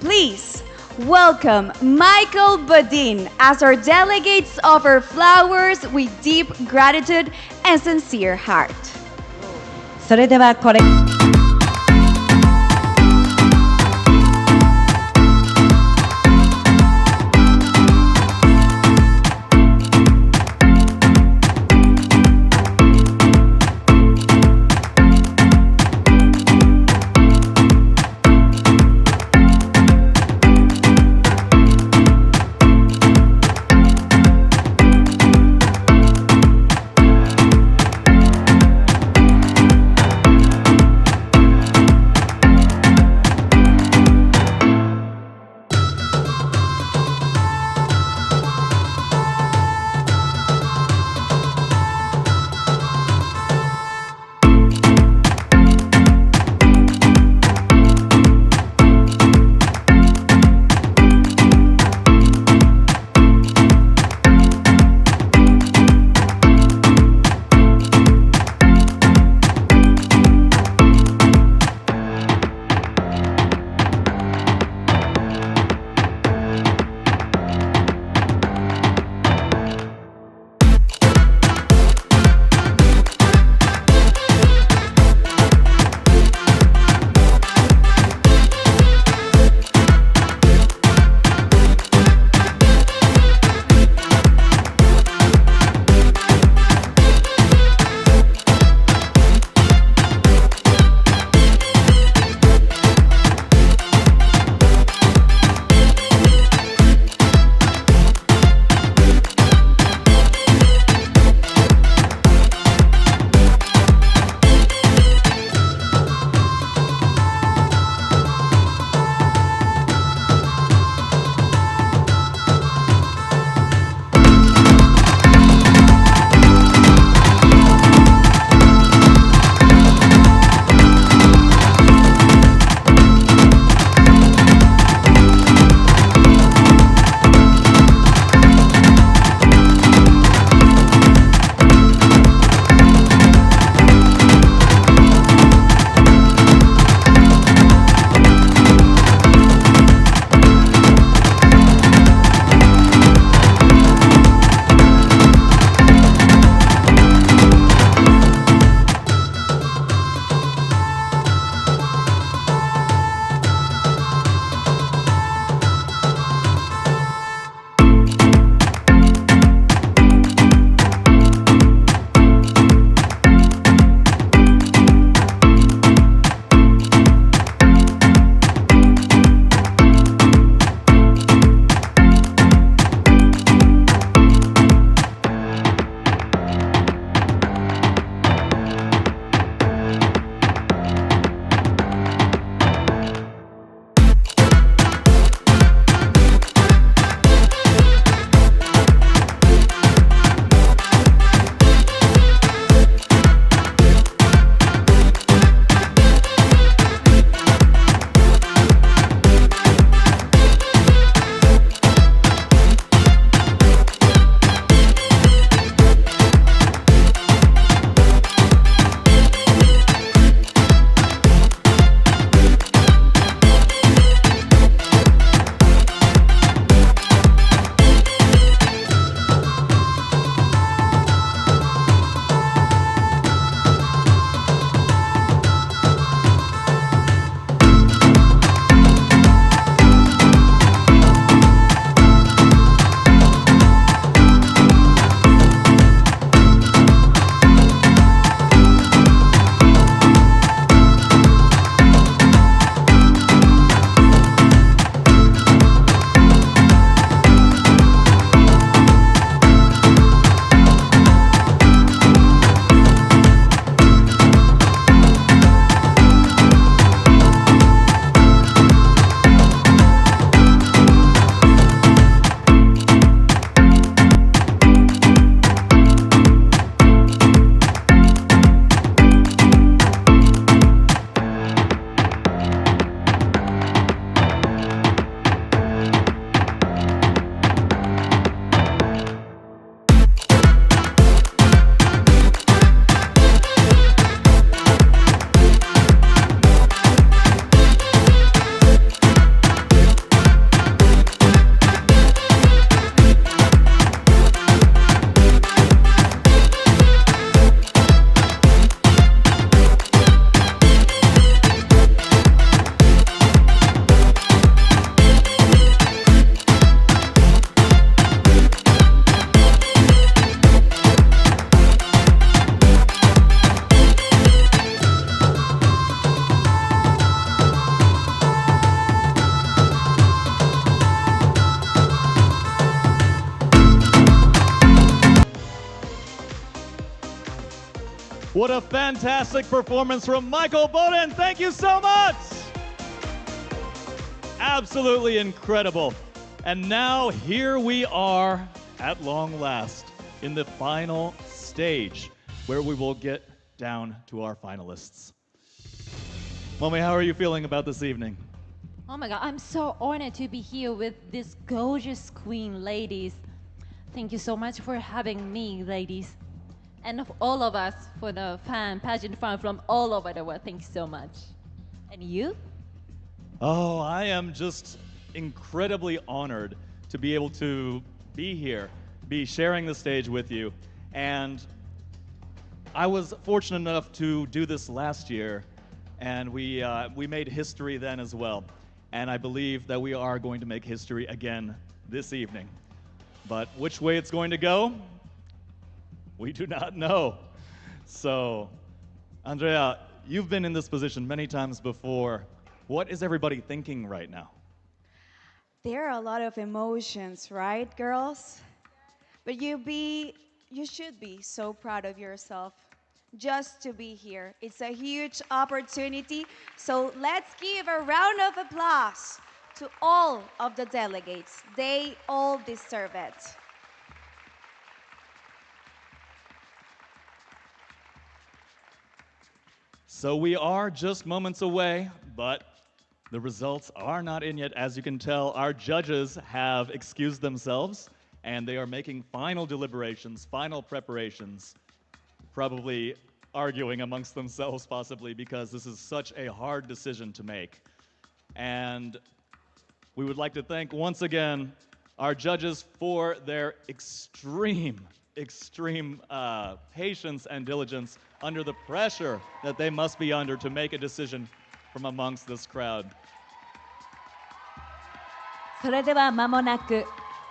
Speaker 4: Please welcome Michael Bodine as our delegates offer flowers with deep gratitude and sincere heart.
Speaker 5: それではこれ
Speaker 7: What a fantastic performance from Michael Bowden. Thank you so much. Absolutely incredible. And now here we are at long last in the final stage where we will get down to our finalists. Mommy, how are you feeling about this evening?
Speaker 3: Oh my God, I'm so honored to be here with these gorgeous queen ladies. Thank you so much for having me, ladies. And of all of us, for the pageant fan from all over the world, thank you so much. And you?
Speaker 7: Oh, I am just incredibly honored to be able to be here, be sharing the stage with you. And I was fortunate enough to do this last year, and we made history then as well. And I believe that we are going to make history again this evening. But which way it's going to go, we do not know. So, Andrea, you've been in this position many times before. What is everybody thinking right now?
Speaker 4: There are a lot of emotions, right, girls? But you should be so proud of yourself just to be here. It's a huge opportunity. So let's give a round of applause to all of the delegates. They all deserve it.
Speaker 7: So we are just moments away, but the results are not in yet. As you can tell, our judges have excused themselves, and they are making final deliberations, final preparations, probably arguing amongst themselves possibly because this is such a hard decision to make. And we would like to thank once again our judges for their extreme patience and diligence under the pressure that they must be under to make a decision from amongst this crowd.
Speaker 5: それでは間もなく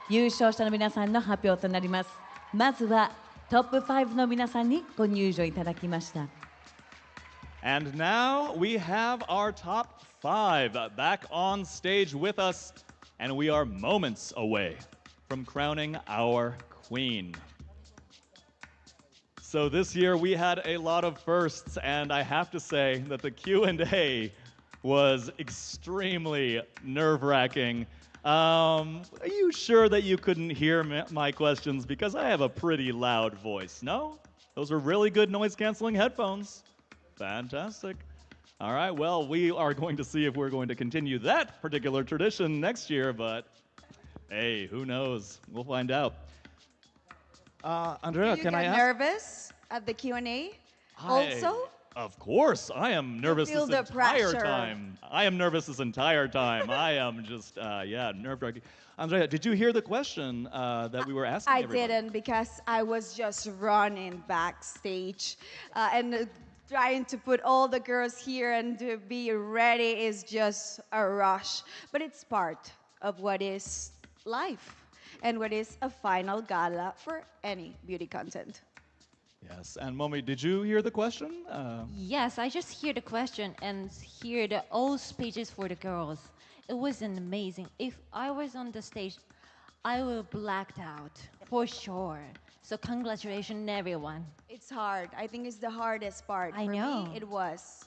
Speaker 5: 優勝者の皆さんの発表となります。まずはトップ5の皆さんにご入場いただきました。
Speaker 7: And now we have our top 5 back on stage with us, and we are moments away from crowning our queen. So this year we had a lot of firsts, and I have to say that the Q&A was extremely nerve-wracking. Are you sure that you couldn't hear my questions? Because I have a pretty loud voice, no? Those are really good noise-canceling headphones. Fantastic. All right, well, we are going to see if we're going to continue that particular tradition next year, but hey, who knows? We'll find out. Andrea, can I ask?
Speaker 4: You get nervous at the Q&A also?
Speaker 7: Of course, I am nervous this entire time. I am nervous this entire time. I am just, nerve-wracking. Andrea, did you hear the question that we were asking everybody?
Speaker 4: I didn't because I was just running backstage and trying to put all the girls here and to be ready is just a rush. But it's part of what is life and what is a final gala for any beauty content.
Speaker 7: Yes, and Mommy, did you hear the question?
Speaker 3: Yes, I just hear the question and hear the old speeches for the girls. It was amazing. If I was on the stage, I would have blacked out, for sure. So congratulations, everyone.
Speaker 4: It's hard. I think it's the hardest part.
Speaker 3: I
Speaker 4: For
Speaker 3: know.
Speaker 4: me, it was.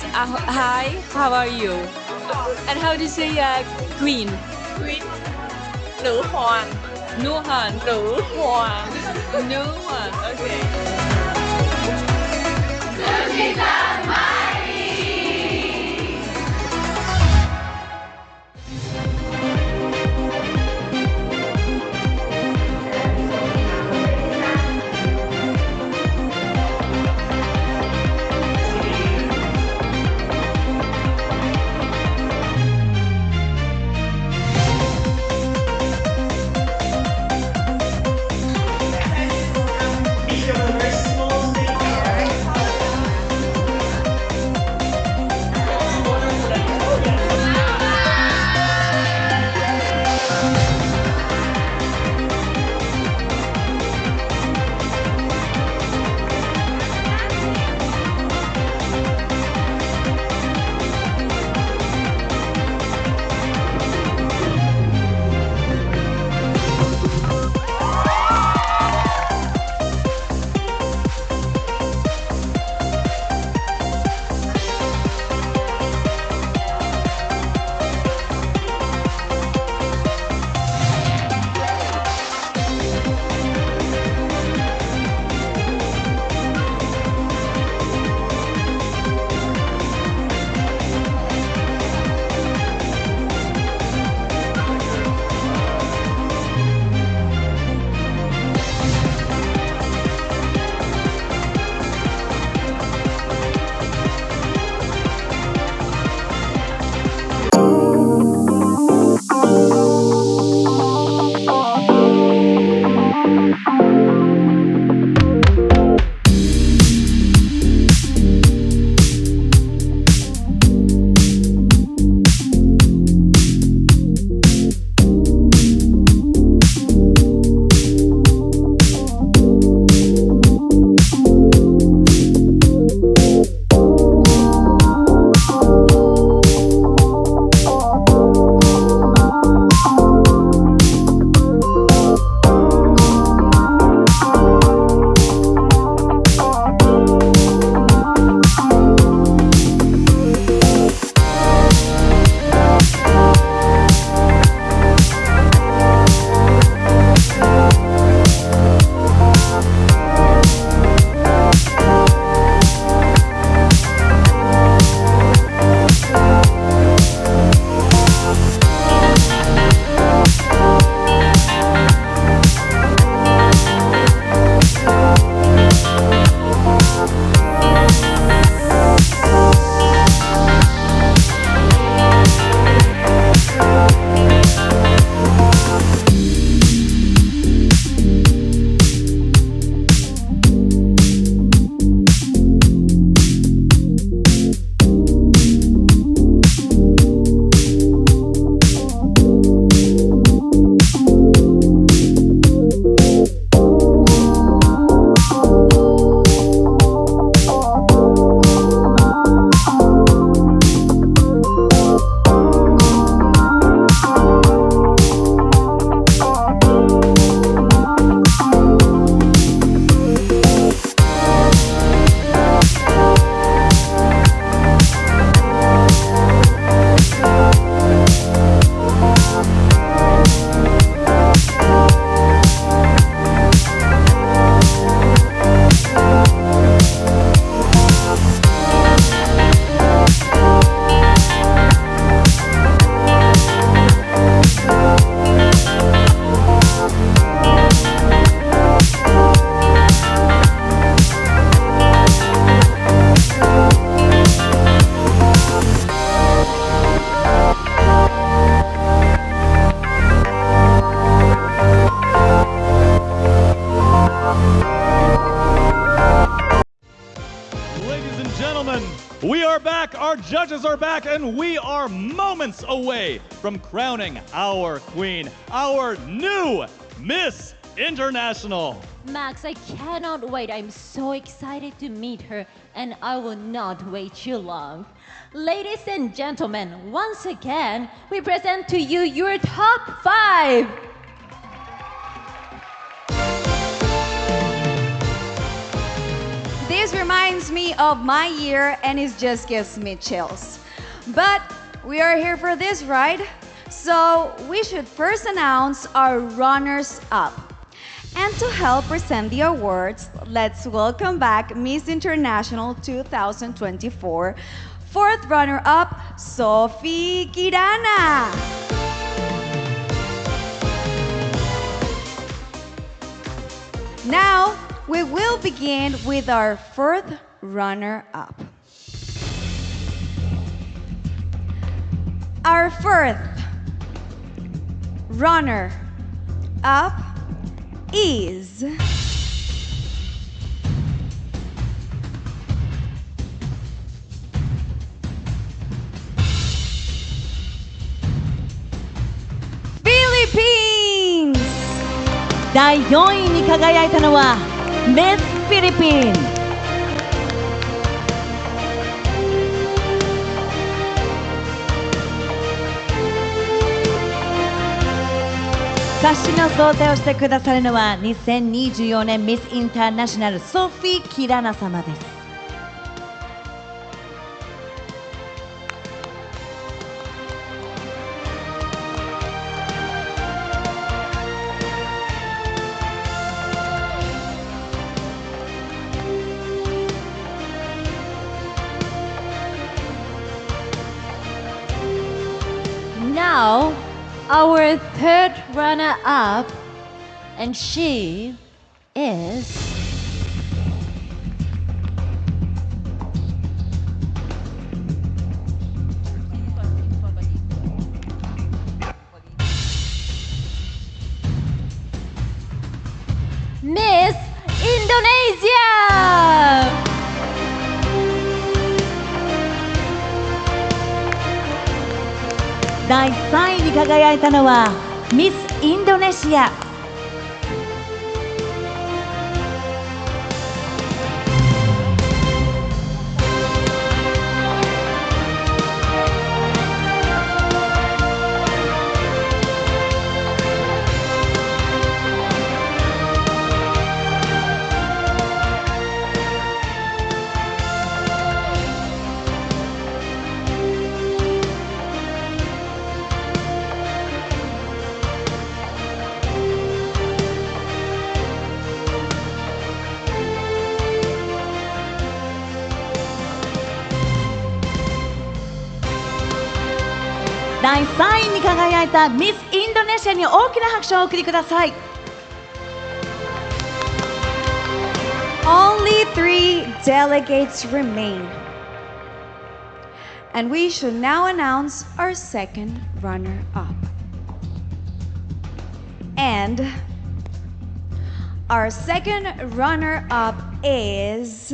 Speaker 2: means hi, how are you? And how do you say queen?
Speaker 17: Queen หนูฮอน
Speaker 2: Nuhan.
Speaker 17: หนูฮวน
Speaker 2: Nuhan. Okay.
Speaker 7: We are back, our judges are back, and we are moments away from crowning our queen, our new Miss International.
Speaker 3: Max, I cannot wait. I'm so excited to meet her, and I will not wait too long. Ladies and gentlemen, once again, we present to you your top 5.
Speaker 4: This This reminds me of my year and it just gives me chills. But we are here for this, right? So we should first announce our runners-up. And to help present the awards, let's welcome back Miss International 2024, fourth runner-up, Sophie Kirana. Now, we will begin with our fourth runner-up. Our fourth runner-up is Philippines!
Speaker 5: 第4位に輝いたのはミスフィリピン。歌詞の想定をしてくださるのは2024年ミスインターナショナルソフィー・キラナ様です。
Speaker 3: Now, our third runner-up, and she is Miss Indonesia!
Speaker 5: 第3位に輝いたのはミスインドネシア。第3位に輝いたミスインドネシアに大きな拍手をお送りください。
Speaker 4: Only 3 delegates remain. And we should now announce our second runner-up. And our second runner-up is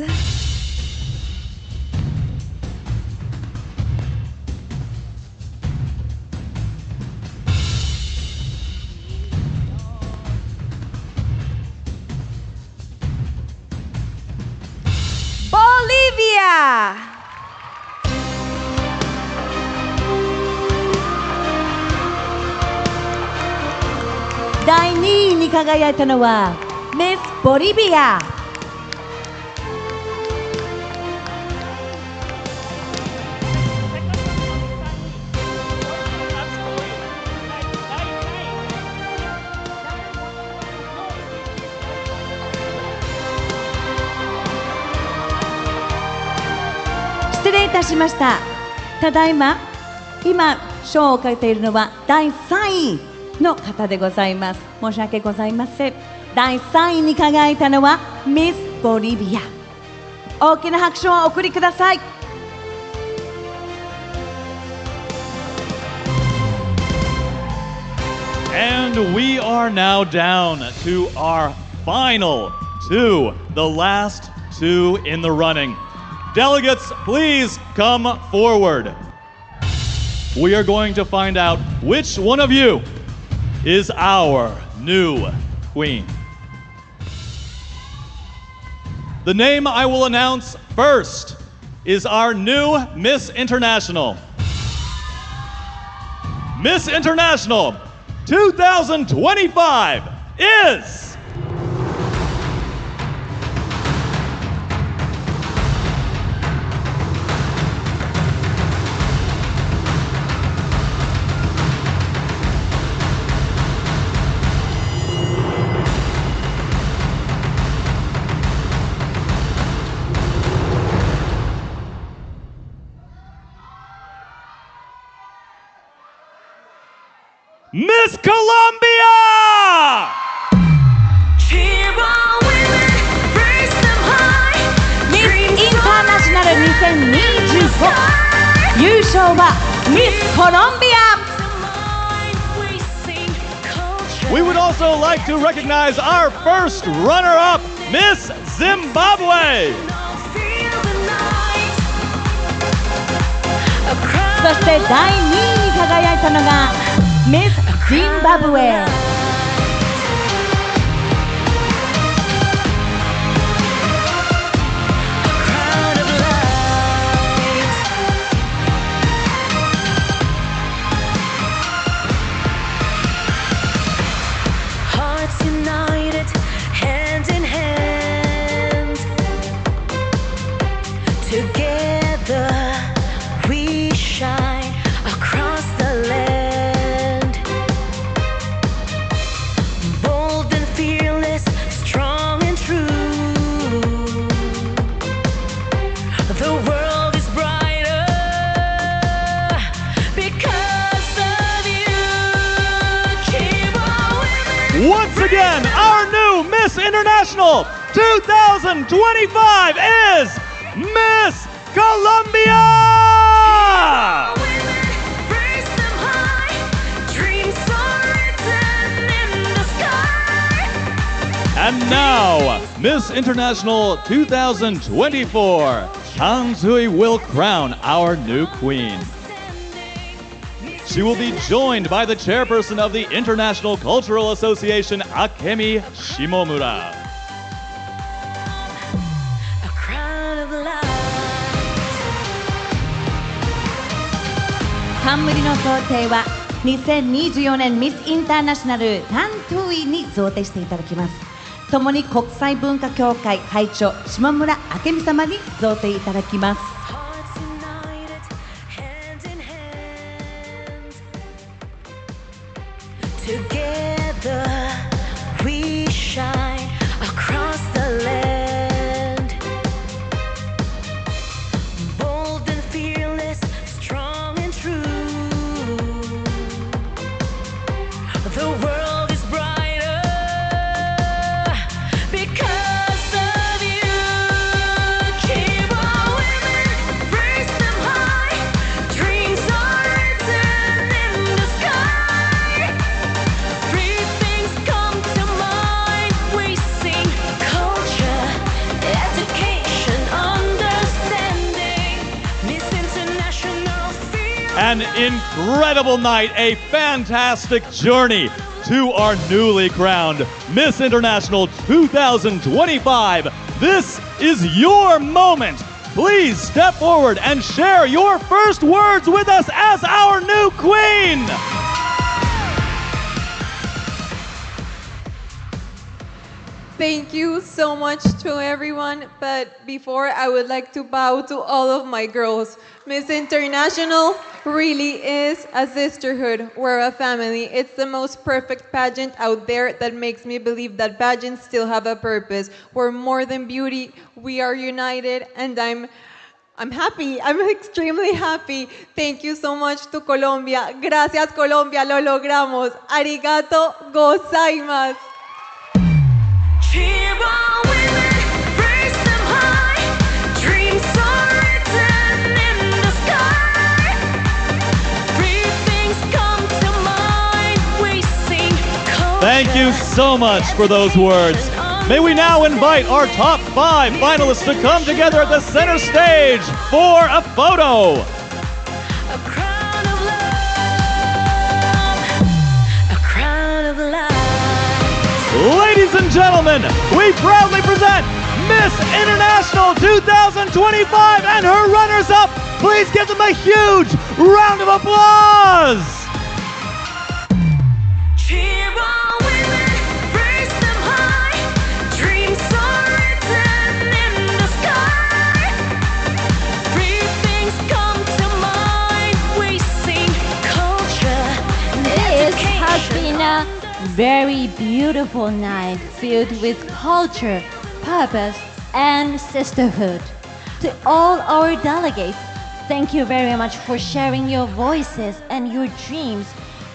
Speaker 4: Bolivia!
Speaker 5: 第2位に輝いたのはミスボリビア。失礼いたしました。ただいま、今、賞をかけているのは第3位の方でございます。申し訳ございません。第3位に輝いたのはミスボリビア。大きな拍手をお送りください。
Speaker 7: And we are now down to our final two, the last two in the running. Delegates, please come forward. We are going to find out which one of you is our new queen. The name I will announce first is our new Miss International. Miss International 2025 is Miss Colombia!
Speaker 5: Miss International 2025優勝は Miss Colombia!
Speaker 7: We would also like to recognize our first runner-up, Miss Zimbabwe.
Speaker 5: そして第2位に輝いたのが Miss Zimbabwe。Once
Speaker 7: again, our new Miss International 2025 is Miss Colombia! And now, Miss International 2024, Kang Sui will crown our new queen. She will be joined by the chairperson of the International Cultural Association, Akemi Shimomura.
Speaker 5: 冠の贈呈は2024年ミスインターナショナル担当委員に贈呈していただきます。共に国際文化協会会長下村明美様に贈呈いただきます。
Speaker 10: Together we shine across the land. Bold and fearless, strong and true. The world is brighter because of you. Keep our women, raise them high. Dreams are written in the sky. Three things come to mind. We sing culture, education, understanding. Miss International feel.
Speaker 7: An incredible night, a fantastic journey to our newly crowned Miss International 2025. This is your moment. Please step forward and share your first words with us as our new queen.
Speaker 8: Thank you so much to everyone, but before I would like to bow to all of my girls. Miss International really is a sisterhood. We're a family. It's the most perfect pageant out there that makes me believe that pageants still have a purpose. We're more than beauty. We are united, and I'm happy. I'm extremely happy. Thank you so much to Colombia. Gracias, Colombia. Lo logramos. Arigato gozaimasu.
Speaker 10: Cheer on women, raise them high. Dreams are written in the sky. Three things come to mind. We sing culture.
Speaker 7: Thank you so much for those words. May we now invite our top 5 finalists to come together at the center stage for a photo.
Speaker 10: A crown of love. A crown of love.
Speaker 7: Ladies and gentlemen, we proudly present Miss International 2025 and her runners-up. Please give them a huge round of applause.
Speaker 10: Cheer on women, raise them high. Dreams are written in the sky. Three things come to mind. We sing culture and
Speaker 3: This
Speaker 10: education.
Speaker 3: has been a very beautiful night filled with culture, purpose, and sisterhood. To all our delegates, thank you very much for sharing your voices and your dreams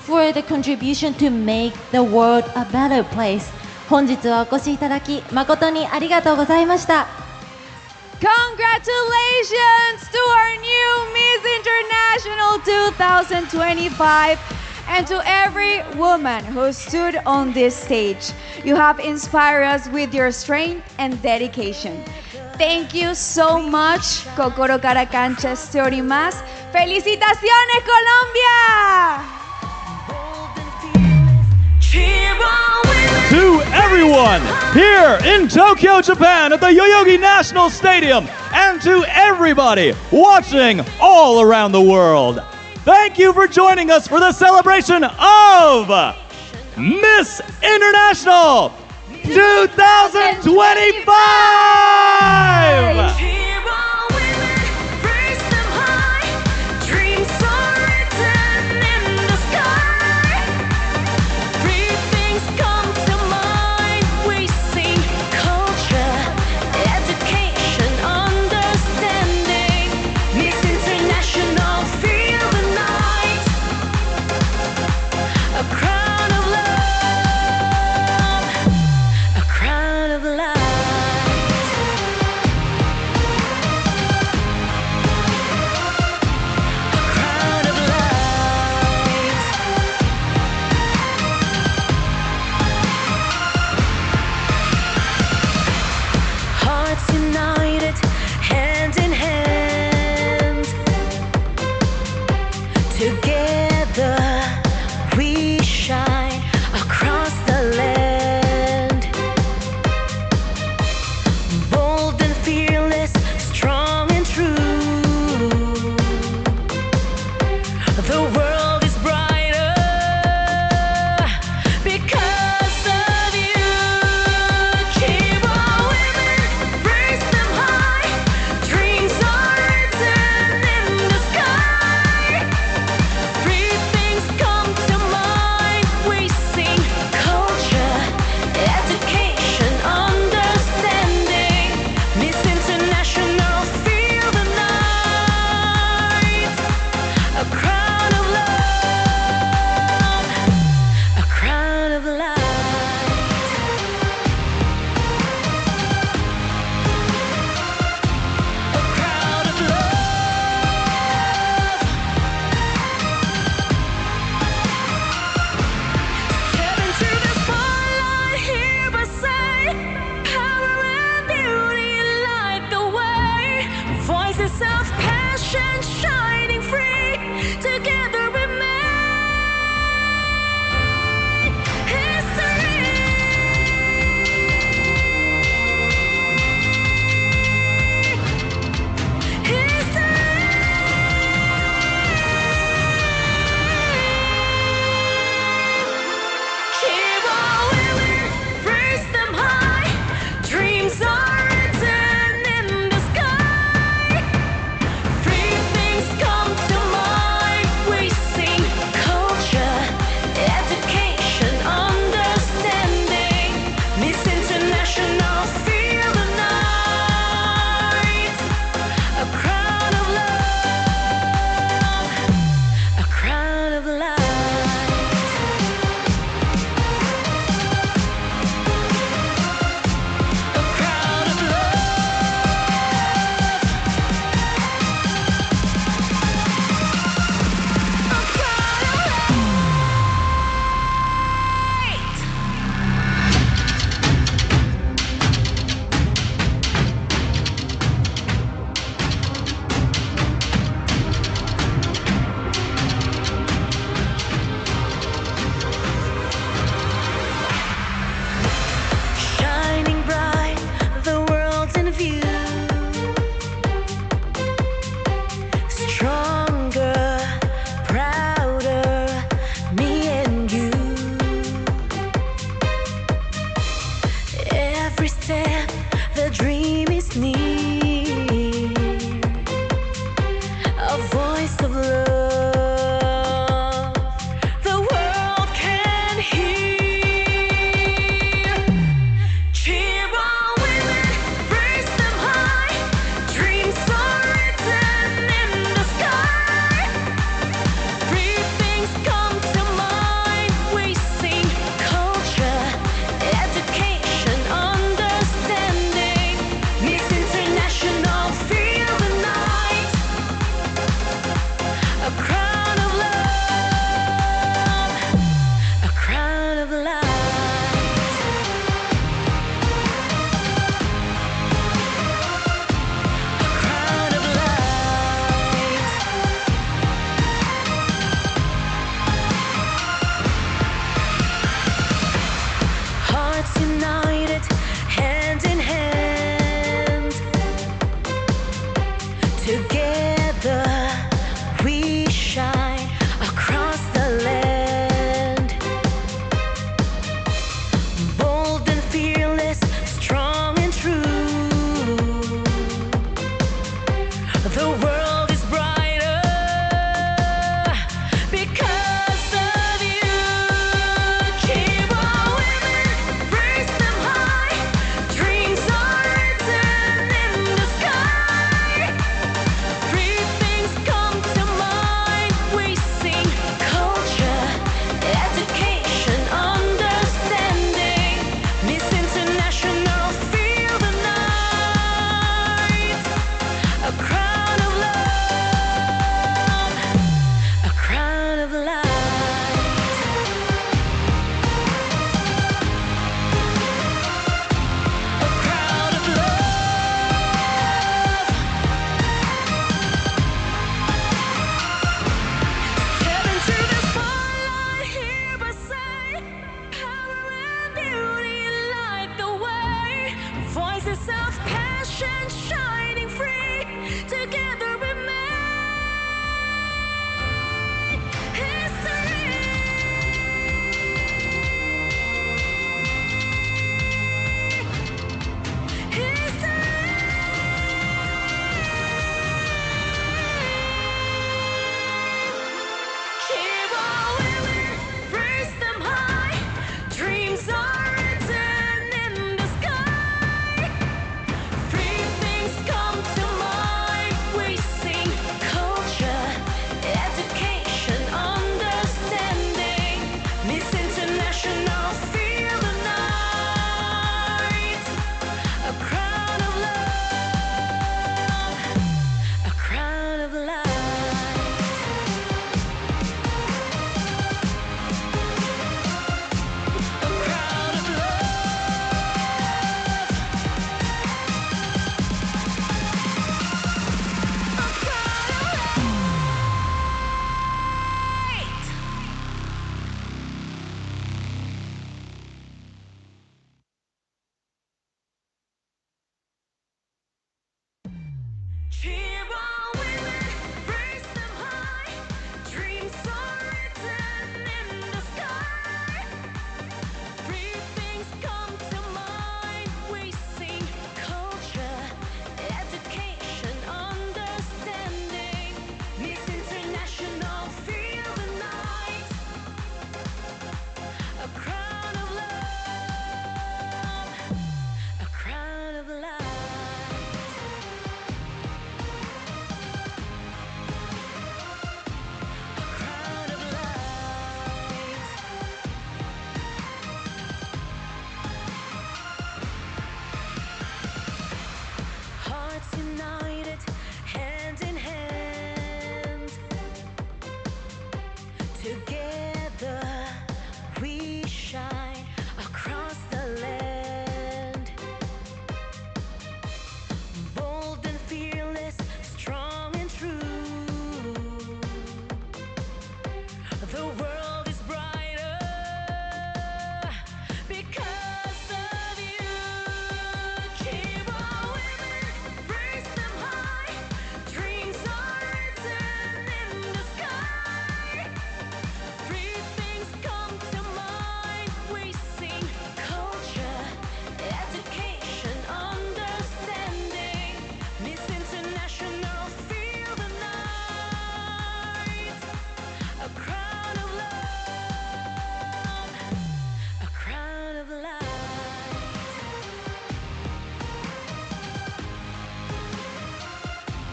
Speaker 3: for the contribution to make the world a better place. 本日はお越しいただき誠にありがとうございました。
Speaker 4: Congratulations to our new Miss International 2025 and to every woman who stood on this stage. You have inspired us with your strength and dedication. Thank you so much. 心から感謝しております。Felicitaciones, Colombia!
Speaker 7: To everyone here in Tokyo, Japan at the Yoyogi National Stadium, and to everybody watching all around the world, thank you for joining us for the celebration of Miss International 2025!